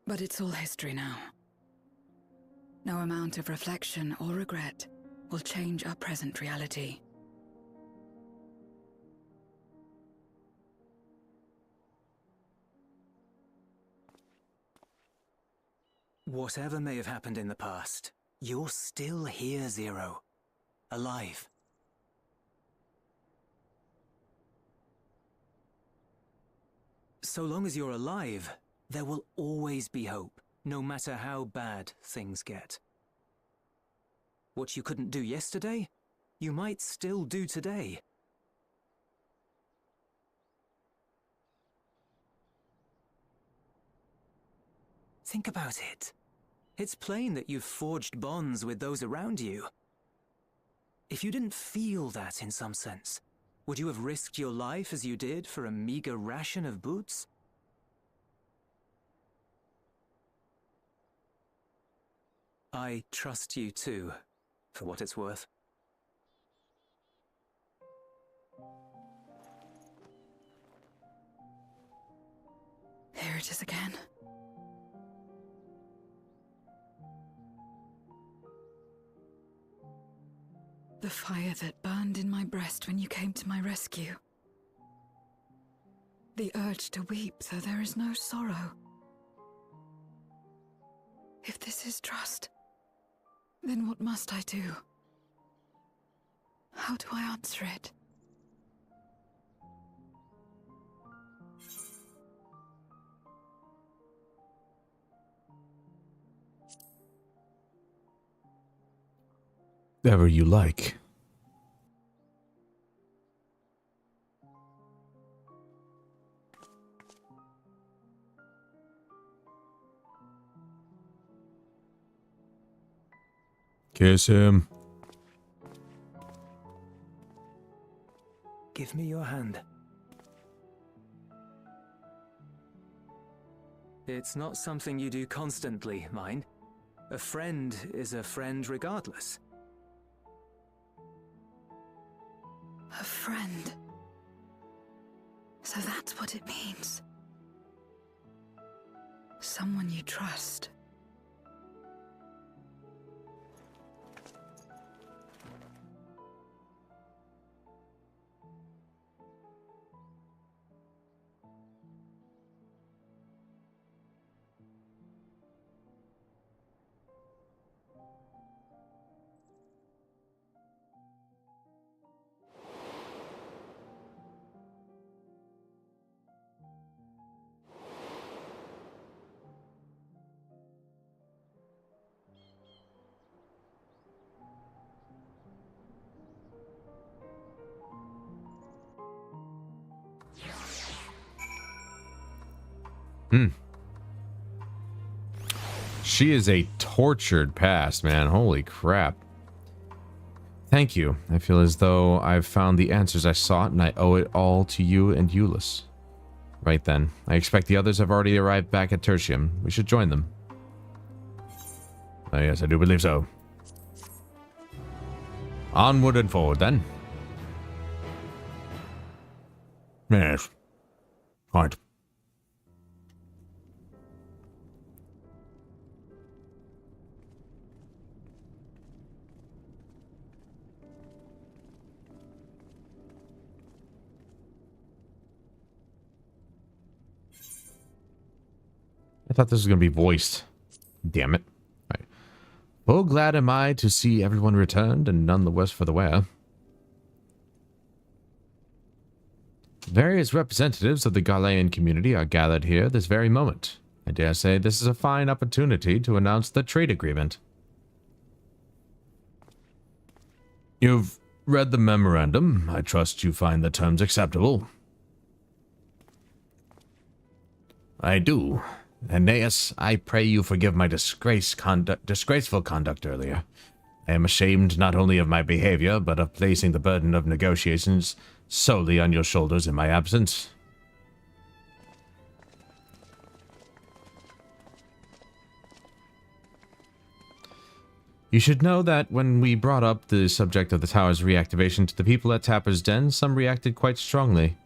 But it's all history now. No amount of reflection or regret will change our present reality. Whatever may have happened in the past, you're still here, Zero. Alive. So long as you're alive, there will always be hope, no matter how bad things get. What you couldn't do yesterday, you might still do today. Think about it. It's plain that you've forged bonds with those around you. If you didn't feel that in some sense, would you have risked your life as you did for a meager ration of boots? I trust you too, for what it's worth. Here it is again. The fire that burned in my breast when you came to my rescue. The urge to weep, though there is no sorrow. If this is trust, Then what must I do? How do I answer it? Whatever you like. Kiss him. Give me your hand. It's not something you do constantly, mind. A friend is a friend regardless. A friend. So that's what it means. Someone you trust. She is a tortured past, man. Holy crap. Thank you. I feel as though I've found the answers I sought, and I owe it all to you and Euless. Right then. I expect the others have already arrived back at Tertium. We should join them. Oh, yes, I do believe so. Onward and forward, then. Yes. Right. I thought this was going to be voiced. Damn it. Right. Oh, glad am I to see everyone returned and none the worse for the wear. Various representatives of the Galaean community are gathered here this very moment. I dare say this is a fine opportunity to announce the trade agreement. You've read the memorandum. I trust you find the terms acceptable. I do. Aeneas, I pray you forgive my disgraceful conduct earlier. I am ashamed not only of my behavior, but of placing the burden of negotiations solely on your shoulders in my absence. You should know that when we brought up the subject of the tower's reactivation to the people at Tapper's Den, some reacted quite strongly.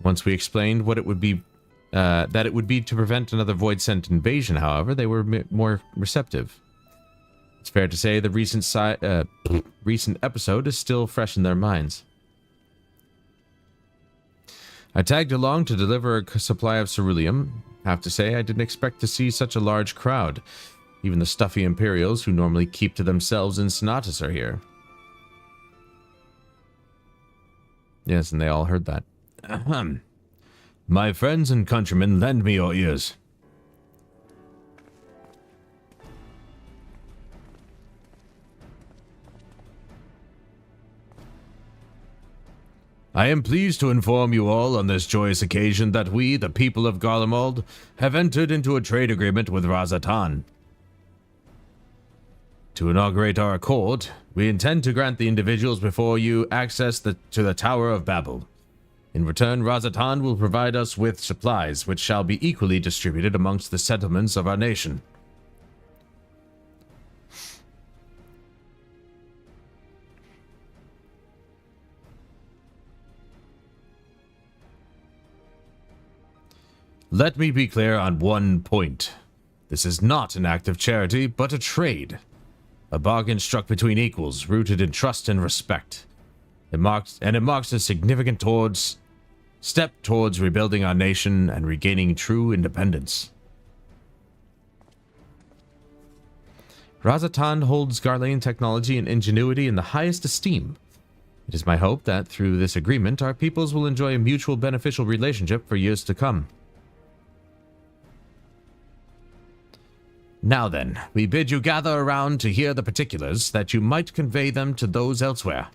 Once we explained what it would be that it would be to prevent another Void-sent invasion, however, they were more receptive. It's fair to say the recent episode is still fresh in their minds. I tagged along to deliver a supply of ceruleum. Have to say, I didn't expect to see such a large crowd. Even the stuffy Imperials, who normally keep to themselves in Sonatus, are here. Yes, and they all heard that. Ahem. My friends and countrymen, lend me your ears. I am pleased to inform you all on this joyous occasion that we, the people of Garlemald, have entered into a trade agreement with Razatan. To inaugurate our accord, we intend to grant the individuals before you access to the Tower of Babel. In return, Razatan will provide us with supplies, which shall be equally distributed amongst the settlements of our nation. Let me be clear on one point. This is not an act of charity, but a trade. A bargain struck between equals, rooted in trust and respect. It marks a significant step towards rebuilding our nation and regaining true independence. Razatan holds Garlean technology and ingenuity in the highest esteem. It is my hope that through this agreement, our peoples will enjoy a mutual beneficial relationship for years to come. Now then, we bid you gather around to hear the particulars, that you might convey them to those elsewhere.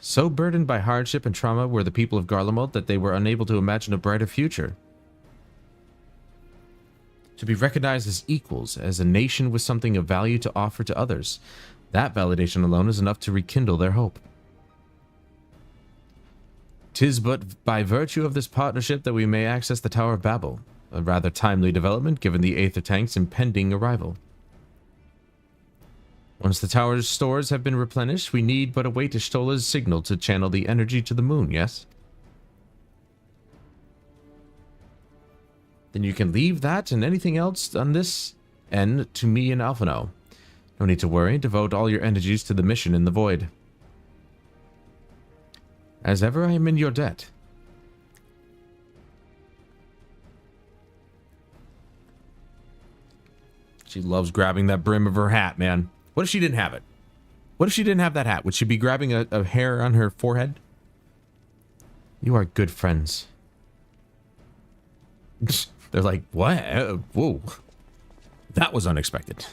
So burdened by hardship and trauma were the people of Garlemald that they were unable to imagine a brighter future. To be recognized as equals, as a nation with something of value to offer to others, that validation alone is enough to rekindle their hope. 'Tis but by virtue of this partnership that we may access the Tower of Babel, a rather timely development given the Aether Tank's impending arrival. Once the tower's stores have been replenished, we need but await Ishtola's signal to channel the energy to the moon, yes? Then you can leave that and anything else on this end to me and Alphino. No need to worry, devote all your energies to the mission in the void. As ever, I am in your debt. She loves grabbing that brim of her hat, man. What if she didn't have it? What if she didn't have that hat? Would she be grabbing a hair on her forehead? You are good friends. They're like, what? Whoa. That was unexpected.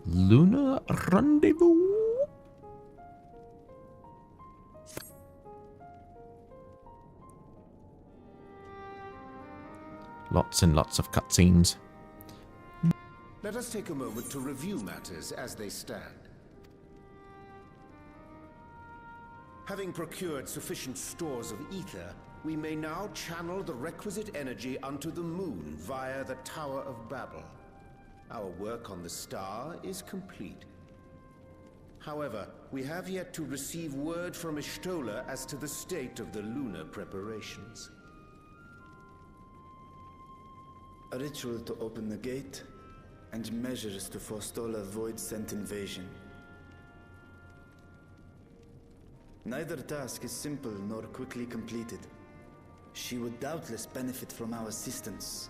Luna Rendezvous. Lots and lots of cutscenes. Let us take a moment to review matters as they stand. Having procured sufficient stores of ether, we may now channel the requisite energy unto the moon via the Tower of Babel. Our work on the star is complete. However, we have yet to receive word from Ishtola as to the state of the lunar preparations. A ritual to open the gate, and measures to forestall a void-sent invasion. Neither task is simple nor quickly completed. She would doubtless benefit from our assistance.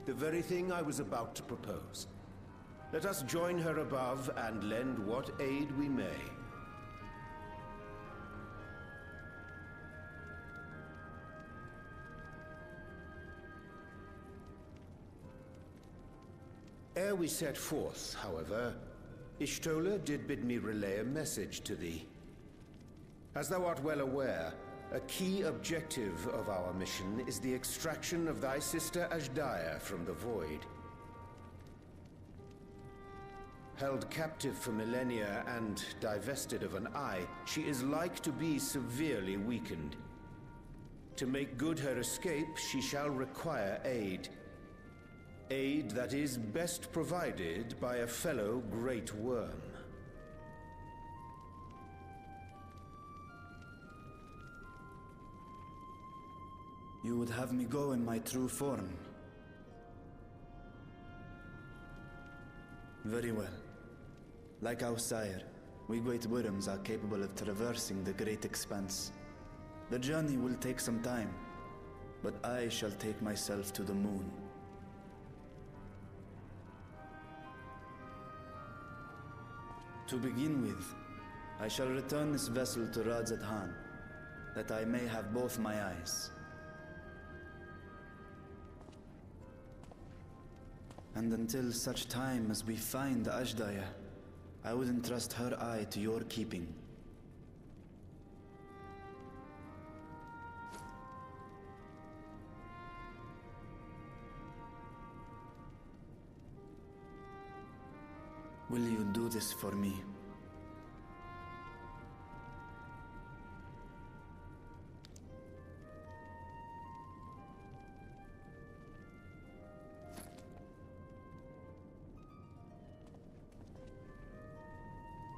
The very thing I was about to propose. Let us join her above and lend what aid we may. Ere we set forth, however, Ishtola did bid me relay a message to thee. As thou art well aware, a key objective of our mission is the extraction of thy sister Ashdaya from the Void. Held captive for millennia and divested of an eye, she is like to be severely weakened. To make good her escape, she shall require aid. Aid that is best provided by a fellow Great Worm. You would have me go in my true form. Very well. Like our sire, we Great Worms are capable of traversing the great expanse. The journey will take some time, but I shall take myself to the moon. To begin with, I shall return this vessel to Radzat-Han, that I may have both my eyes. And until such time as we find Ashdaya, I would entrust her eye to your keeping. Will you do this for me?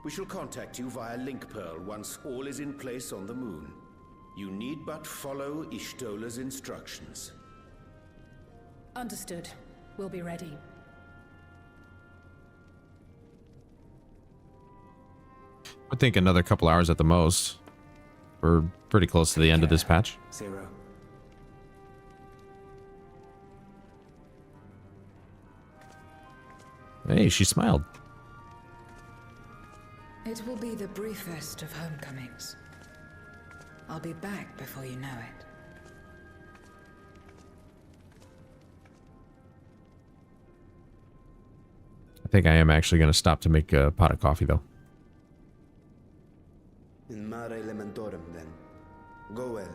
We shall contact you via Link Pearl once all is in place on the moon. You need but follow Ishtola's instructions. Understood. We'll be ready. I think another couple hours at the most. We're pretty close to the end of this patch. Zero. Hey, she smiled. It will be the briefest of homecomings. I'll be back before you know it. I think I am actually going to stop to make a pot of coffee, though. In mare elementorum, then. Go well.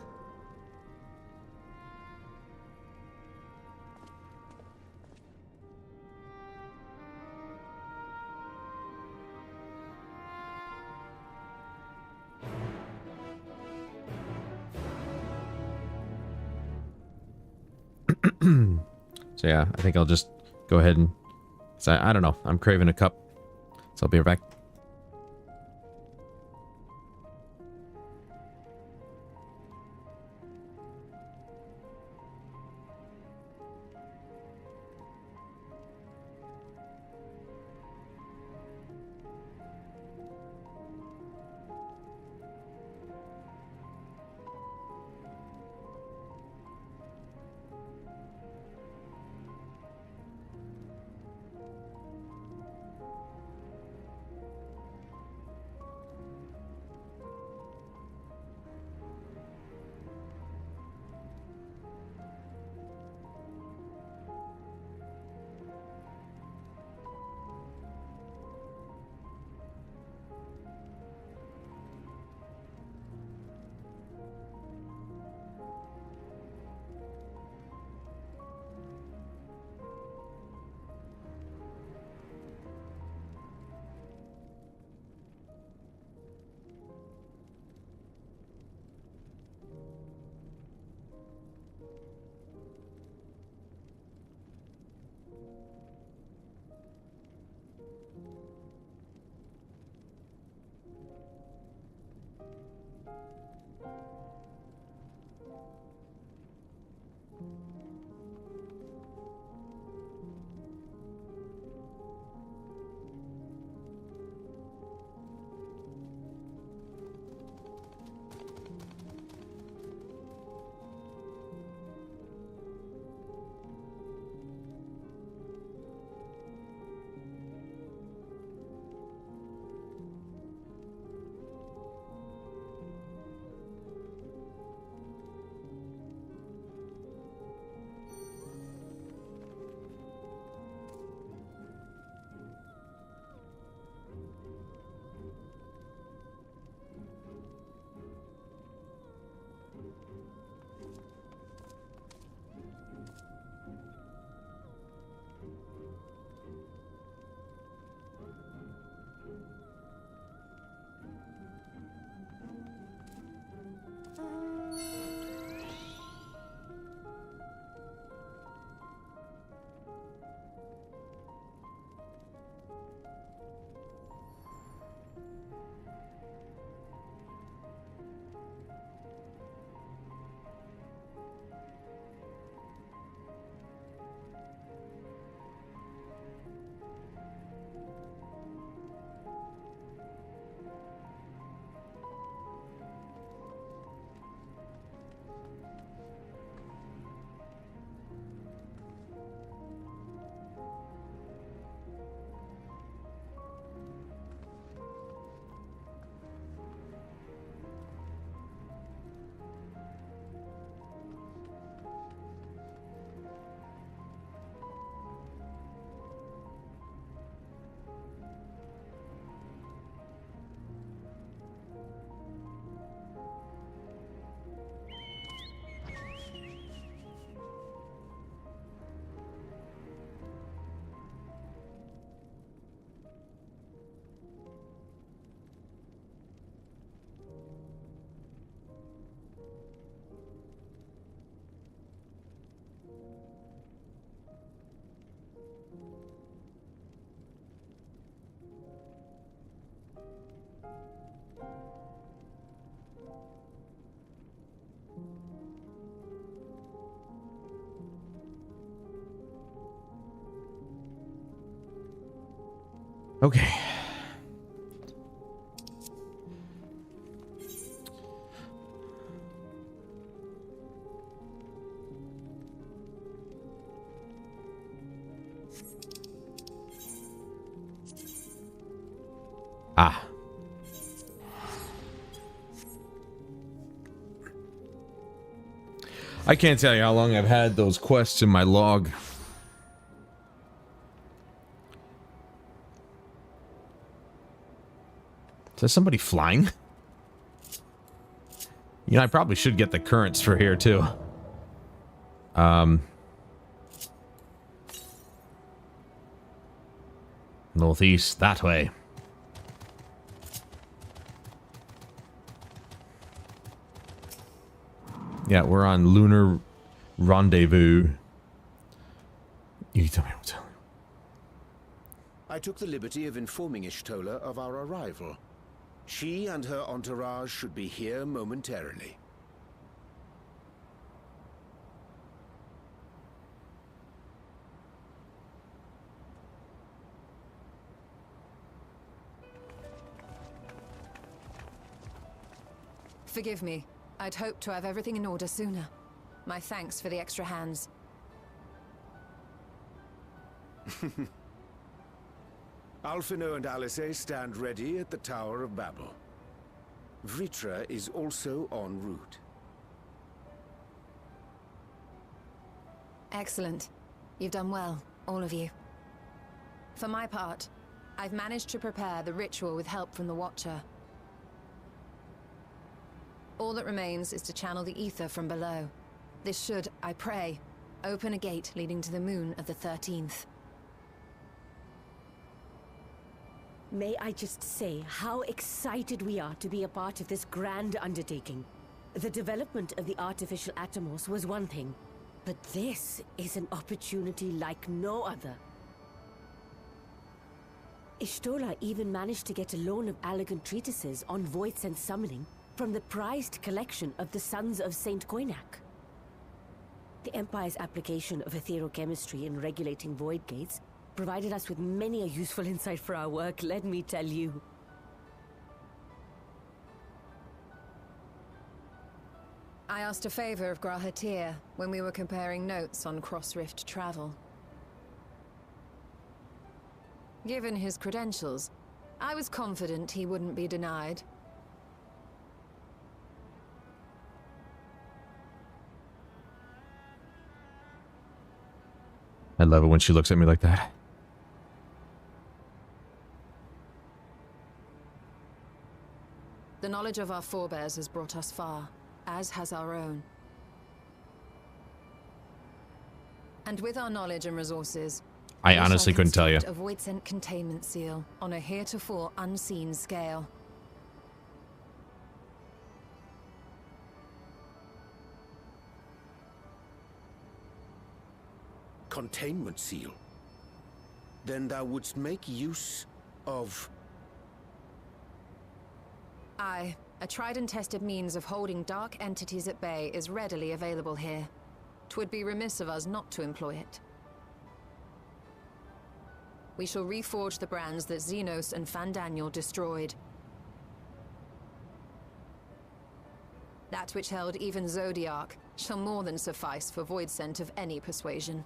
So yeah, I think I'll just go ahead and... So I don't know. I'm craving a cup. So I'll be right back. Okay. Ah. I can't tell you how long I've had those quests in my log. Is there somebody flying? You know, I probably should get the currents for here, too. Northeast, that way. Yeah, we're on Lunar Rendezvous. You tell me what to tell you. I took the liberty of informing Ishtola of our arrival. She and her entourage should be here momentarily. Forgive me. I'd hoped to have everything in order sooner. My thanks for the extra hands. Alphino and Alice stand ready at the Tower of Babel. Vritra is also en route. Excellent. You've done well, all of you. For my part, I've managed to prepare the ritual with help from the Watcher. All that remains is to channel the ether from below. This should, I pray, open a gate leading to the moon of the 13th. May I just say how excited we are to be a part of this grand undertaking. The development of the artificial Atomos was one thing, but this is an opportunity like no other. Ishtola even managed to get a loan of elegant treatises on void sense summoning from the prized collection of the Sons of Saint Koinak. The Empire's application of etherochemistry in regulating void gates provided us with many a useful insight for our work, let me tell you. I asked a favor of Grahatir when we were comparing notes on cross-rift travel. Given his credentials, I was confident he wouldn't be denied. I love it when she looks at me like that. The knowledge of our forebears has brought us far, as has our own. And with our knowledge and resources, I honestly couldn't tell you. A void-sent containment seal on a heretofore unseen scale. Containment seal? Then thou wouldst make use of... Aye, a tried and tested means of holding dark entities at bay is readily available here. 'Twould be remiss of us not to employ it. We shall reforge the brands that Xenos and Fandaniel destroyed. That which held even Zodiac shall more than suffice for void scent of any persuasion.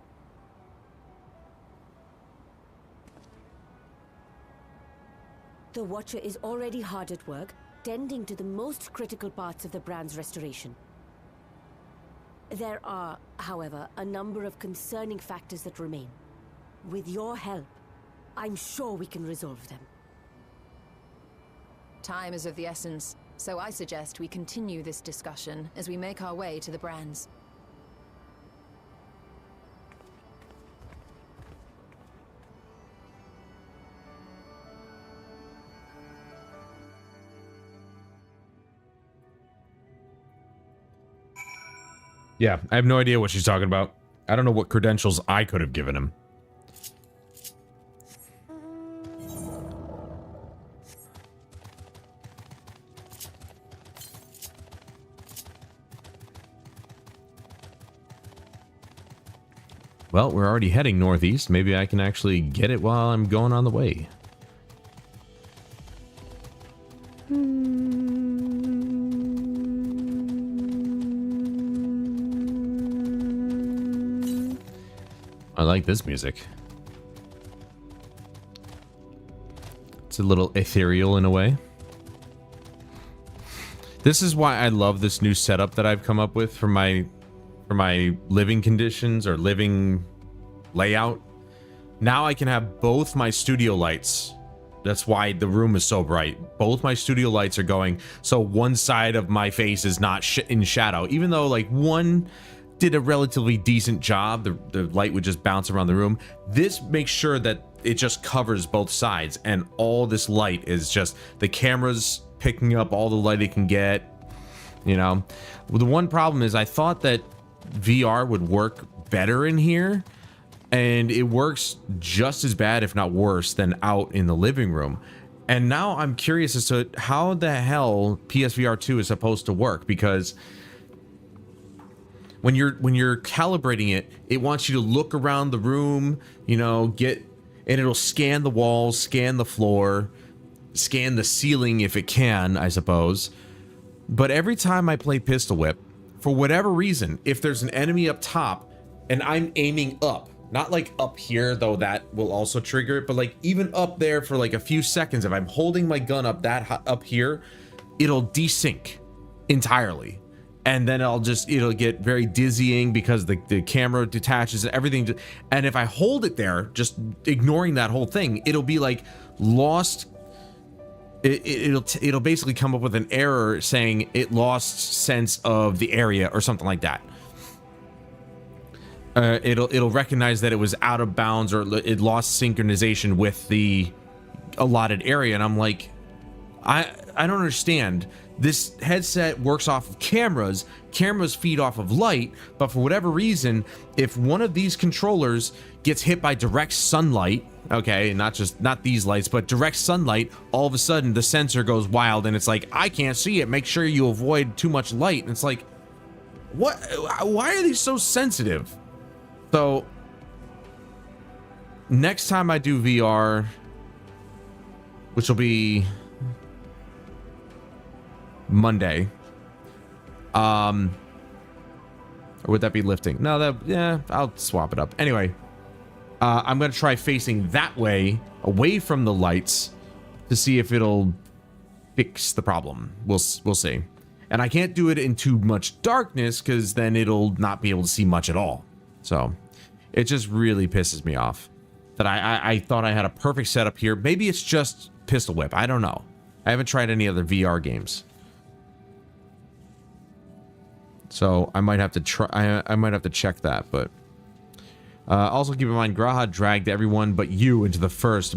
The Watcher is already hard at work, tending to the most critical parts of the brand's restoration. There are, however, a number of concerning factors that remain. With your help, I'm sure we can resolve them. Time is of the essence, so I suggest we continue this discussion as we make our way to the brands. Yeah, I have no idea what she's talking about. I don't know what credentials I could have given him. Well, we're already heading northeast. Maybe I can actually get it while I'm going on the way. I like this music. It's a little ethereal in a way. This is why I love this new setup that I've come up with for my living conditions or living layout. Now I can have both my studio lights. That's why the room is so bright. Both my studio lights are going, so one side of my face is not in shadow. Even though like one did a relatively decent job, the light would just bounce around the room. This makes sure that it just covers both sides, and all this light is just the camera's picking up all the light it can get. You know, well, the one problem is I thought that VR would work better in here, and it works just as bad, if not worse, than out in the living room. And now I'm curious as to how the hell PSVR 2 is supposed to work, because when you're calibrating it, it wants you to look around the room, you know, and it'll scan the walls, scan the floor, scan the ceiling if it can, I suppose. But every time I play Pistol Whip, for whatever reason, if there's an enemy up top and I'm aiming up, not like up here, though that will also trigger it, but like even up there for like a few seconds, if I'm holding my gun up here, it'll desync entirely. And then it'll get very dizzying because the camera detaches and everything. And if I hold it there, just ignoring that whole thing, it'll be like lost. It'll basically come up with an error saying it lost sense of the area or something like that. It'll recognize that it was out of bounds, or it lost synchronization with the allotted area. And I'm like, I don't understand. This headset works off of cameras. Cameras feed off of light, but for whatever reason, if one of these controllers gets hit by direct sunlight, okay, not these lights, but direct sunlight, all of a sudden the sensor goes wild and it's like, I can't see it. Make sure you avoid too much light. And it's like, what? Why are these so sensitive? So next time I do VR, which will be Monday, or would that be lifting? No, yeah, I'll swap it up. Anyway, I'm gonna try facing that way, away from the lights, to see if it'll fix the problem. We'll see. And I can't do it in too much darkness, because then it'll not be able to see much at all. So it just really pisses me off that I thought I had a perfect setup here. Maybe it's just Pistol Whip. I don't know. I haven't tried any other VR games. So I might have to try. I might have to check that. But also keep in mind, Graha dragged everyone but you into the first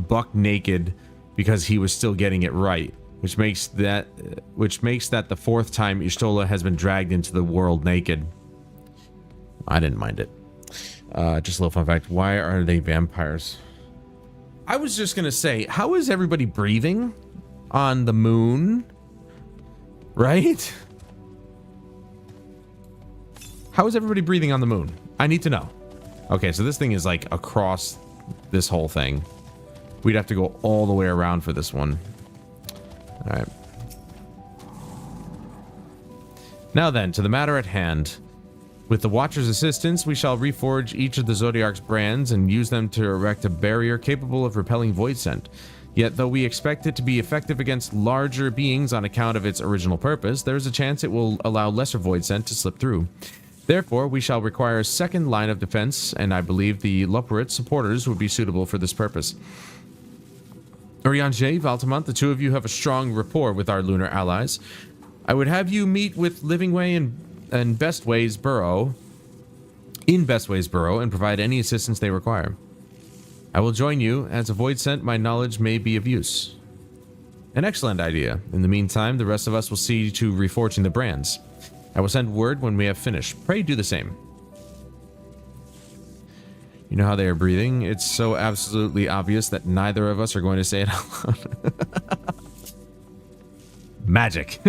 buck naked because he was still getting it right, which makes that the fourth time Y'shtola has been dragged into the world naked. I didn't mind it. Just a little fun fact: why are they vampires? I was just gonna say, how is everybody breathing on the moon? Right? How is everybody breathing on the moon? I need to know. Okay, so this thing is like across this whole thing. We'd have to go all the way around for this one. All right. Now then, to the matter at hand. With the Watcher's assistance, we shall reforge each of the Zodiarc's brands and use them to erect a barrier capable of repelling void scent. Yet, though we expect it to be effective against larger beings on account of its original purpose, there is a chance it will allow lesser void scent to slip through. Therefore, we shall require a second line of defense, and I believe the Loporit supporters would be suitable for this purpose. Urianger, Valtamont, the two of you have a strong rapport with our lunar allies. I would have you meet with Livingway and Bestway's Burrow, and provide any assistance they require. I will join you. As a void scent, my knowledge may be of use. An excellent idea. In the meantime, the rest of us will see to reforging the brands. I will send word when we have finished. Pray do the same. You know how they are breathing? It's so absolutely obvious that neither of us are going to say it out loud. Magic.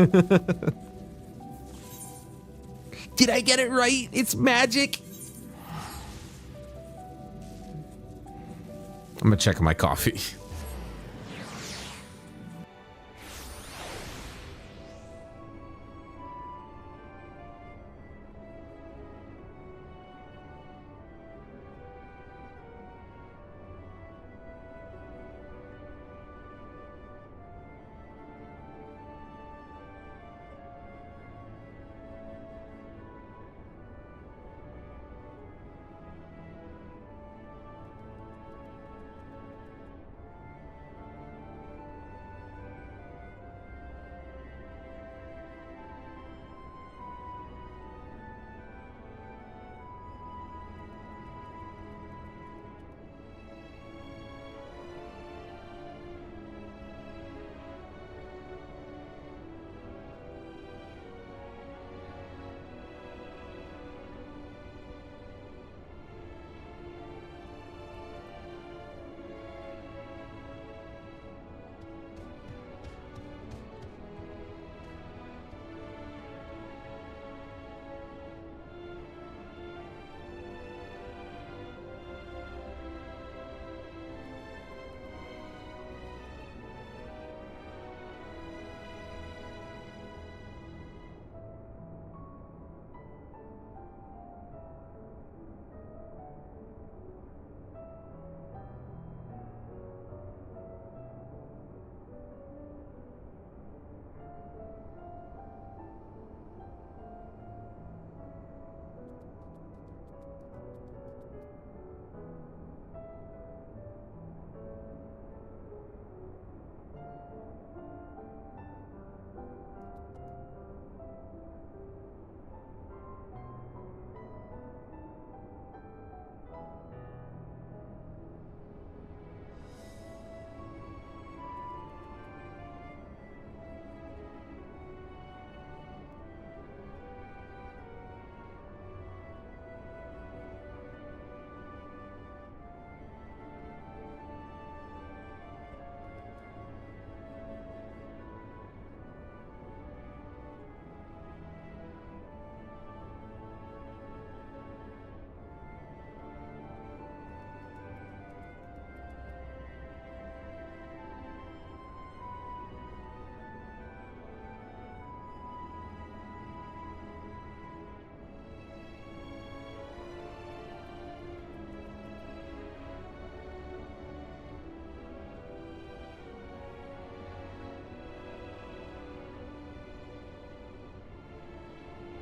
Did I get it right? It's magic. I'm gonna check my coffee.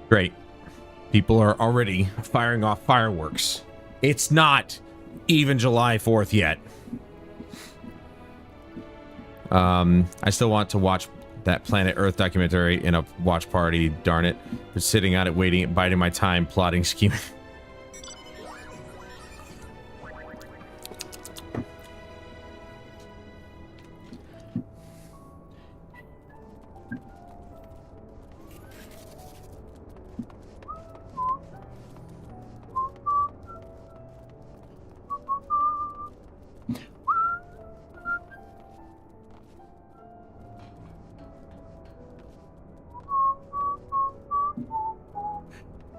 Great. People are already firing off fireworks. It's not even July 4th yet. I still want to watch that Planet Earth documentary in a watch party, darn it. Just sitting on it, waiting, biding my time, plotting, scheming.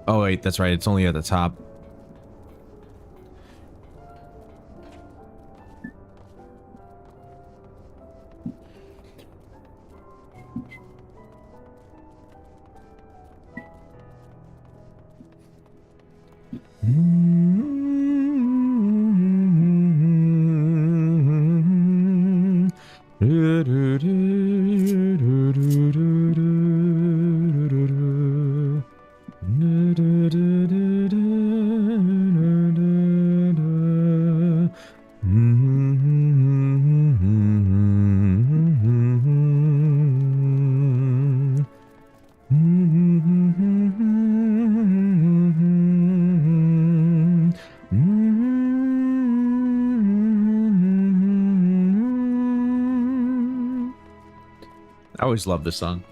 Oh wait, that's right, it's only at the top. I always love this song.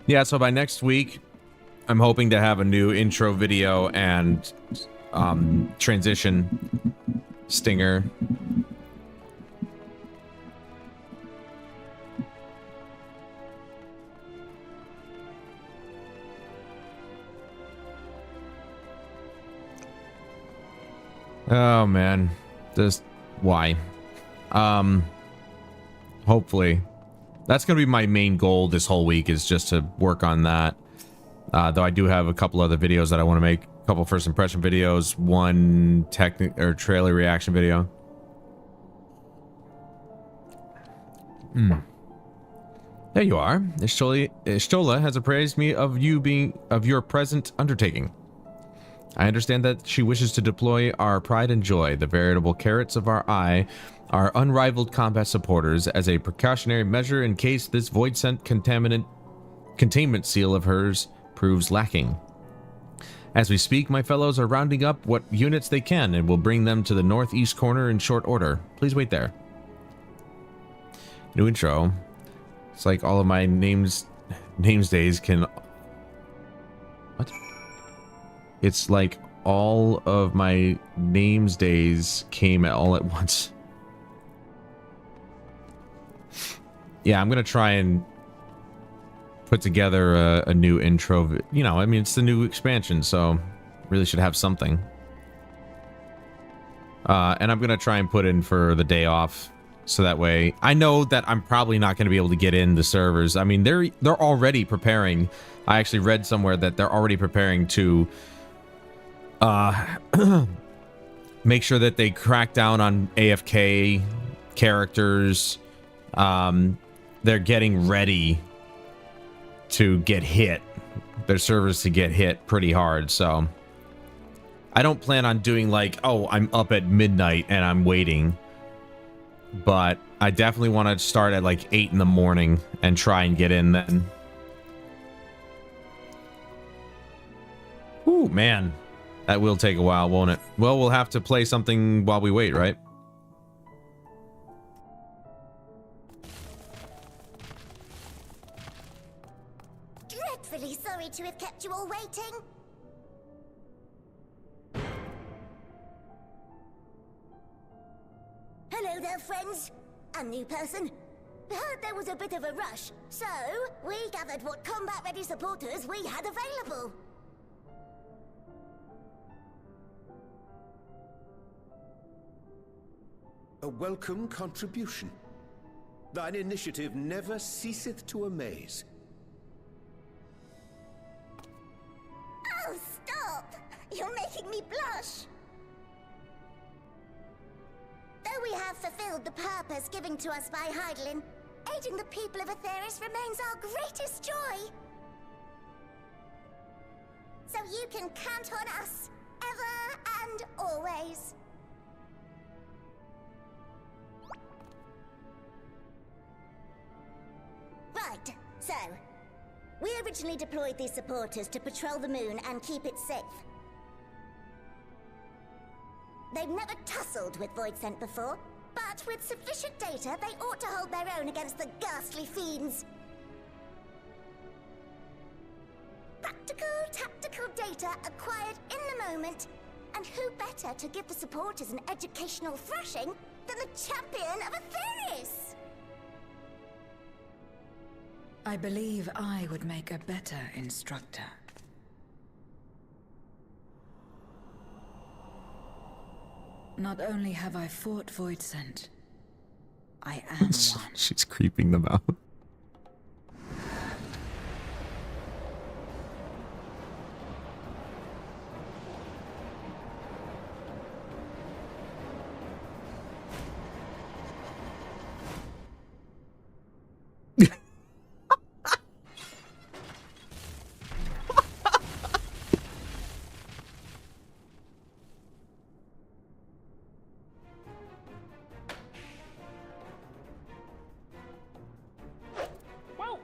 Yeah, so by next week, I'm hoping to have a new intro video and transition stinger. Oh man, just why? Hopefully. That's gonna be my main goal this whole week, is just to work on that. Though I do have a couple other videos that I want to make. A couple first impression videos, one trailer reaction video. There you are. Ishtola has appraised me of your present undertaking. I understand that she wishes to deploy our pride and joy, the veritable carrots of our eye, our unrivaled combat supporters, as a precautionary measure in case this void-sent containment seal of hers proves lacking. As we speak, my fellows are rounding up what units they can and will bring them to the northeast corner in short order. Please wait there. New intro. It's like all of my names days can... What? It's like all of my names days came all at once. Yeah, I'm gonna try and put together a new intro. You know, I mean, it's the new expansion, so really should have something. And I'm gonna try and put in for the day off, so that way I know that I'm probably not gonna be able to get in the servers. I mean, they're already preparing. I actually read somewhere that they're already preparing to make sure that they crack down on AFK characters. They're getting ready to get hit, their servers to get hit pretty hard. So I don't plan on doing like, oh, I'm up at midnight and I'm waiting, but I definitely want to start at like 8 in the morning and try and get in then. Ooh, man. That will take a while, won't it? Well, we'll have to play something while we wait, right? Dreadfully sorry to have kept you all waiting. Hello there, friends. A new person. Heard there was a bit of a rush, so we gathered what combat-ready supporters we had available. A welcome contribution. Thine initiative never ceaseth to amaze. Oh, stop! You're making me blush. have fulfilled the purpose given to us by Hydaelyn. Aiding the people of Aetheris remains our greatest joy. So you can count on us, ever and always. Right, so we originally deployed these supporters to patrol the moon and keep it safe. They've never tussled with Void Scent before, but with sufficient data, they ought to hold their own against the ghastly fiends. Practical, tactical data acquired in the moment, and who better to give the supporters an educational thrashing than the champion of Aetheris? I believe I would make a better instructor. Not only have I fought Void Scent, I am one. She's creeping them out.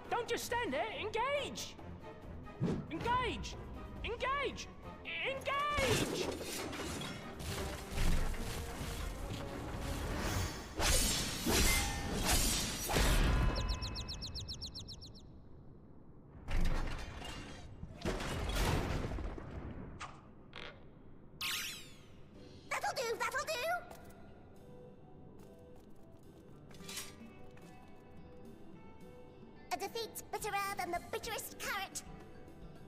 Don't just stand there. Engage! Engage! Engage! Engage! That'll do, that'll do! A defeat's bitterer than the bitterest carrot.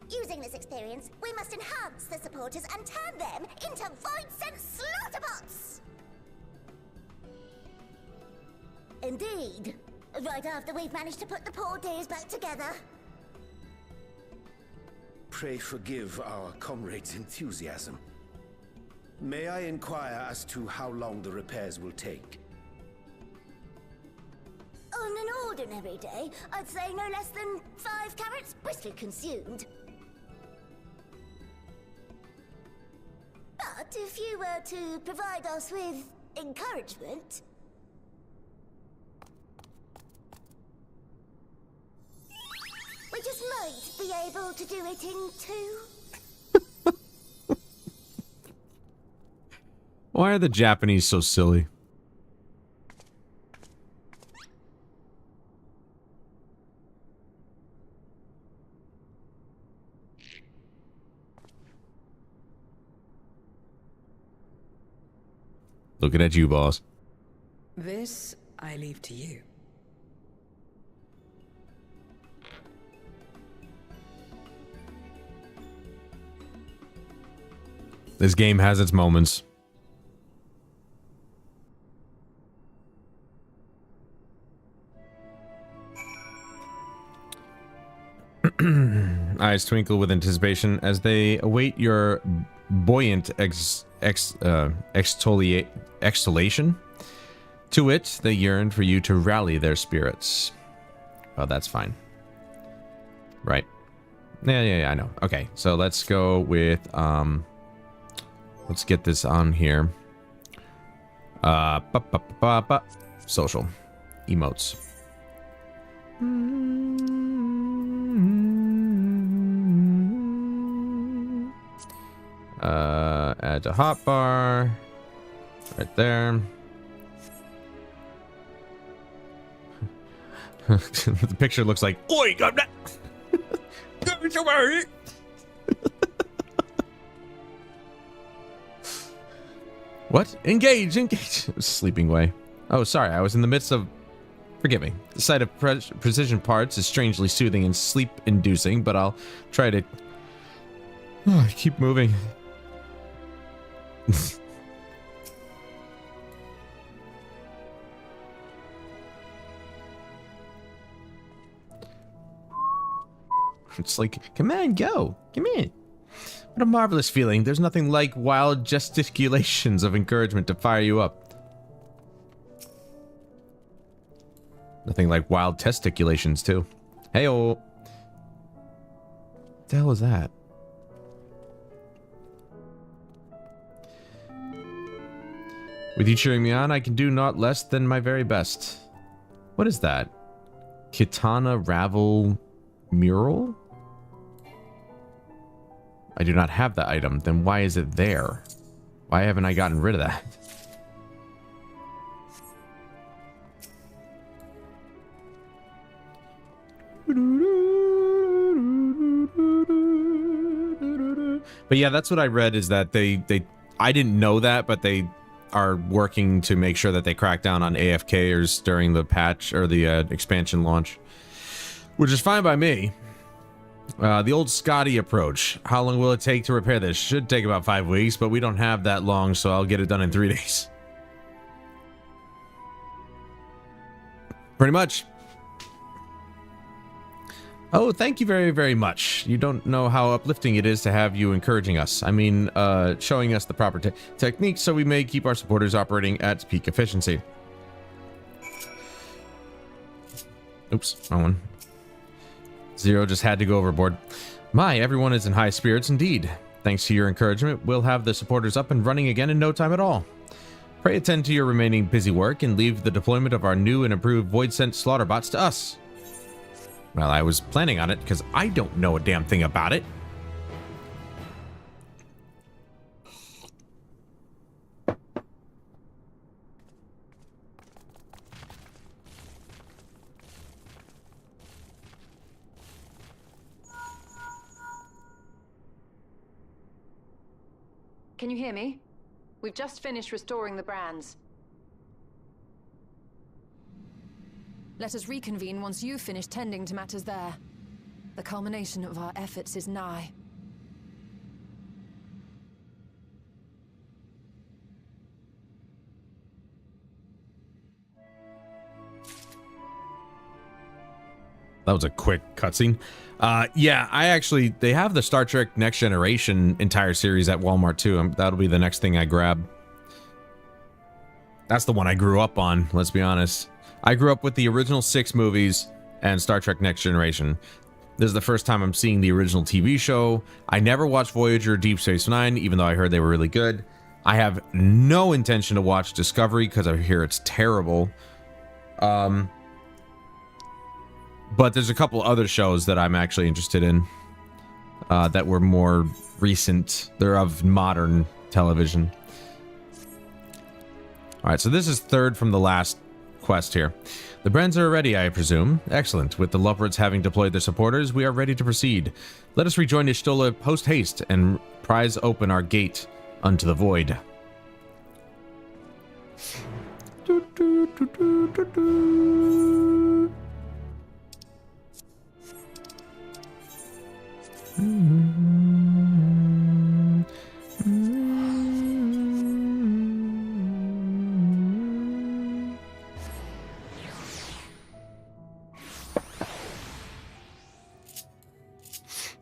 Using this experience, we must enhance the supporters and turn them into Void Scent slaughterbots! Indeed. Right after we've managed to put the poor dears back together. Pray forgive our comrade's enthusiasm. May I inquire as to how long the repairs will take? On an ordinary day, I'd say no less than 5 carrots briskly consumed. But if you were to provide us with encouragement... we just might be able to do it in 2. Why are the Japanese so silly? Looking at you, boss. This I leave to you. This game has its moments. Eyes twinkle with anticipation as they await your buoyant exhalation. To it, they yearn for you to rally their spirits. Well, that's fine. Right. Yeah, I know. Okay, so let's go with, let's get this on here. Social. Emotes. Add to hotbar. Right there. The picture looks like, oi, got that. What? Engage. Sleeping way. Oh, sorry. I was in the midst of... Forgive me. The sight of precision parts is strangely soothing and sleep-inducing, but I'll try to... keep moving. It's like, come on, go. Come in. What a marvelous feeling. There's nothing like wild gesticulations of encouragement to fire you up. Nothing like wild testiculations, too. Hey-oh. What the hell is that? With you cheering me on, I can do not less than my very best. What is that? Kitana Ravel Mural? I do not have that item. Then why is it there? Why haven't I gotten rid of that? But yeah, that's what I read, is that I didn't know that, but they are working to make sure that they crack down on AFKers during the patch or the expansion launch, which is fine by me. The old Scotty approach. How long will it take to repair this? Should take about 5 weeks, but we don't have that long, so I'll get it done in 3 days. Pretty much. Oh, thank you very, very much. You don't know how uplifting it is to have you encouraging us. I mean, showing us the proper techniques so we may keep our supporters operating at peak efficiency. Oops, wrong one. Zero just had to go overboard. My, everyone is in high spirits indeed. Thanks to your encouragement, we'll have the supporters up and running again in no time at all. Pray attend to your remaining busy work and leave the deployment of our new and improved Void-Sent Slaughterbots to us. Well, I was planning on it because I don't know a damn thing about it. Can you hear me? We've just finished restoring the brands. Let us reconvene once you've finished tending to matters there. The culmination of our efforts is nigh. That was a quick cutscene. Yeah, they have the Star Trek Next Generation entire series at Walmart too. That'll be the next thing I grab. That's the one I grew up on, let's be honest. I grew up with the original 6 movies and Star Trek Next Generation. This is the first time I'm seeing the original TV show. I never watched Voyager or Deep Space Nine, even though I heard they were really good. I have no intention to watch Discovery because I hear it's terrible. But there's a couple other shows that I'm actually interested in that were more recent. They're of modern television. All right, so this is third from the last quest here. The brands are ready, I presume. Excellent. With the Leopards having deployed their supporters, we are ready to proceed. Let us rejoin Ishtola post haste and prise open our gate unto the void.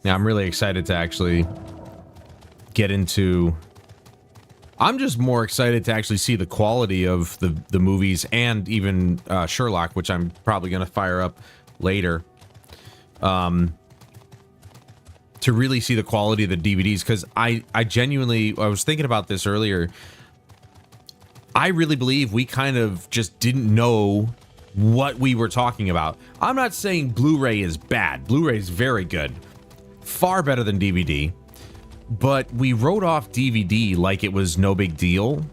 Yeah, I'm really excited to actually get into... I'm just more excited to actually see the quality of the movies and even Sherlock, which I'm probably going to fire up later. To really see the quality of the DVDs, because I genuinely... I was thinking about this earlier. I really believe we kind of just didn't know what we were talking about. I'm not saying Blu-ray is bad. Blu-ray is very good. Far better than DVD, but we wrote off DVD like it was no big deal,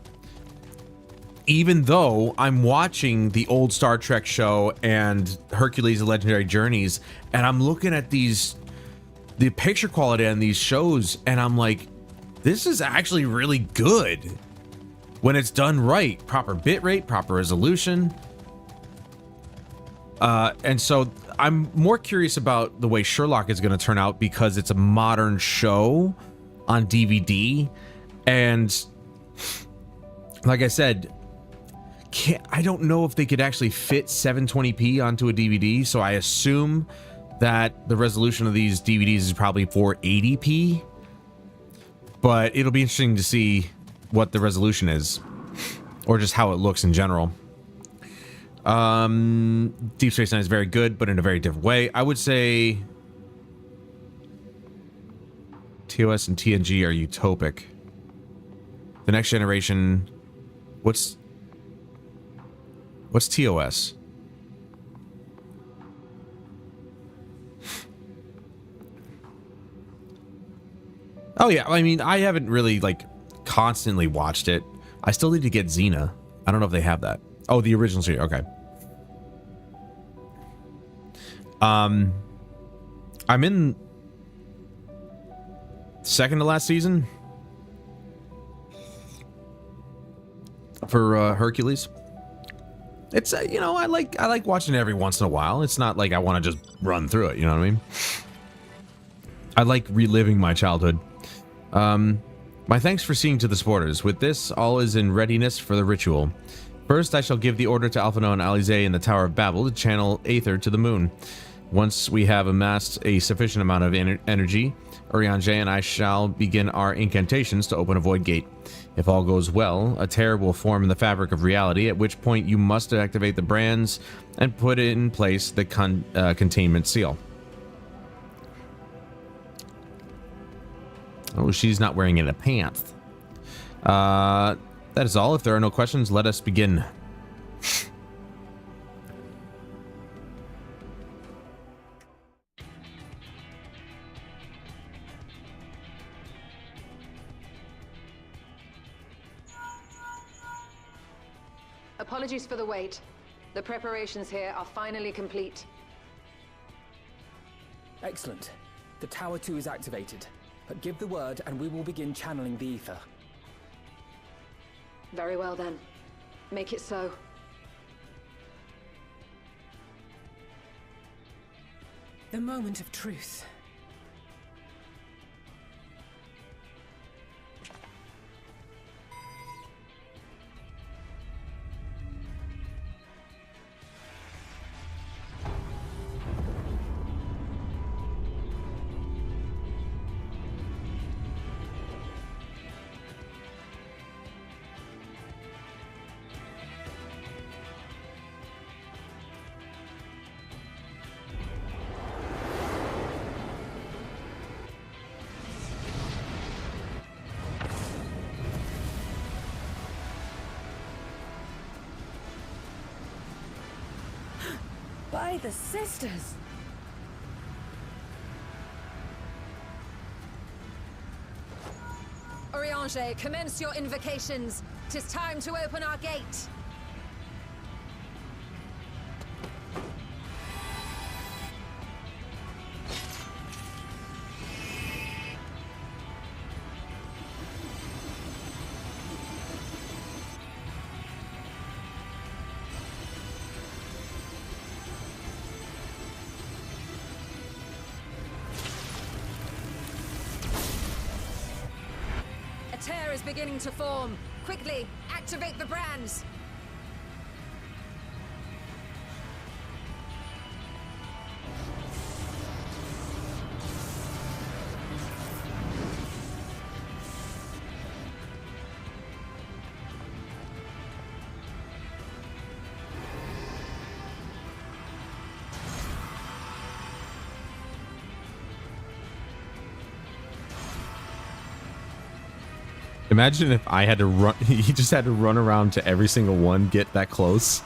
even though I'm watching the old Star Trek show and Hercules: The Legendary Journeys, and I'm looking at the picture quality on these shows, and I'm like, this is actually really good when it's done right. Proper bitrate, proper resolution. And so I'm more curious about the way Sherlock is going to turn out because it's a modern show on DVD. And like I said, I don't know if they could actually fit 720p onto a DVD. So I assume that the resolution of these DVDs is probably 480p. But it'll be interesting to see what the resolution is or just how it looks in general. Deep Space Nine is very good, but in a very different way. I would say TOS and TNG are utopic. The Next Generation, what's TOS? Oh yeah, I mean, I haven't really like constantly watched it. I still need to get Xena. I don't know if they have that. Oh, the original series. Okay. I'm in second to last season for Hercules. It's you know, I like watching it every once in a while. It's not like I want to just run through it, you know what I mean? I like reliving my childhood. My thanks for seeing to the supporters. With this, all is in readiness for the ritual. First, I shall give the order to Alphino and Alize in the Tower of Babel to channel Aether to the moon. Once we have amassed a sufficient amount of energy, Urianger and I shall begin our incantations to open a void gate. If all goes well, a tear will form in the fabric of reality, at which point you must activate the brands and put in place the containment seal. Oh, she's not wearing it in a pants. That is all. If there are no questions, let us begin. Apologies for the wait. The preparations here are finally complete. Excellent. The Tower 2 is activated. But give the word and we will begin channeling the ether. Very well then. Make it so. The moment of truth. By the sisters! Urianger, commence your invocations. 'Tis time to open our gate. Tear is beginning to form. Quickly, activate the brands. Imagine if I had to run, he just had to run around to every single one, get that close.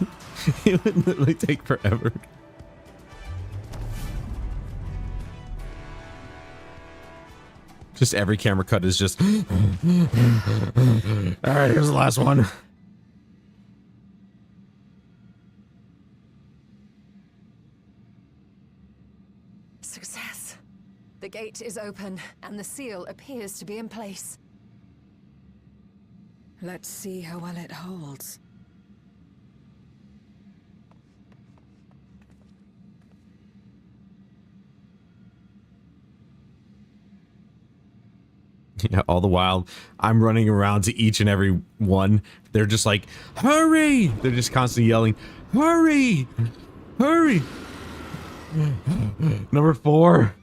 It would literally take forever. Just every camera cut is just... Alright, here's the last one. Success. The gate is open, and the seal appears to be in place. Let's see how well it holds. Yeah, all the while, I'm running around to each and every one. They're just like, hurry! They're just constantly yelling, hurry! Hurry! Number 4.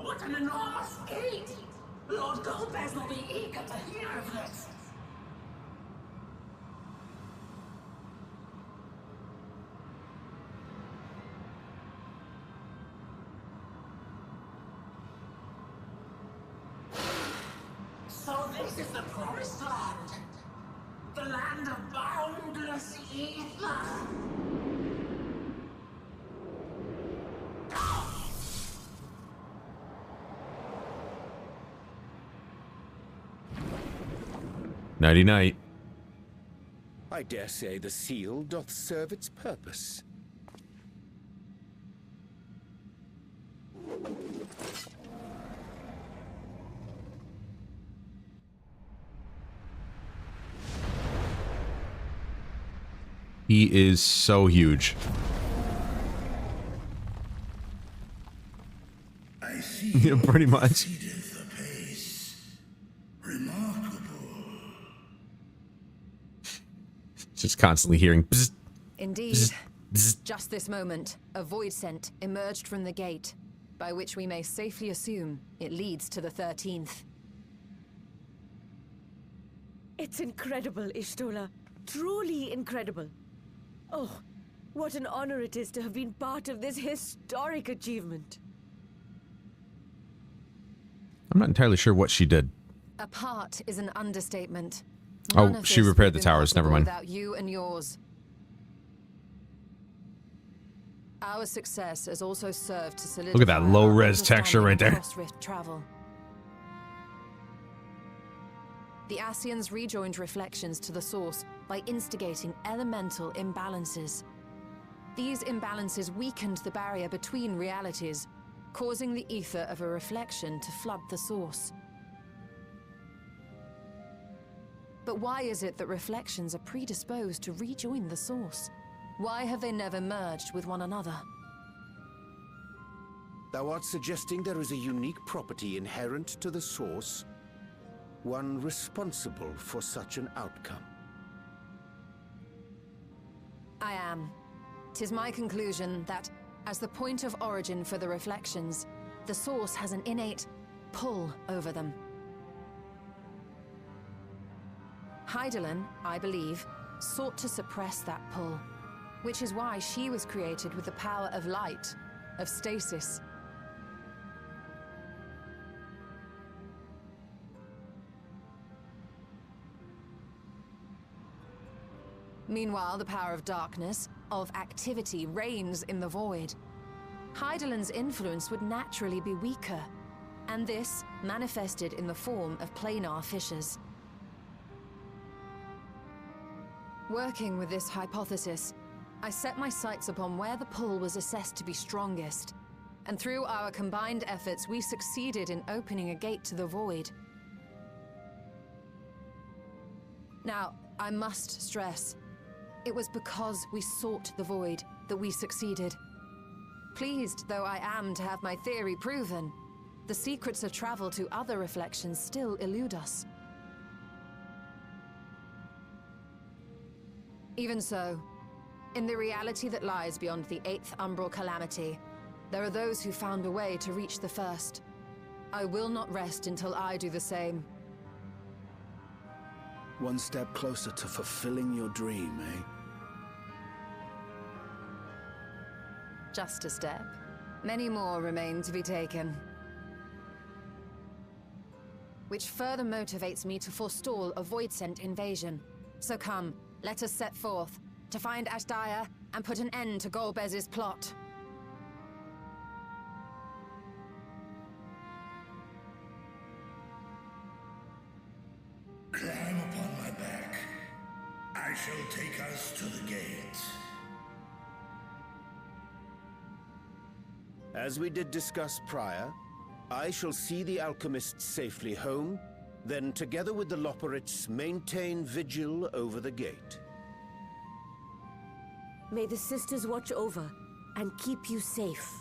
What an enormous gate! Lord Golbez will be eager to hear of this. So this is the promised land. The land of boundless ether. Nighty night. I dare say the seal doth serve its purpose. He is so huge. I see. Yeah, pretty much. The pace. Remarkable. Just constantly hearing. Bzz, Indeed. bzz, bzz. Just this moment, a void scent emerged from the gate, by which we may safely assume it leads to the 13th. It's incredible, Ishtola. Truly incredible. Oh, what an honor it is to have been part of this historic achievement. I'm not entirely sure what she did. A part is an understatement. Oh, None of she this repaired would the have been towers, never possible mind. Without you and yours. Our success has also served to solidify Look at that our low-res texture understanding right of there. cross-rift travel. The Ascians rejoined reflections to the source by instigating elemental imbalances. These imbalances weakened the barrier between realities, causing the ether of a reflection to flood the source. But why is it that reflections are predisposed to rejoin the source? Why have they never merged with one another? Thou art suggesting there is a unique property inherent to the source, one responsible for such an outcome. I am. 'Tis my conclusion that, as the point of origin for the reflections, the source has an innate pull over them. Hydaelyn, I believe, sought to suppress that pull, which is why she was created with the power of light, of stasis. Meanwhile, the power of darkness, of activity, reigns in the void. Hydaelyn's influence would naturally be weaker, and this manifested in the form of planar fissures. Working with this hypothesis, I set my sights upon where the pull was assessed to be strongest, and through our combined efforts we succeeded in opening a gate to the void. Now, I must stress, it was because we sought the void that we succeeded. Pleased though I am to have my theory proven, the secrets of travel to other reflections still elude us. Even so, in the reality that lies beyond the 8th umbral calamity, there are those who found a way to reach the first. I will not rest until I do the same. One step closer to fulfilling your dream, eh? Just a step. Many more remain to be taken. Which further motivates me to forestall a void-sent invasion. So come, let us set forth, to find Ashdaya and put an end to Golbez's plot. Climb upon my back. I shall take us to the gate. As we did discuss prior, I shall see the alchemists safely home, then together with the Loporrits maintain vigil over the gate. May the sisters watch over and keep you safe.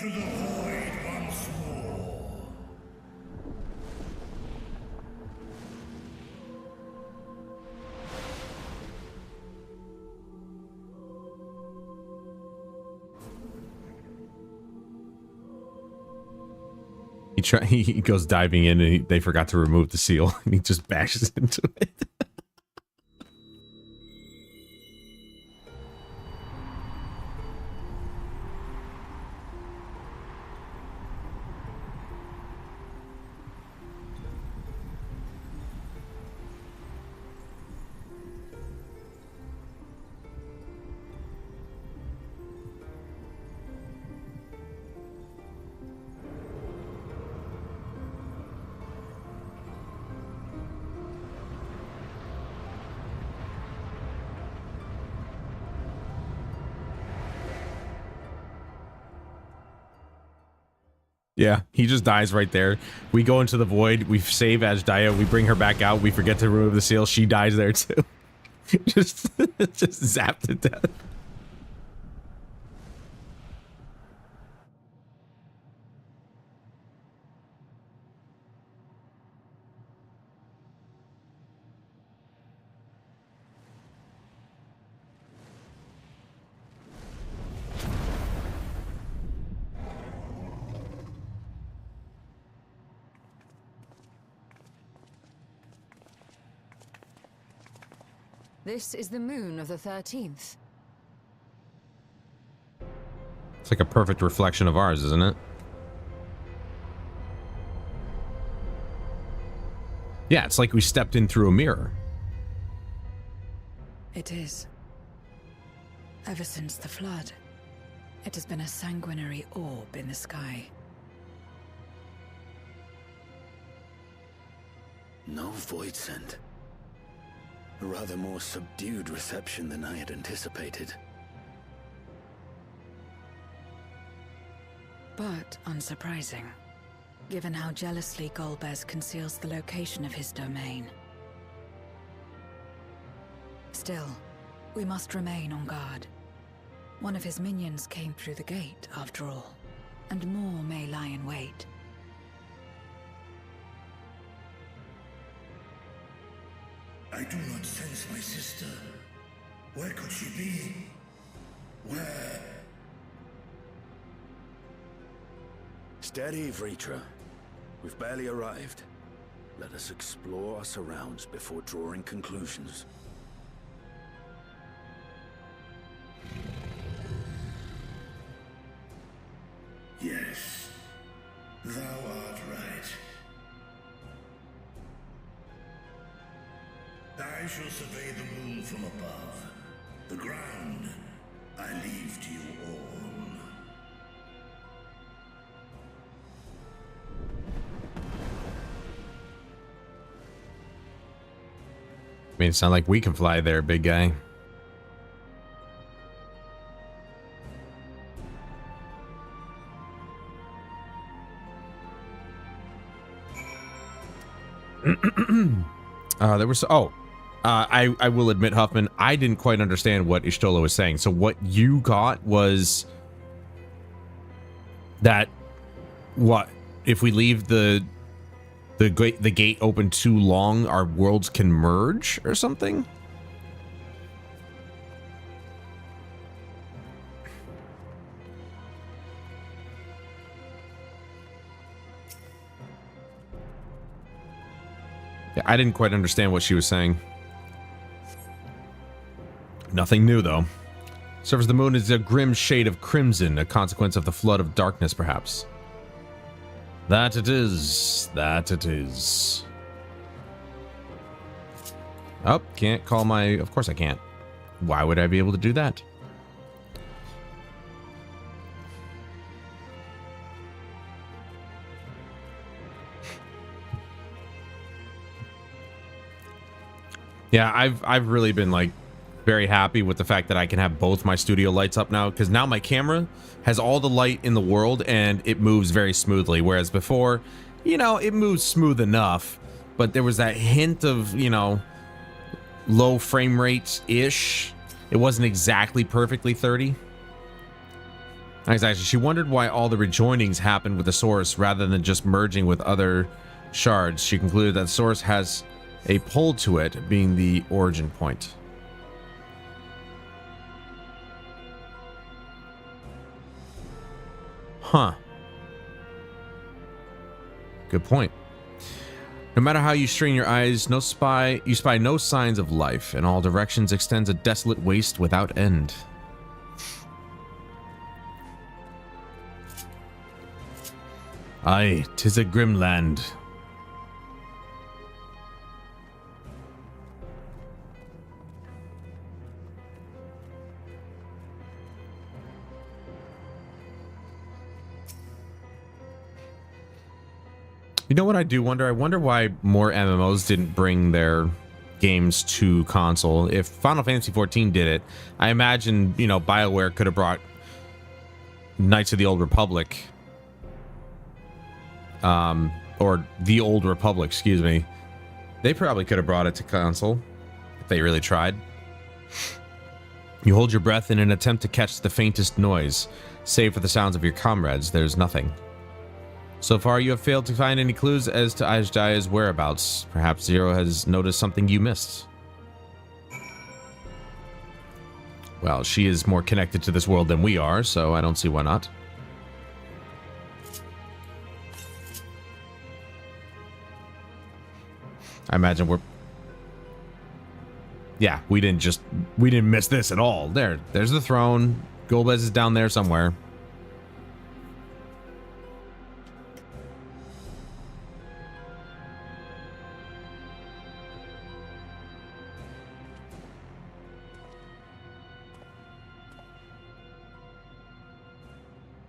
Into the void once more. He goes diving in and they forgot to remove the seal and he just bashes into it. Yeah, he just dies right there. We go into the void, we save Ajdaya, we bring her back out, we forget to remove the seal, she dies there too. just zapped to death. This is the moon of the 13th. It's like a perfect reflection of ours, isn't it? Yeah, it's like we stepped in through a mirror. It is. Ever since the flood, it has been a sanguinary orb in the sky. No void scent. A rather more subdued reception than I had anticipated. But unsurprising, given how jealously Golbez conceals the location of his domain. Still, we must remain on guard. One of his minions came through the gate, after all, and more may lie in wait. I do not sense my sister. Where could she be? Where? Steady, Vritra. We've barely arrived. Let us explore our surrounds before drawing conclusions. Yes, thou art right. I shall survey the moon from above. The ground I leave to you all. I mean, it sounds like we can fly there, big guy. There was I will admit, Huffman, I didn't quite understand what Ishtola was saying. So what you got was that what if we leave the gate open too long, our worlds can merge or something? Yeah, I didn't quite understand what she was saying. Nothing new, though. Surface of the moon is a grim shade of crimson, a consequence of the flood of darkness, perhaps. That it is. That it is. Oh, can't call my... Of course I can't. Why would I be able to do that? Yeah, I've really been like very happy with the fact that I can have both my studio lights up now, because now my camera has all the light in the world and it moves very smoothly, whereas before, you know, it moves smooth enough, but there was that hint of, you know, low frame rates ish. It wasn't exactly perfectly 30. Exactly. She wondered why all the rejoinings happened with the source rather than just merging with other shards. She concluded that the source has a pull to it, being the origin point. Huh. Good point. No matter how you strain your eyes, you spy no signs of life. In all directions extends a desolate waste without end. Aye, 'tis a grim land. You know what I do wonder? I wonder why more MMOs didn't bring their games to console. If Final Fantasy XIV did it, I imagine, you know, BioWare could have brought Knights of the Old Republic. Or the Old Republic, excuse me. They probably could have brought it to console if they really tried. You hold your breath in an attempt to catch the faintest noise. Save for the sounds of your comrades, there's nothing. So far, you have failed to find any clues as to Ajdaya's whereabouts. Perhaps Zero has noticed something you missed. Well, she is more connected to this world than we are, so I don't see why not. I imagine yeah, we didn't miss this at all. There's the throne. Golbez is down there somewhere.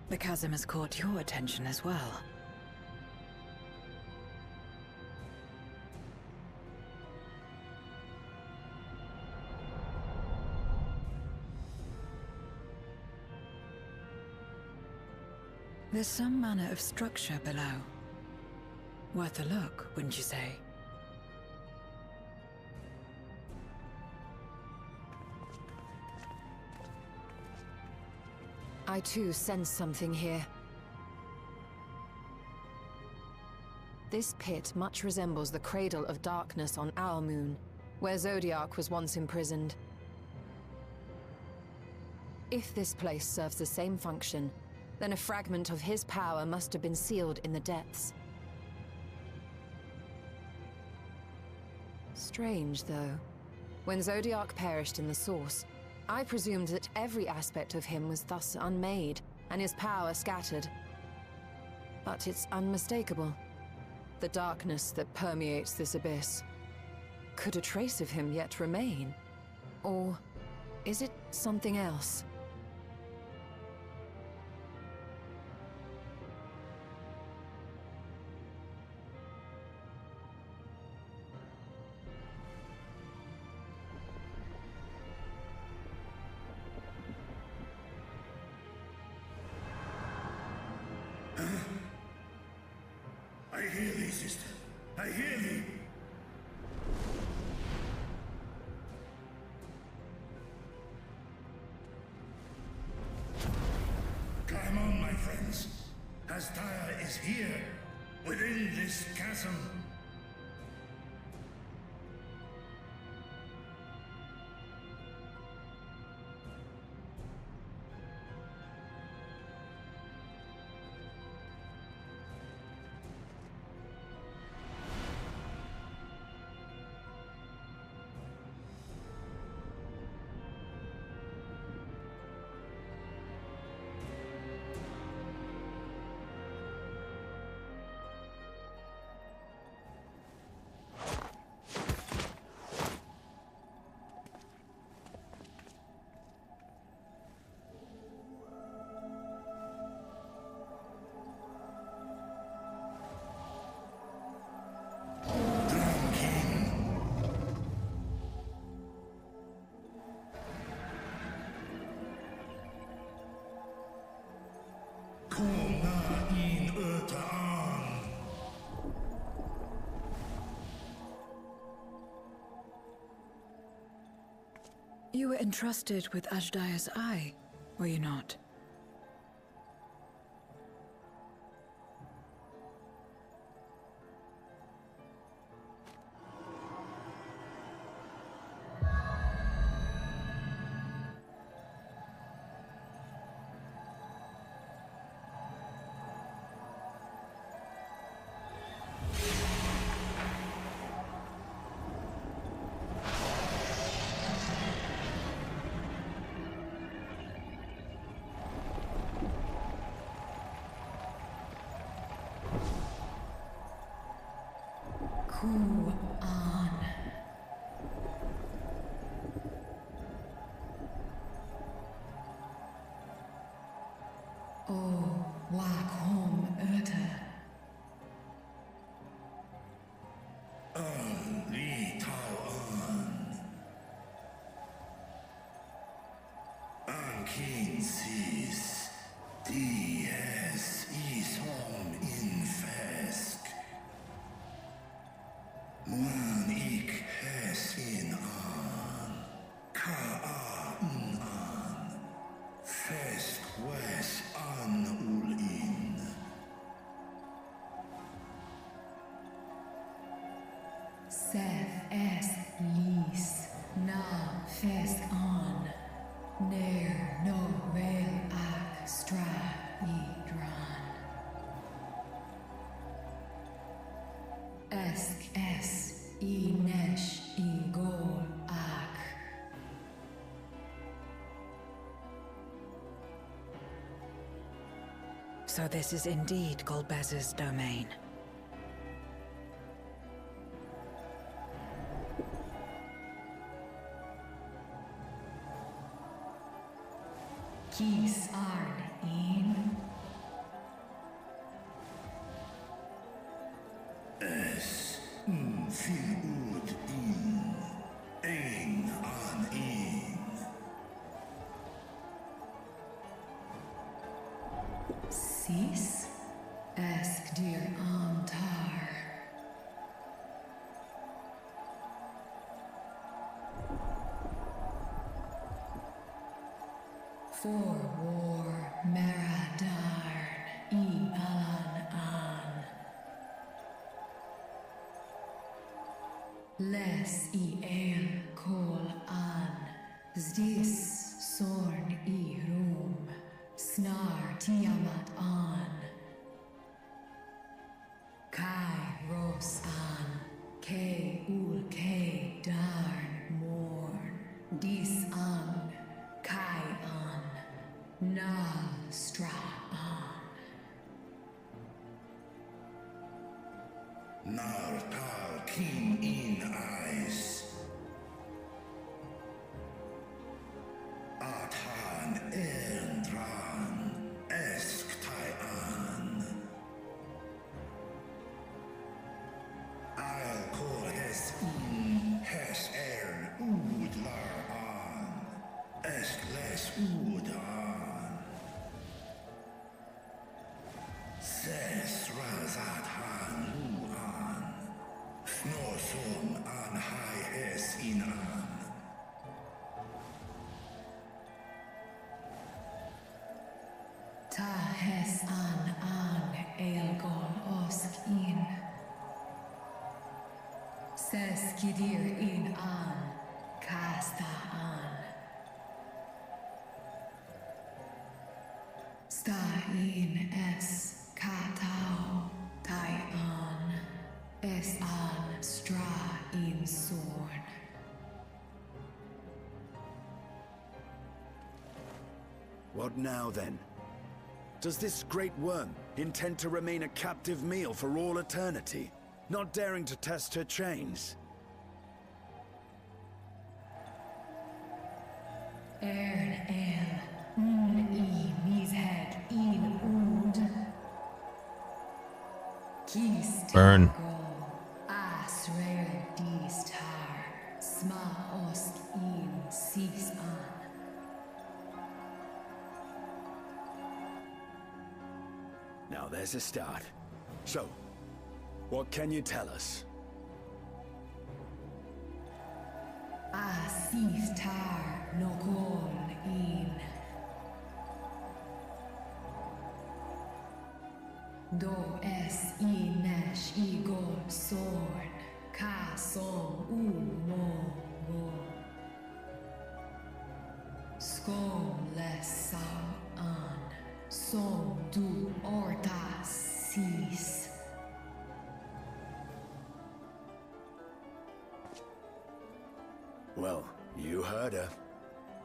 The chasm has caught your attention as well. There's some manner of structure below. Worth a look, wouldn't you say? I too sense something here. This pit much resembles the Cradle of Darkness on our moon, where Zodiac was once imprisoned. If this place serves the same function, then a fragment of his power must have been sealed in the depths. Strange, though. When Zodiac perished in the Source, I presumed that every aspect of him was thus unmade, and his power scattered. But it's unmistakable. The darkness that permeates this abyss. Could a trace of him yet remain? Or is it something else? I hear thee, sister. I hear thee. Climb on, my friends. Ajdaya is here, within this chasm. You were entrusted with Ajdaya's eye, were you not? Who on? Oh, walk home, Urta. Li Tao An Kin Sis Dies is home in Fesk. Man ik hes in an Ka an Fesk wes an ul in. Seth es lis, na fesk on, ner no vel ac stra I dran. Esk es I nesh I gol ac. So this is indeed Golbez's domain. Kis arn in. Es fil ud in. Ein an in. Sis? Esk dir antar. For war Meradarn I Alan an. Les I el kol an. Zdis sorn I rum. Snar Tiamat an. Kai ros an. Ke ul ke darn morn. Dis an. Kai an. Nal stra an. Nar tal kin in eyes. Athan endran esk tai an. I'll call hes in hes ud lar an. Esk les ud an. Ses razat han lu an. Snoson an hai hes in an. Ta hes an elgon osk in. Ses kidir in an. Kasta an. Sta in es katao tai an. Es an stra in sorn. What now, then? Does this great worm intend to remain a captive meal for all eternity, not daring to test her chains? Ern el, I mished in ud. Kis Burn. Asrael distar, sma osk in sis an. Now there's a start. So, what can you tell us? Asistar nokon in. Do es I nesh I gol sorn. Ka som mo. Skom les an. Som du orta sis. Well, you heard her.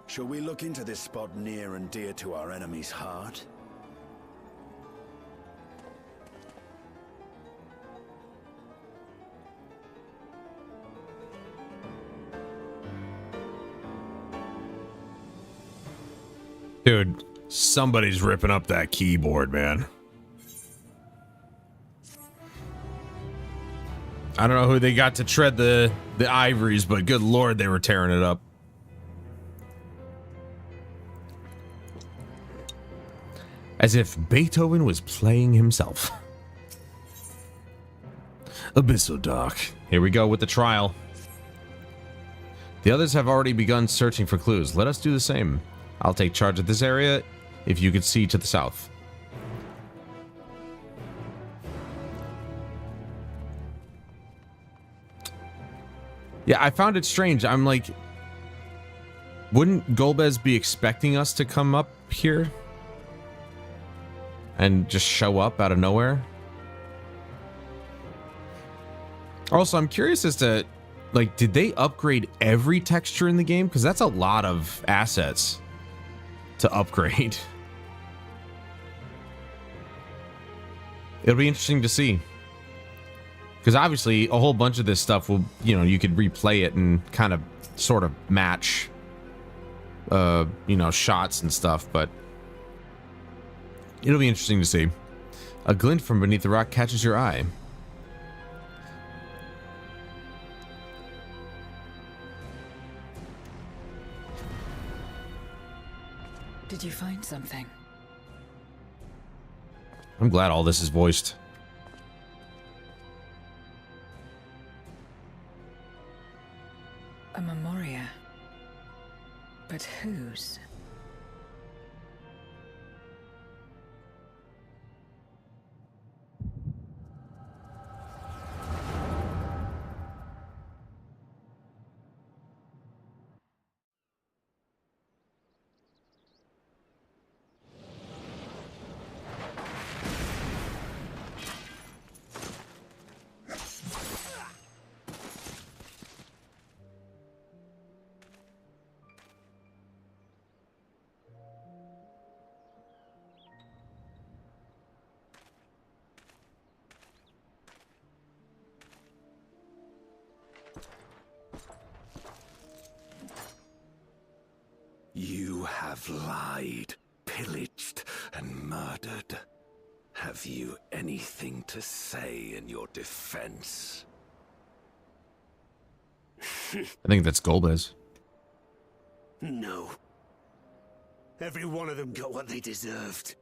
Shall we look into this spot near and dear to our enemy's heart? Dude, somebody's ripping up that keyboard, man. I don't know who they got to tread the ivories, but good lord, they were tearing it up. As if Beethoven was playing himself. Abyssal Dark. Here we go with the trial. The others have already begun searching for clues. Let us do the same. I'll take charge of this area if you could see to the south. Yeah, I found it strange. I'm like, wouldn't Golbez be expecting us to come up here? And just show up out of nowhere? Also, I'm curious as to, like, did they upgrade every texture in the game? Because that's a lot of assets to upgrade. It'll be interesting to see. Because obviously, a whole bunch of this stuff will, you know, you could replay it and kind of sort of match, you know, shots and stuff, but it'll be interesting to see. A glint from beneath the rock catches your eye. Did you find something? I'm glad all this is voiced. A memoria. But whose? You have lied, pillaged, and murdered. Have you anything to say in your defense? I think that's Golbez. No. Every one of them got what they deserved.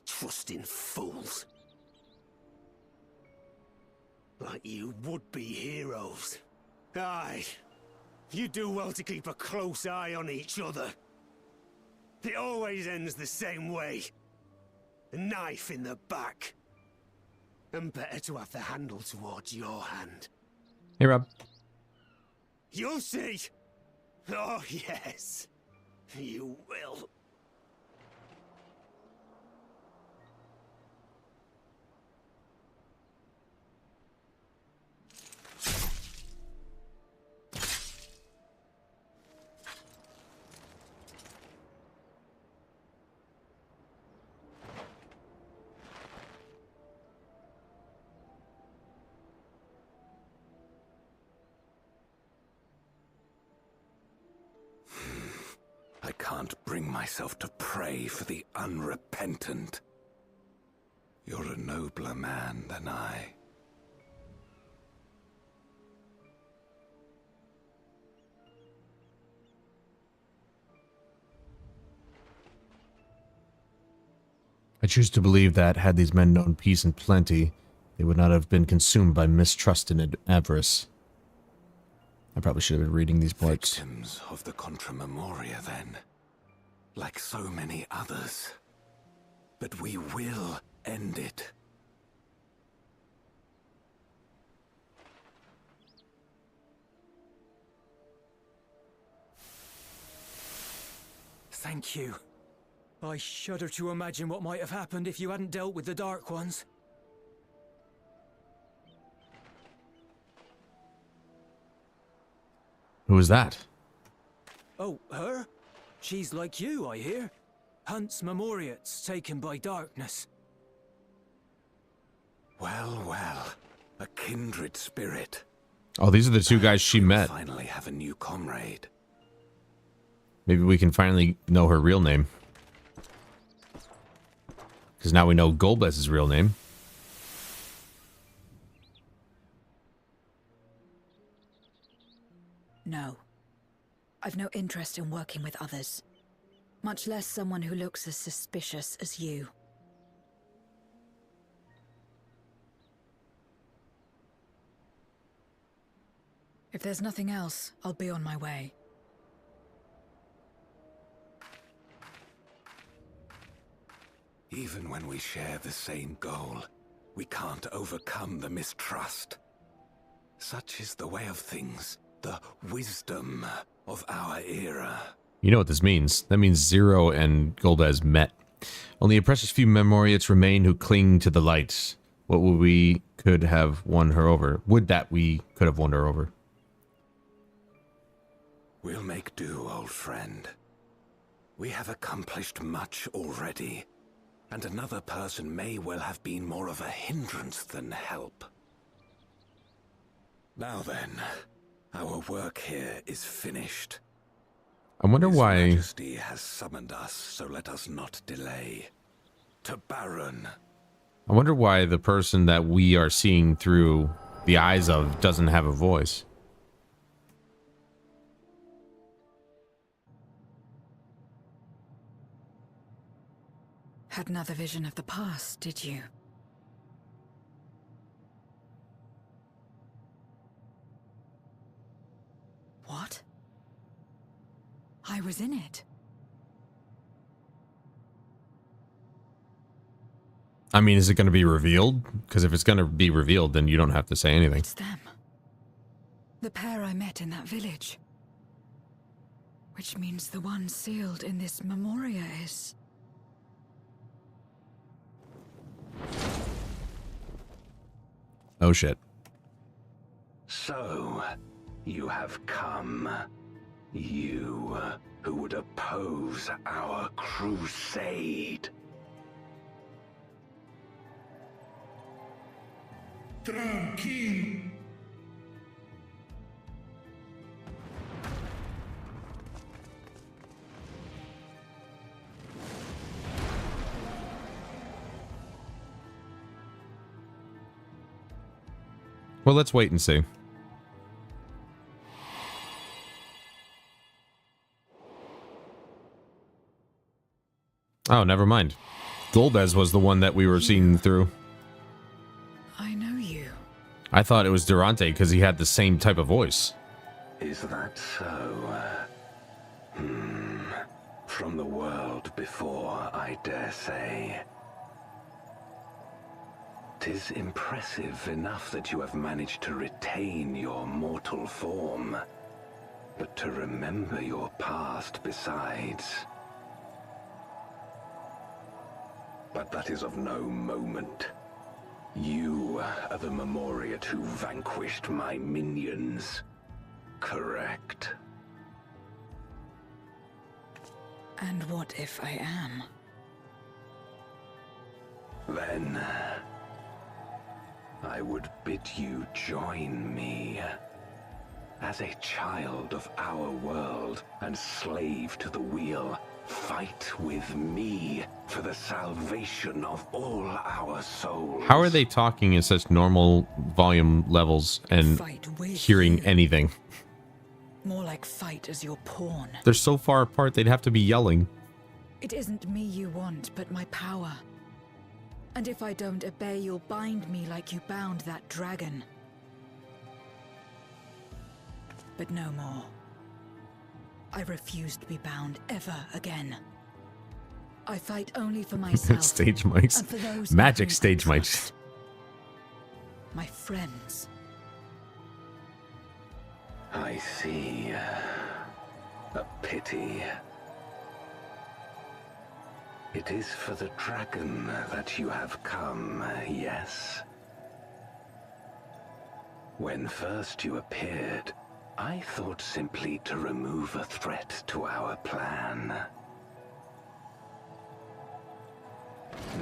Trusting fools. Like you would-be heroes. Aye. You do well to keep a close eye on each other. It always ends the same way. A knife in the back. And better to have the handle towards your hand. Hey, Rob. You'll see. Oh, yes. You will. I can't bring myself to pray for the unrepentant. You're a nobler man than I. I choose to believe that, had these men known peace and plenty, they would not have been consumed by mistrust and avarice. I probably should have been reading these parts. Victims of the Contra Memoria, then. Like so many others. But we will end it. Thank you. I shudder to imagine what might have happened if you hadn't dealt with the Dark Ones. Who was that? Oh, her? She's like you, I hear. Hunts Memoriates taken by darkness. Well, well. A kindred spirit. Oh, these are the two guys she met. Finally have a new comrade. Maybe we can finally know her real name. Because now we know Golbez's real name. No. I've no interest in working with others. Much less someone who looks as suspicious as you. If there's nothing else, I'll be on my way. Even when we share the same goal, we can't overcome the mistrust. Such is the way of things, the wisdom of our era. You know what this means. That means Zero and Golbez met. Only a precious few Memoriates remain who cling to the light. What would we could have won her over? Would that we could have won her over? We'll make do, old friend. We have accomplished much already, and another person may well have been more of a hindrance than help. Now then, our work here is finished. I wonder His why... Majesty has summoned us, so let us not delay. To Baron. I wonder why the person that we are seeing through the eyes of doesn't have a voice. Had another vision of the past, did you? What? I was in it. I mean, is it going to be revealed? Because if it's going to be revealed, then you don't have to say anything. It's them. The pair I met in that village. Which means the one sealed in this memoria is... Oh shit. So, you have come. You who would oppose our crusade. Tranquilo. Well, let's wait and see. Oh, never mind. Golbez was the one that we were seeing through. I know you. I thought it was Durante because he had the same type of voice. Is that so? From the world before, I dare say. 'Tis impressive enough that you have managed to retain your mortal form, but to remember your past besides. But that is of no moment. You are the Memoriate who vanquished my minions, correct? And what if I am? Then... I would bid you join me. As a child of our world and slave to the wheel, fight with me for the salvation of all our souls. How are they talking in such normal volume levels and hearing anything? More like fight as your pawn. They're so far apart, they'd have to be yelling. It isn't me you want, but my power. And if I don't obey, you'll bind me like you bound that dragon. But no more. I refuse to be bound ever again. I fight only for myself. Stage mics. And for those Magic whom I stage mics. trust. My friends. I see. A pity. It is for the dragon that you have come, yes? When first you appeared, I thought simply to remove a threat to our plan.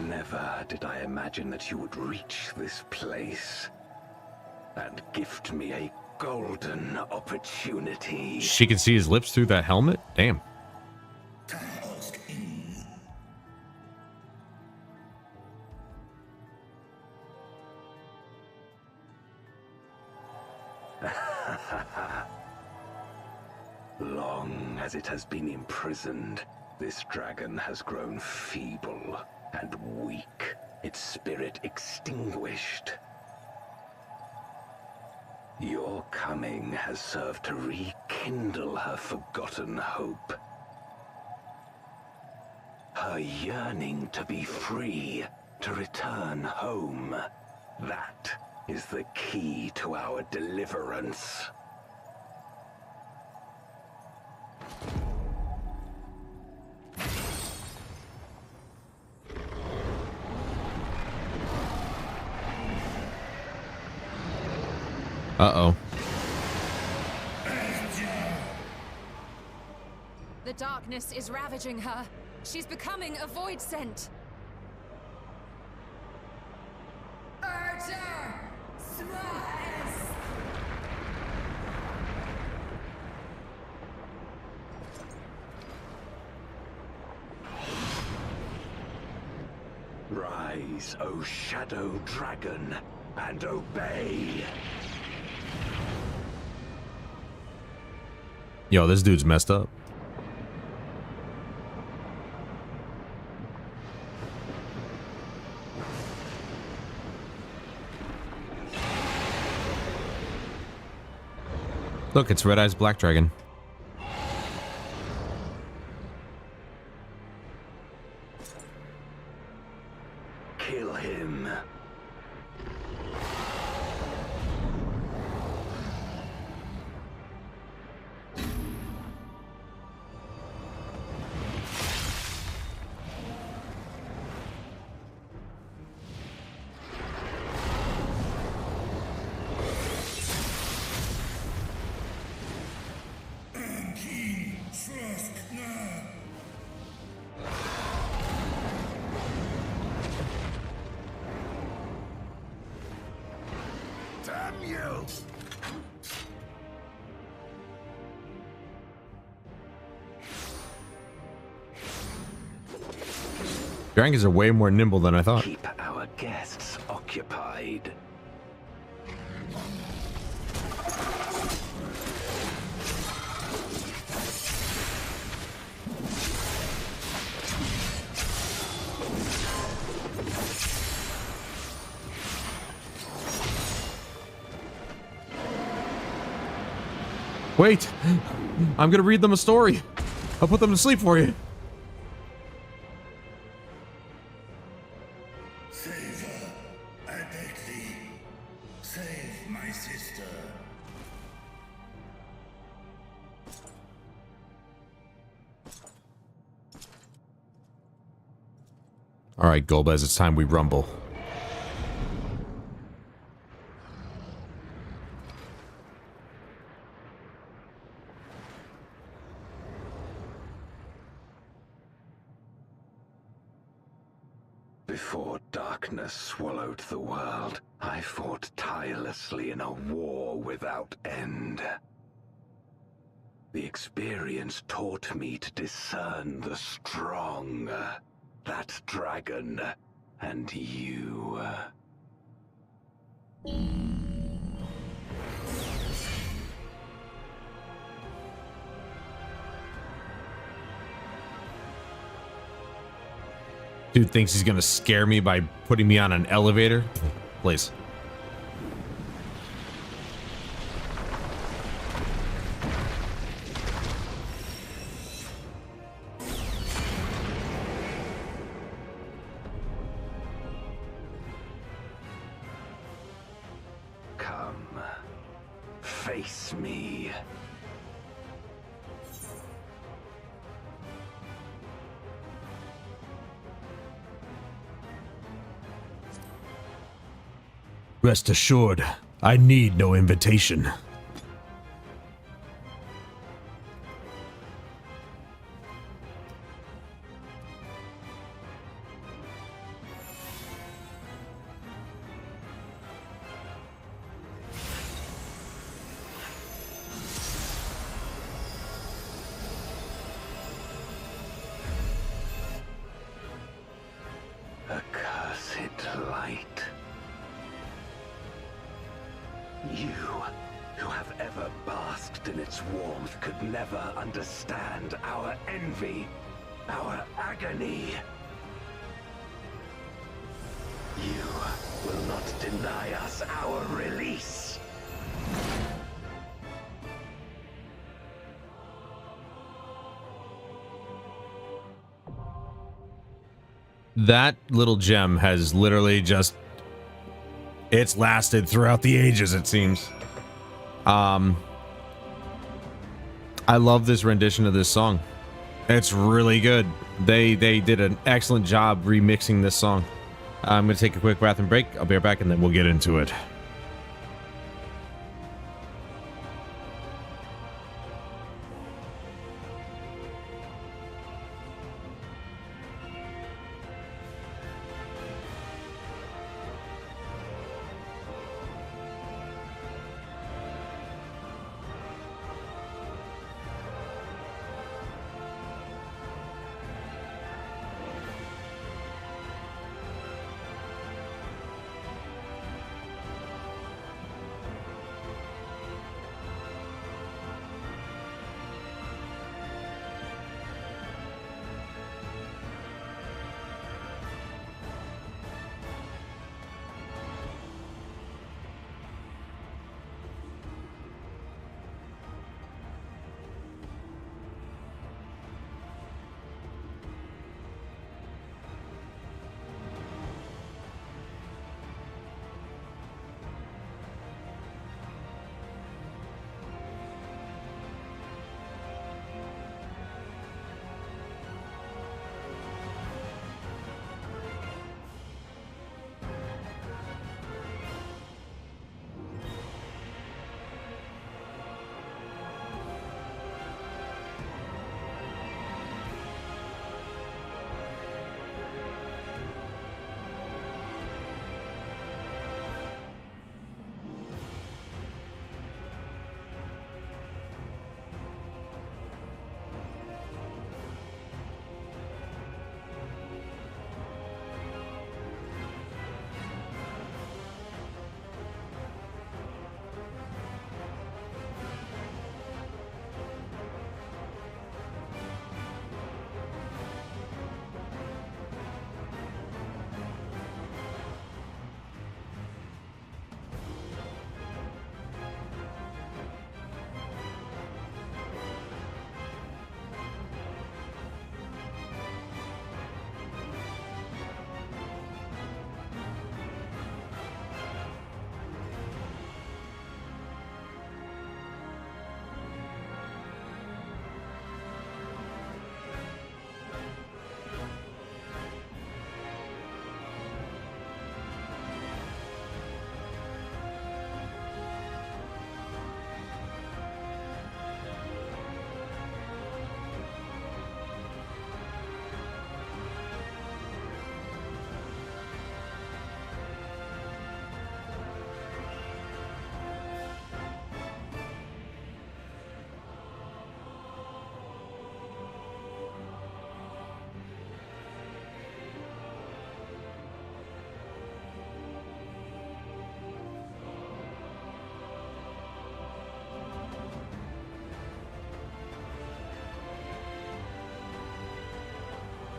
Never did I imagine that you would reach this place and gift me a golden opportunity. She can see his lips through that helmet? Damn. Long as it has been imprisoned, this dragon has grown feeble and weak, its spirit extinguished. Your coming has served to rekindle her forgotten hope. Her yearning to be free, to return home. That is the key to our deliverance. Uh-oh. The darkness is ravaging her. She's becoming a void scent. Archer! Smash! Rise, O Shadow Dragon, and obey! Yo, this dude's messed up. Look, it's Red Eyes Black Dragon. Kill him. Damn you! Dragons are way more nimble than I thought. Keep our guests occupied. Wait, I'm gonna read them a story. I'll put them to sleep for you. Save her. I beg thee. Save my sister. All right, Golbez, it's time we rumble. Before darkness swallowed the world, I fought tirelessly in a war without end. The experience taught me to discern the strong, that dragon, and you. Dude thinks he's gonna scare me by putting me on an elevator. Please. Come, face me. Rest assured, I need no invitation. Accursed light. You who have ever basked in its warmth could never understand our envy, our agony. You will not deny us our release. That little gem has literally just... It's lasted throughout the ages, it seems. I love this rendition of this song. It's really good. They did an excellent job remixing this song. I'm going to take a quick bathroom break. I'll be right back and then we'll get into it.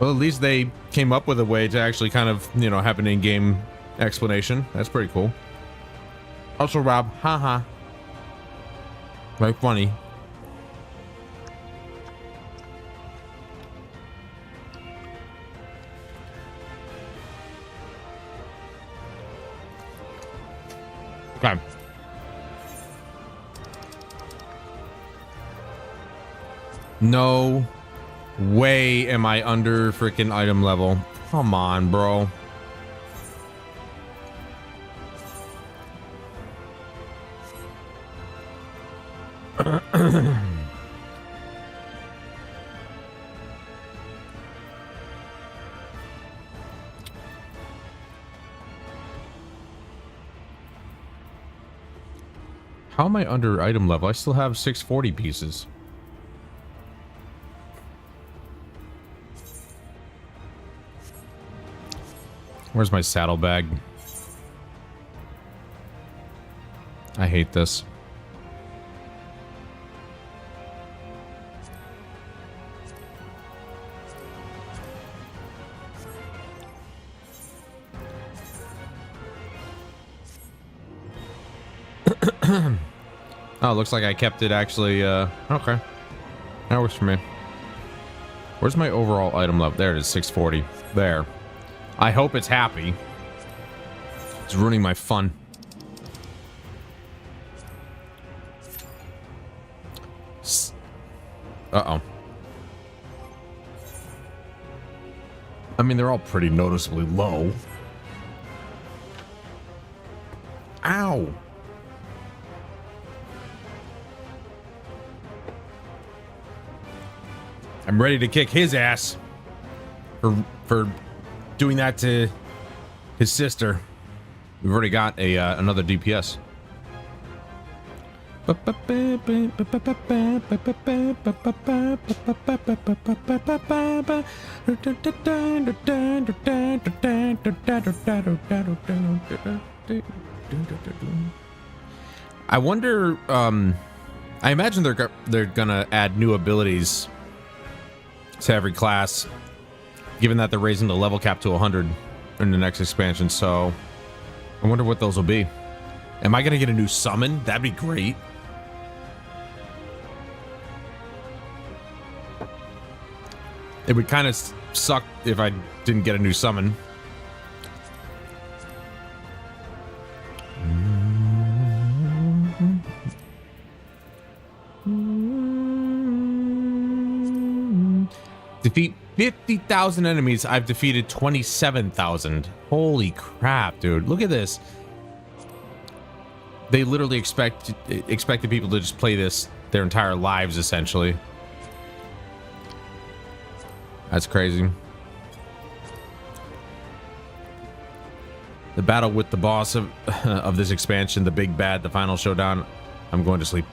Well, at least they came up with a way to actually kind of, you know, have an in-game explanation. That's pretty cool. Also, Rob, haha. Very funny. Okay. No way am I under freaking item level. Come on, bro. How am I under item level? I still have 640 pieces. Where's my saddlebag? I hate this. Oh, looks like I kept it actually, okay. That works for me. Where's my overall item level? There it is, 640. There. I hope it's happy. It's ruining my fun. Uh-oh. I mean, they're all pretty noticeably low. Ow! I'm ready to kick his ass for doing that to his sister. We've already got a another DPS. I wonder, I imagine they're gonna add new abilities to every class, given that they're raising the level cap to 100 in the next expansion. So I wonder what those will be. Am I gonna get a new summon? That'd be great. It would kind of suck if I didn't get a new summon. Defeat 50,000 enemies. I've defeated 27,000. Holy crap, dude. Look at this. They literally expected people to just play this their entire lives, essentially. That's crazy. The battle with the boss of this expansion, the big bad, the final showdown. I'm going to sleep.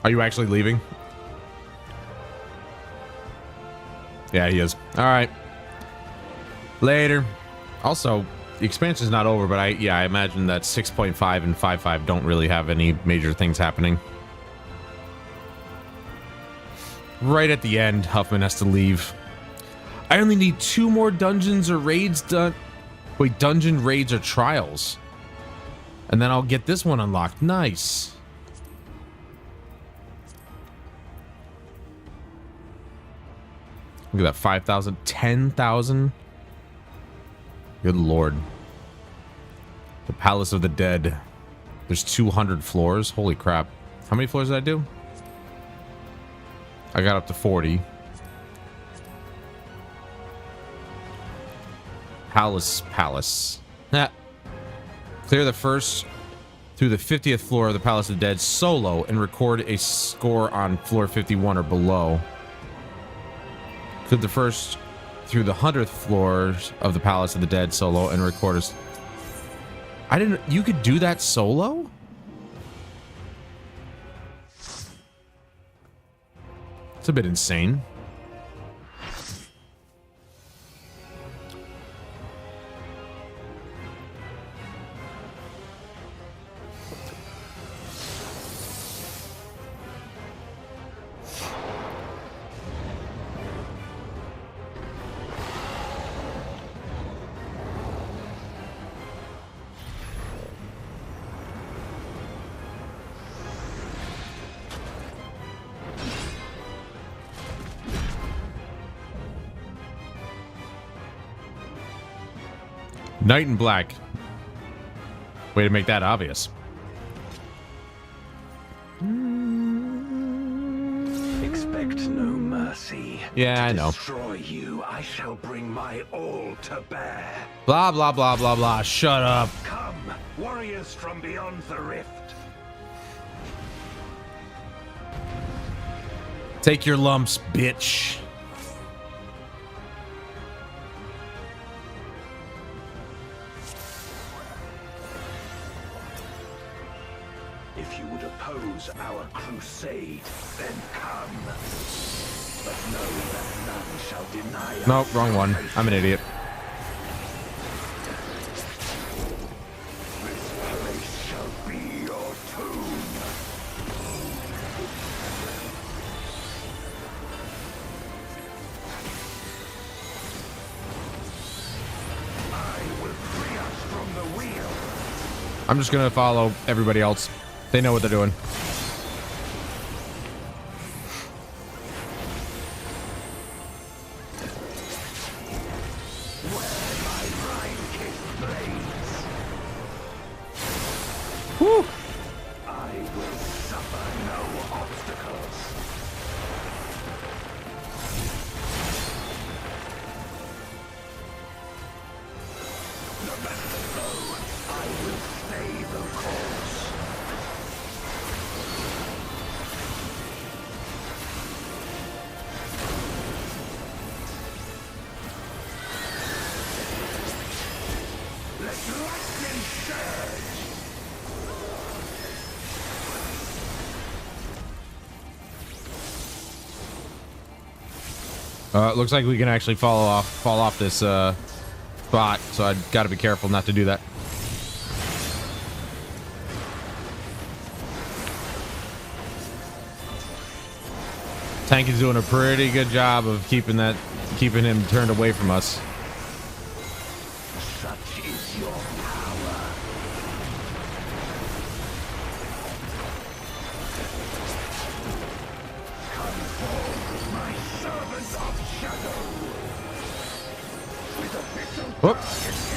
Are you actually leaving? Yeah, he is. All right. Later. Also, the expansion's not over, but I imagine that 6.5 and 5.5 don't really have any major things happening. Right at the end, Huffman has to leave. I only need 2 more dungeons or raids done. Wait, dungeon raids or trials. And then I'll get this one unlocked. Nice. Look at that, 5,000, 10,000. Good lord. The Palace of the Dead. There's 200 floors. Holy crap. How many floors did I do? I got up to 40. Palace. Ah. Clear the first through the 50th floor of the Palace of the Dead solo and record a score on floor 51 or below. Clear the first through the 100th floors of the Palace of the Dead solo and record a... I didn't... You could do that solo? It's a bit insane. Knight in Black. Way to make that obvious. Expect no mercy. Yeah, I know. Destroy you, I shall bring my all to bear. Blah, blah, blah, blah, blah. Shut up. Come, warriors from beyond the rift. Take your lumps, bitch. If you would oppose our crusade, then come. But know that none shall deny us. Nope, wrong one. I'm an idiot. This place shall be your tomb. I'm just gonna follow everybody else. They know what they're doing. Woo! I will suffer no obstacles. No matter the blow, I will stay the course. Let lightning surge. It looks like we can actually fall off this spot, so I gotta be careful not to do that. Tank is doing a pretty good job of keeping him turned away from us. Such is your power. Come forth, my servant of shadow. With a bit of Whoop.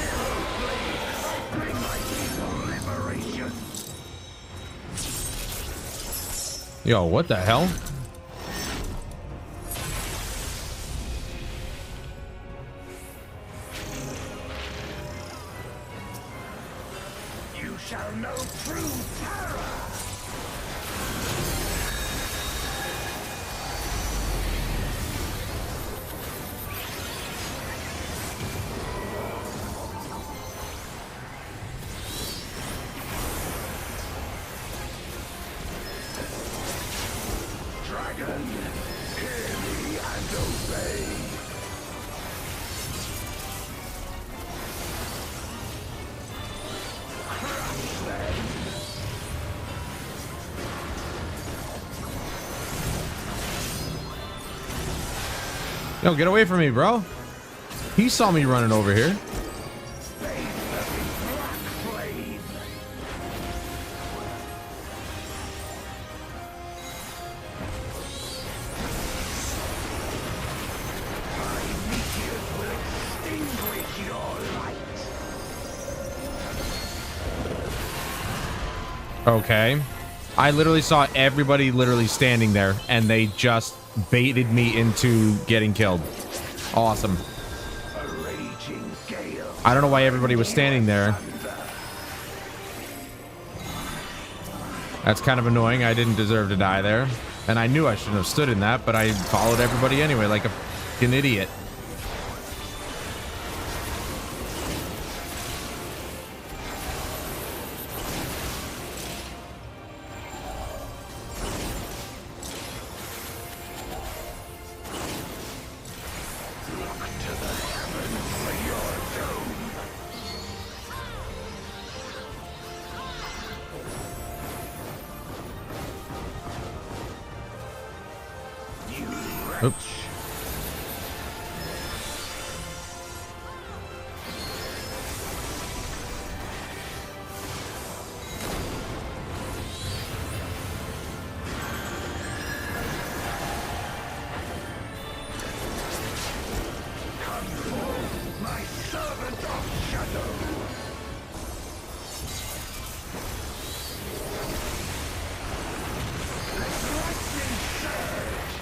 hero blade, I bring my people liberation. Yo, what the hell? You shall know true terror. Dragon, hear me and obey. Crush them. Yo, get away from me, bro. He saw me running over here. Okay. I literally saw everybody literally standing there, and they just baited me into getting killed. Awesome. I don't know why everybody was standing there. That's kind of annoying. I didn't deserve to die there. And I knew I shouldn't have stood in that, but I followed everybody anyway like a fucking idiot. Oops. My servant of shadow. Let lightning surge.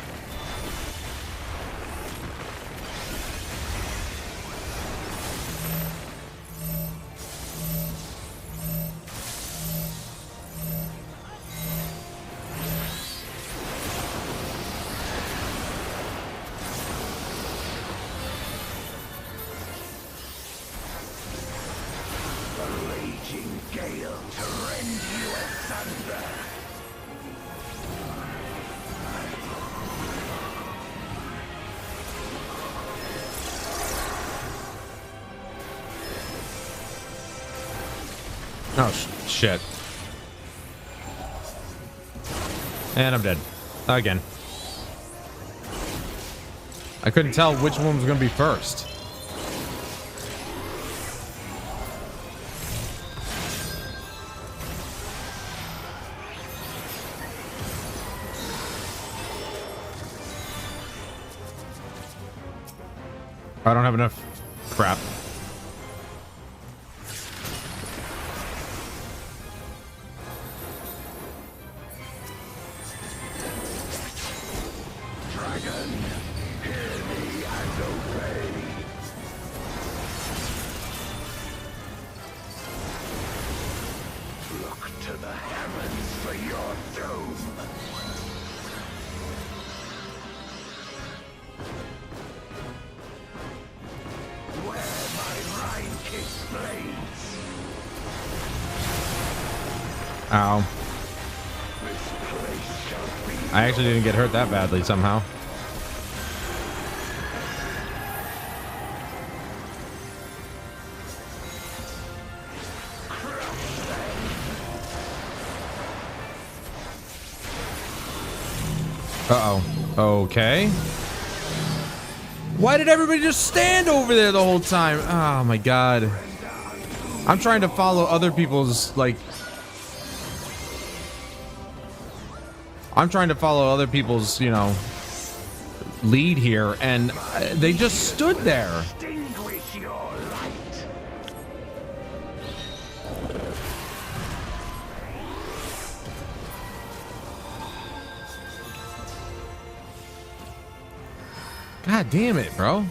The raging gale to rend you asunder. Oh, shit. And I'm dead. Again. I couldn't tell which one was going to be first. I don't have enough crap. Dragon, hear me and obey. Look to the heavens for your doom. Where my Rhine-kiss blades. Ow. I actually didn't get hurt that badly somehow. Uh-oh. Okay. Why did everybody just stand over there the whole time? Oh my god. I'm trying to follow other people's, like... I'm trying to follow other people's, you know, lead here, and they just stood there. Extinguish your light. God damn it, bro.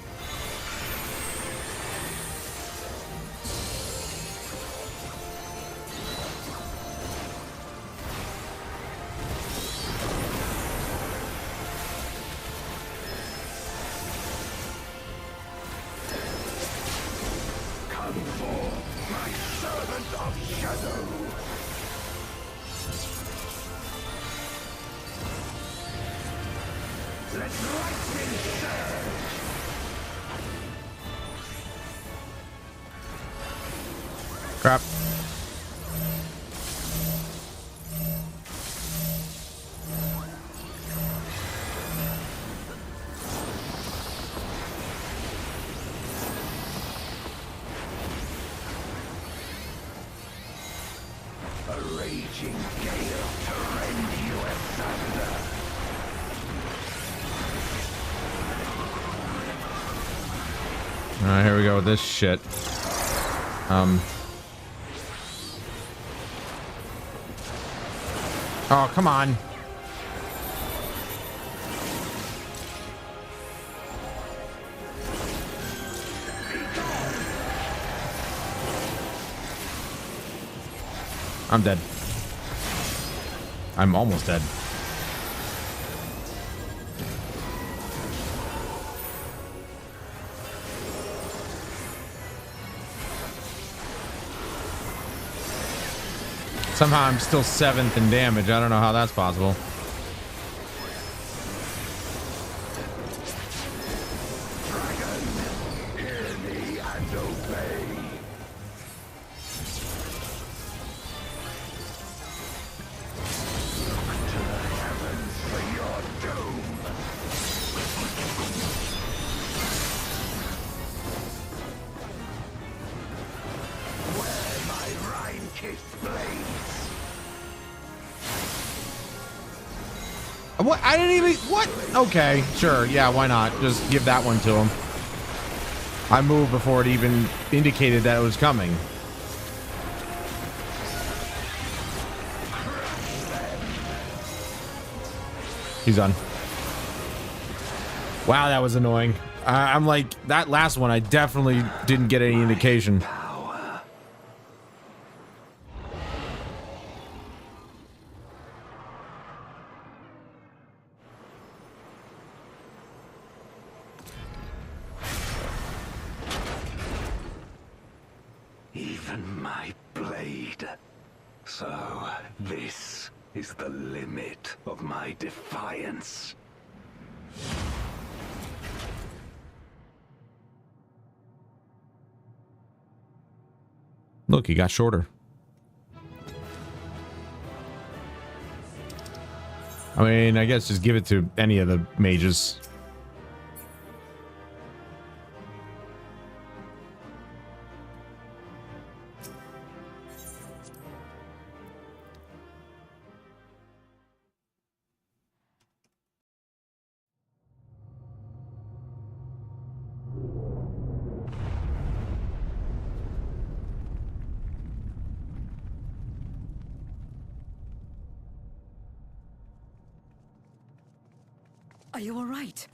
Come forth, my servant of shadow. Let lightning surge. Crap. A raging gale to rend you asunder. Alright, here we go with this shit. Oh, come on. I'm dead. I'm almost dead. Somehow I'm still 7th in damage. I don't know how that's possible. Dragon, hear me and obey. Look to the heavens for your doom. Where my Rhine-kiss blades. What? I didn't even... What? Okay, sure. Yeah, why not? Just give that one to him. I moved before it even indicated that it was coming. He's done. Wow, that was annoying. I'm like, that last one, I definitely didn't get any indication. Even my blade. So, this is the limit of my defiance. Look, he got shorter. I mean, I guess just give it to any of the mages. Are you all right?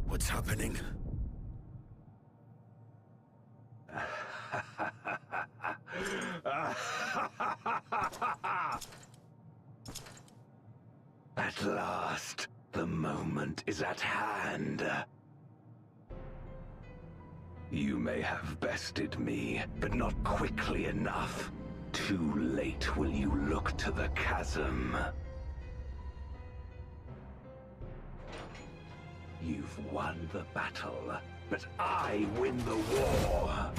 What's happening? At last, the moment is at hand. You may have bested me, but not quickly enough. Too late will you look to the chasm. You've won the battle, but I win the war.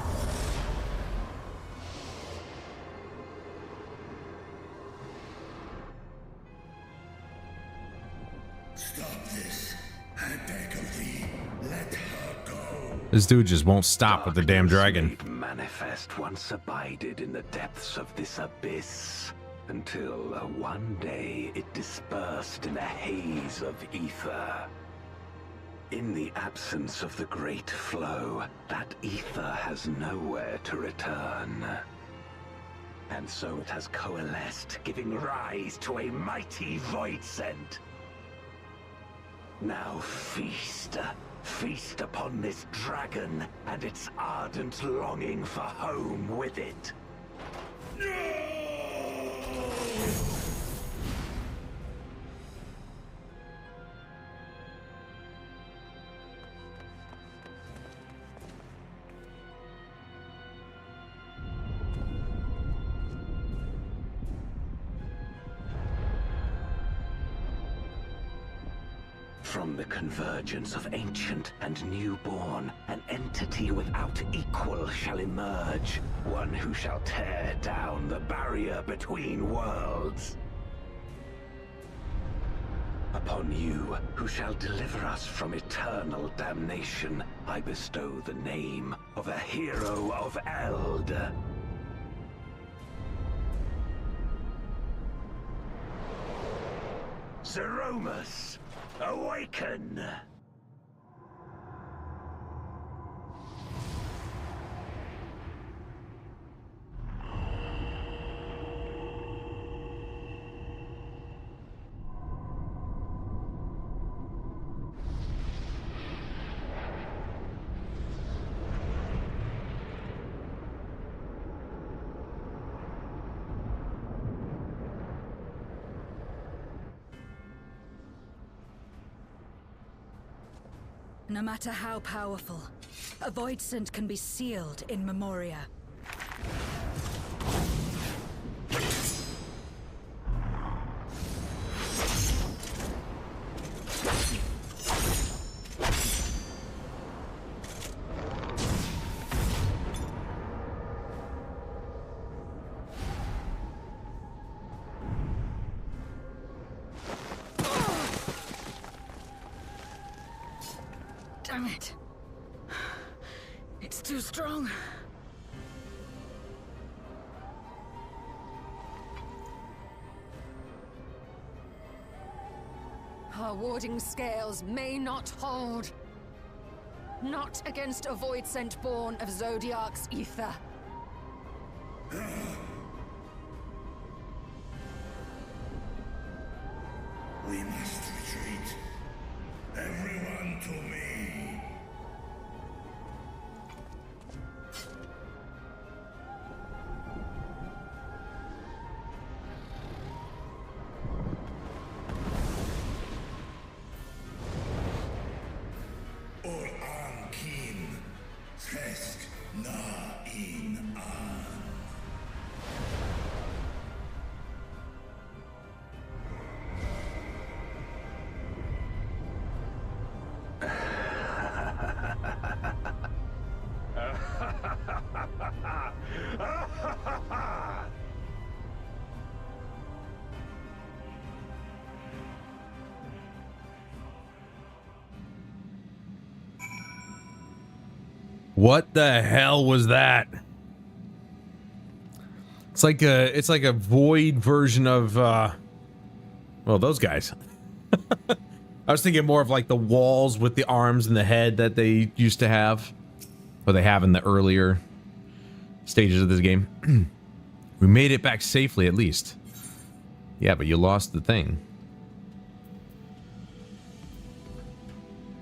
Stop this. I beg of thee, let her go. This dude just won't stop with the damn dragon. Made manifest once abided in the depths of this abyss, until one day it dispersed in a haze of ether. In the absence of the great flow, that ether has nowhere to return. And so it has coalesced, giving rise to a mighty void scent. Now feast. Feast upon this dragon and its ardent longing for home with it. From the convergence of ancient and newborn, an entity without equal shall emerge, one who shall tear down the barrier between worlds. Upon you, who shall deliver us from eternal damnation, I bestow the name of a hero of Eld. Zeromus, awaken! No matter how powerful, a void scent can be sealed in Memoria. Damn it. It's too strong. Our warding scales may not hold. Not against a void scent born of Zodiac's ether. We must retreat. Everyone to me. Or an kim, test na in an. What the hell was that? It's like a void version of well, those guys. I was thinking more of like the walls with the arms and the head that they used to have, or they have in the earlier stages of this game. We made it back safely, at least. Yeah, but you lost the thing.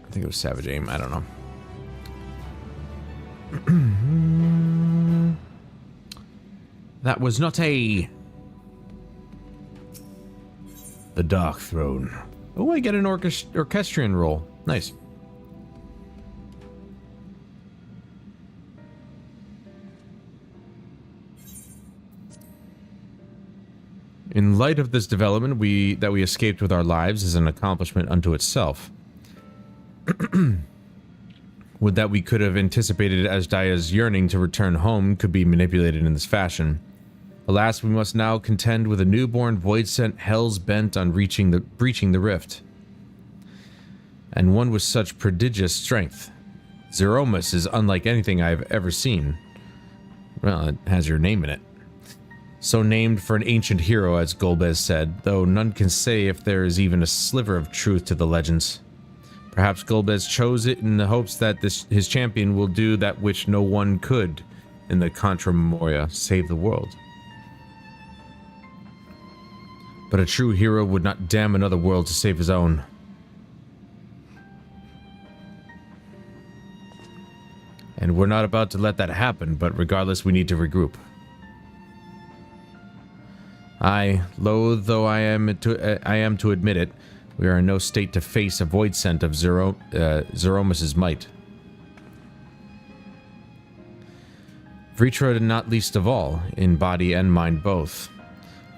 I think it was Savage Aim. I don't know. That was not a... The Dark Throne. Oh, I get an orchestrion roll. Nice. In light of this development, that we escaped with our lives is an accomplishment unto itself. Would that we could have anticipated Azdaya's yearning to return home could be manipulated in this fashion. Alas, we must now contend with a newborn void-sent hells bent on breaching the rift. And one with such prodigious strength. Zeromus is unlike anything I have ever seen. Well, it has your name in it. So named for an ancient hero, as Golbez said, though none can say if there is even a sliver of truth to the legends. Perhaps Golbez chose it in the hopes that his champion will do that which no one could in the Contra Memoria, save the world. But a true hero would not damn another world to save his own. And we're not about to let that happen, but regardless, we need to regroup. Aye, loath though I am to admit it, we are in no state to face a void scent of Zeromus's might. Vritra not least of all, in body and mind both.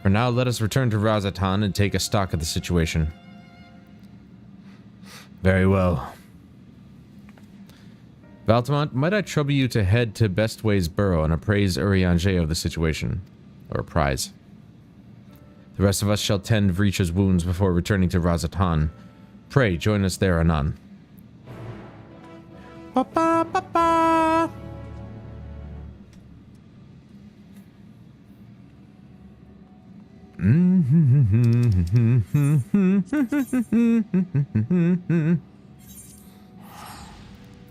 For now, let us return to Razatan and take a stock of the situation. Very well. Valtamont, might I trouble you to head to Bestway's burrow and appraise Urianger of the situation? Or apprise. The rest of us shall tend Vritra's wounds before returning to Razatan. Pray, join us there anon. Ba-ba-ba-ba.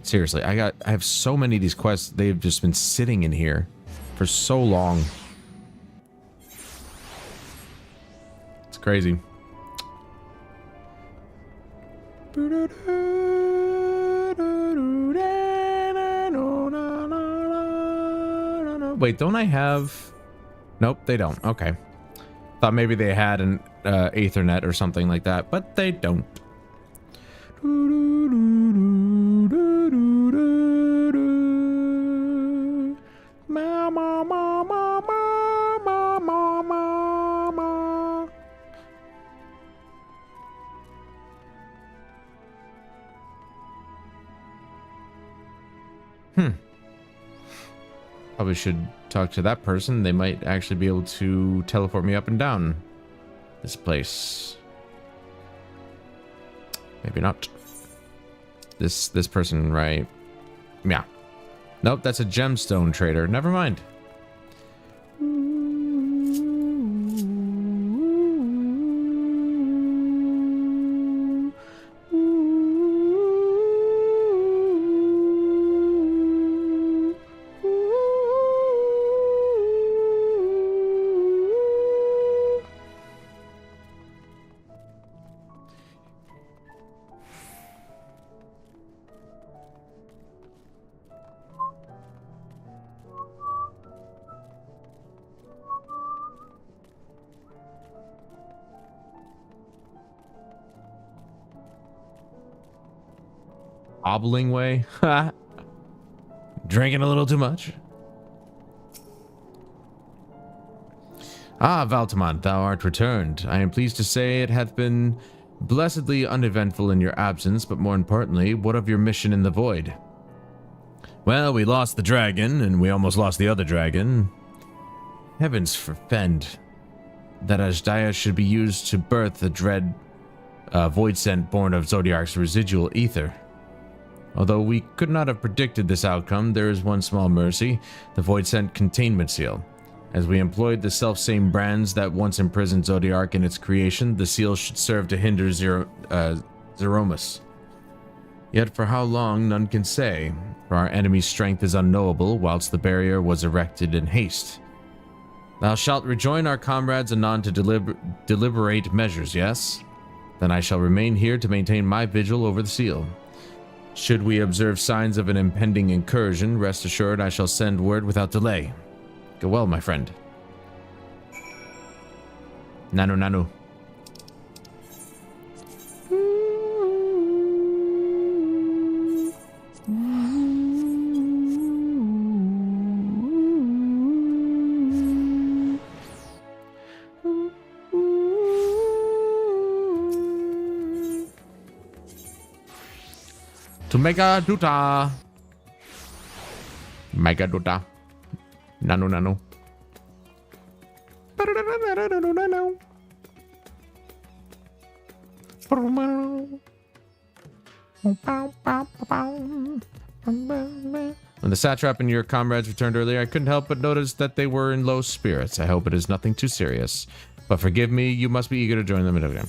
Seriously, I have so many of these quests. They've just been sitting in here for so long. It's crazy. Wait, don't I have... Nope, they don't. Okay. Thought maybe they had an Aethernet or something like that, but they don't. Probably should talk to that person. They might actually be able to teleport me up and down this place. Maybe not. This person, right? Yeah. Nope, that's a gemstone trader. Never mind. Hobbling way. Drinking a little too much. Ah, Valtamont, thou art returned. I am pleased to say it hath been blessedly uneventful in your absence, but more importantly, what of your mission in the void? Well, we lost the dragon, and we almost lost the other dragon. Heavens forfend that Azdaia should be used to birth the dread void scent born of Zodiark's residual ether. Although we could not have predicted this outcome, there is one small mercy, the void scent containment seal. As we employed the self-same brands that once imprisoned Zodiark in its creation, the seal should serve to hinder Zeromus. Yet for how long, none can say, for our enemy's strength is unknowable, whilst the barrier was erected in haste. Thou shalt rejoin our comrades anon to deliberate measures, yes? Then I shall remain here to maintain my vigil over the seal. Should we observe signs of an impending incursion, rest assured I shall send word without delay. Go well, my friend. Nanu. To Mega Duta. Nanu. When the satrap and your comrades returned earlier, I couldn't help but notice that they were in low spirits. I hope it is nothing too serious. But forgive me, you must be eager to join them again.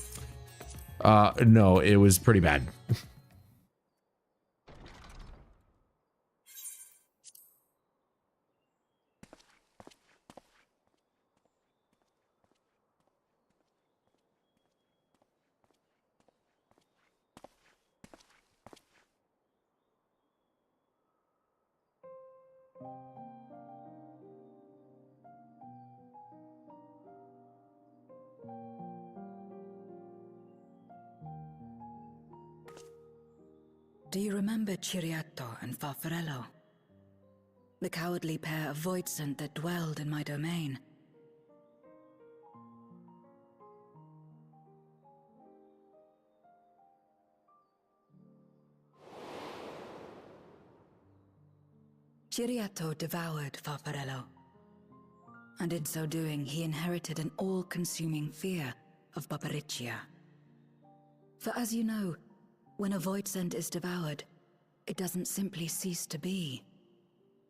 No, it was pretty bad. Do you remember Ciriato and Farfarello? The cowardly pair of Voidsent that dwelled in my domain? Ciriato devoured Farfarello, and in so doing he inherited an all-consuming fear of Barbariccia. For as you know, when a Voidsent is devoured, it doesn't simply cease to be.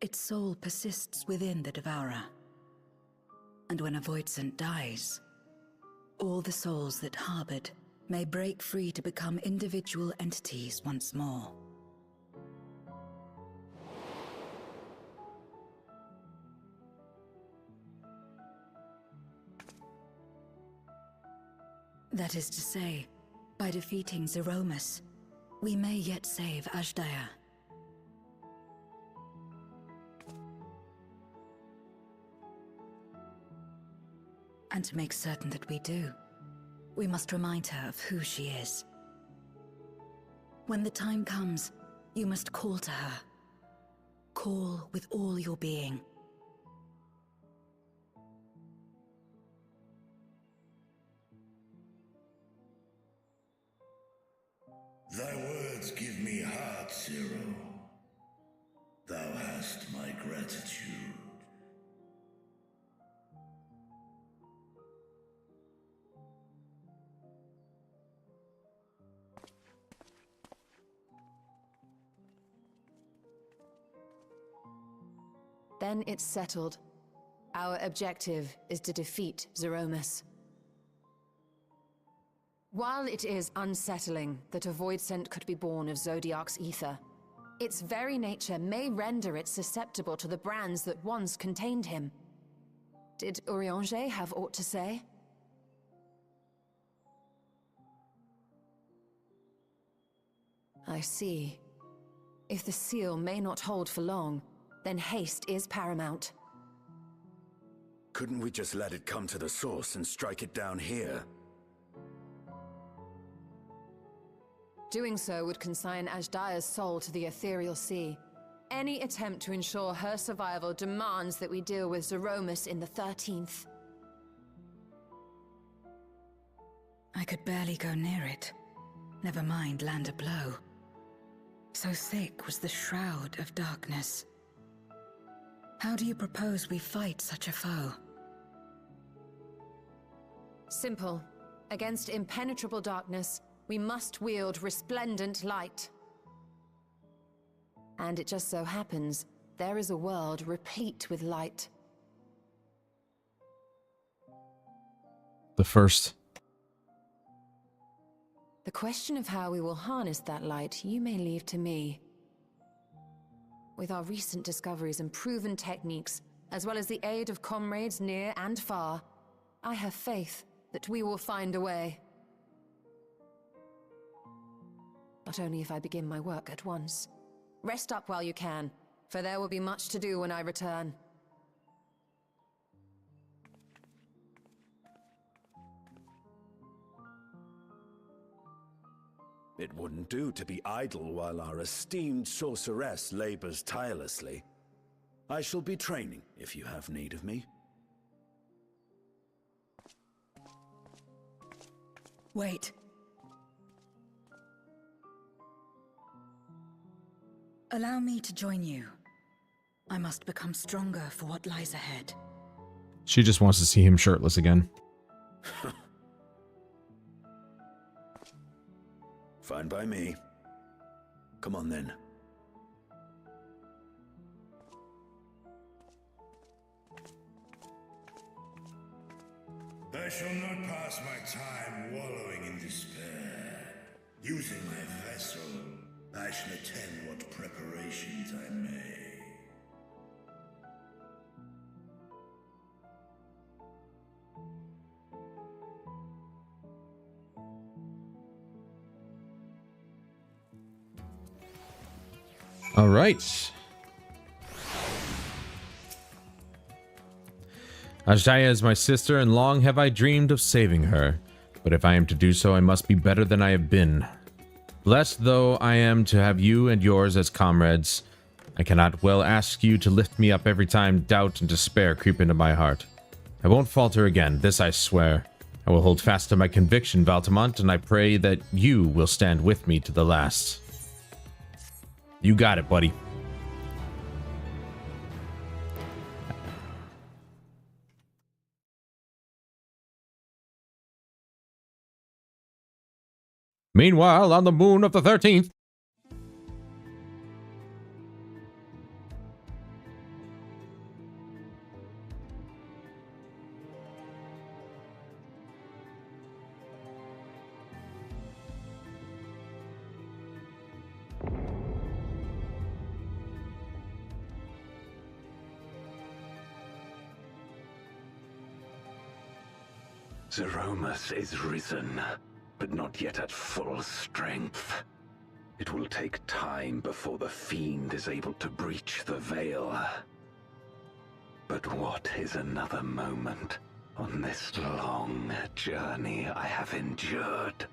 Its soul persists within the devourer. And when a Voidsent dies, all the souls that harbored may break free to become individual entities once more. That is to say, by defeating Zeromus, we may yet save Azdaja. And to make certain that we do, we must remind her of who she is. When the time comes, you must call to her. Call with all your being. Thy words give me heart, Zero. Thou hast my gratitude. Then it's settled. Our objective is to defeat Zeromus. While it is unsettling that a Voidsent could be born of Zodiark's ether, its very nature may render it susceptible to the brands that once contained him. Did Urianger have aught to say? I see. If the seal may not hold for long, then haste is paramount. Couldn't we just let it come to the source and strike it down here? Doing so would consign Azdaja's soul to the ethereal sea. Any attempt to ensure her survival demands that we deal with Zeromus in the 13th. I could barely go near it. Never mind land a blow. So thick was the shroud of darkness. How do you propose we fight such a foe? Simple. Against impenetrable darkness, we must wield resplendent light. And it just so happens, there is a world replete with light. the first. The question of how we will harness that light, you may leave to me. With our recent discoveries and proven techniques, as well as the aid of comrades near and far, I have faith that we will find a way. Not only if I begin my work at once. Rest up while you can, for there will be much to do when I return. It wouldn't do to be idle while our esteemed sorceress labors tirelessly. I shall be training if you have need of me. Wait. Allow me to join you. I must become stronger for what lies ahead. She just wants to see him shirtless again. Fine by me. Come on then. I shall not pass my time wallowing in despair. Using my vessel, I shall attend what preparations I may. All right. Ajaya is my sister, and long have I dreamed of saving her. But if I am to do so, I must be better than I have been. Blessed though I am to have you and yours as comrades, I cannot well ask you to lift me up every time doubt and despair creep into my heart. I won't falter again, this I swear. I will hold fast to my conviction, Valtamont, and I pray that you will stand with me to the last. You got it, buddy. Meanwhile, on the moon of the 13th. Zeromus is risen, but not yet at full strength. It will take time before the fiend is able to breach the veil. But what is another moment on this long journey I have endured?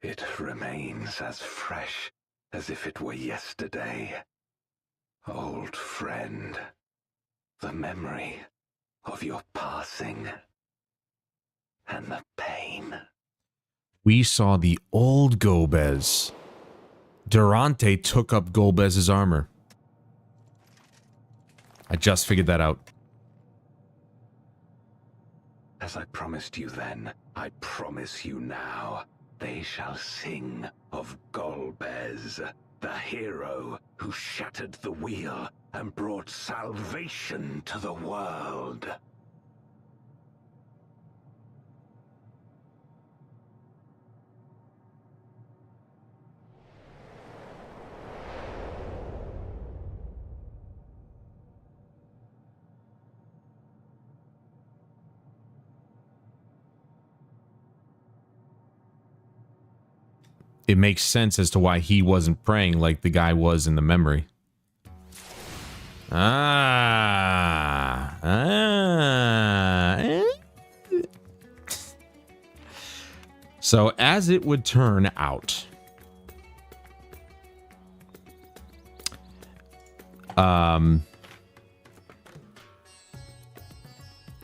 It remains as fresh as if it were yesterday. Old friend, the memory of your passing and the pain. We saw the old Golbez. Durante took up Golbez's armor. I just figured that out. As I promised you then, I promise you now. They shall sing of Golbez, the hero who shattered the wheel and brought salvation to the world. It makes sense as to why he wasn't praying like the guy was in the memory. So as it would turn out,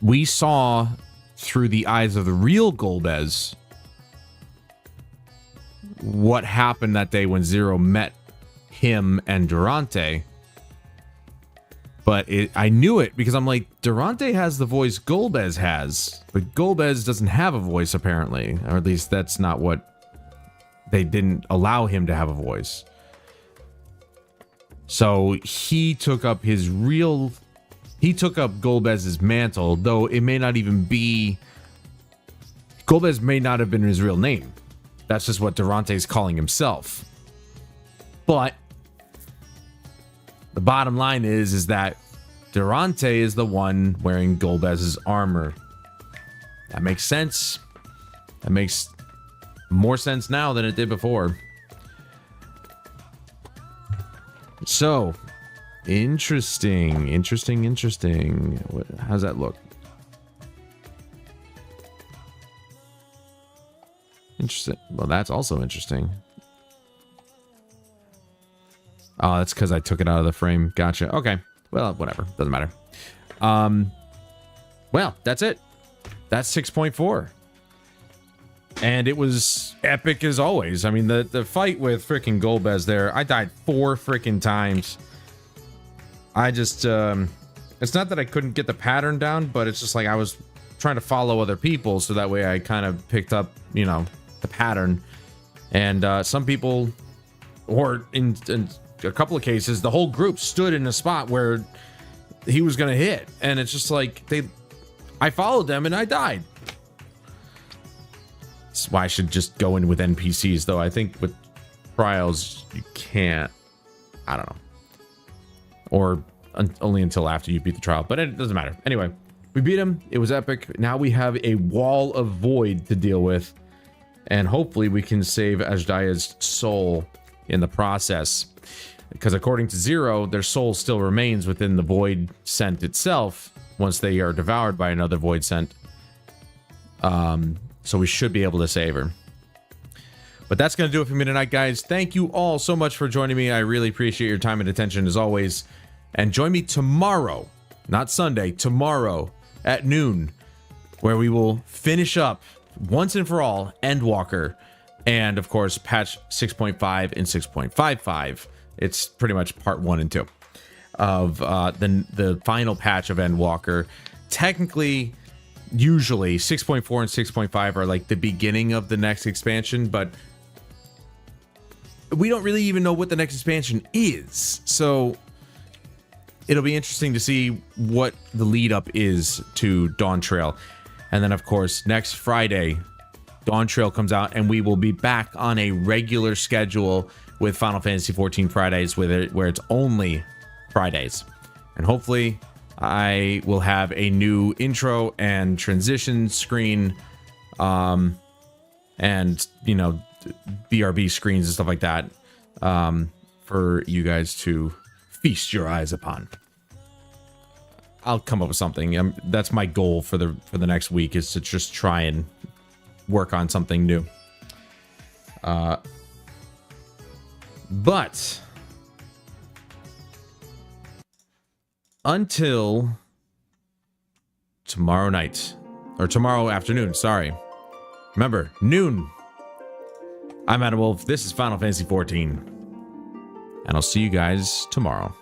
we saw through the eyes of the real Golbez what happened that day when Zero met him and Durante. But I knew it because I'm like, Durante has the voice Golbez has, but Golbez doesn't have a voice apparently, or at least that's not what they didn't allow him to have a voice. So he took up Golbez's mantle, though it may not even be, Golbez may not have been his real name. That's just what Durante is calling himself. But the bottom line is that Durante is the one wearing Golbez's armor. That makes sense. That makes more sense now than it did before. So, interesting. How's that look? Interesting. Well, that's also interesting. Oh, that's because I took it out of the frame. Gotcha. Okay. Well, whatever. Doesn't matter. Well, that's it. That's 6.4. And it was epic as always. I mean, the fight with freaking Golbez there, I died 4 freaking times. I just, it's not that I couldn't get the pattern down, but it's just like I was trying to follow other people, so that way I kind of picked up, you know, the pattern. And some people, or in a couple of cases, the whole group stood in a spot where he was going to hit. And it's just like, I followed them and I died. That's why I should just go in with NPCs, though. I think with trials, you can't. I don't know. Or only until after you beat the trial. But it doesn't matter. Anyway, we beat him. It was epic. Now we have a wall of void to deal with. And hopefully we can save Ajdaya's soul in the process. Because according to Zero, their soul still remains within the void scent itself once they are devoured by another void scent. So we should be able to save her. But that's going to do it for me tonight, guys. Thank you all so much for joining me. I really appreciate your time and attention as always. And join me tomorrow, not Sunday, tomorrow at noon, where we will finish up once and for all Endwalker. And of course, patch 6.5 and 6.55. It's pretty much part 1 and 2 of the final patch of Endwalker. Technically, usually 6.4 and 6.5 are like the beginning of the next expansion, but we don't really even know what the next expansion is. So it'll be interesting to see what the lead up is to Dawn Trail. And then of course, next Friday, Dawn Trail comes out and we will be back on a regular schedule with Final Fantasy XIV Fridays, where it's only Fridays. And hopefully I will have a new intro and transition screen, and, you know, BRB screens and stuff like that, for you guys to feast your eyes upon. I'll come up with something. That's my goal for the next week, is to just try and work on something new. But until tomorrow night, or tomorrow afternoon, sorry. Remember, noon. I'm Adam Wolf. This is Final Fantasy XIV. And I'll see you guys tomorrow.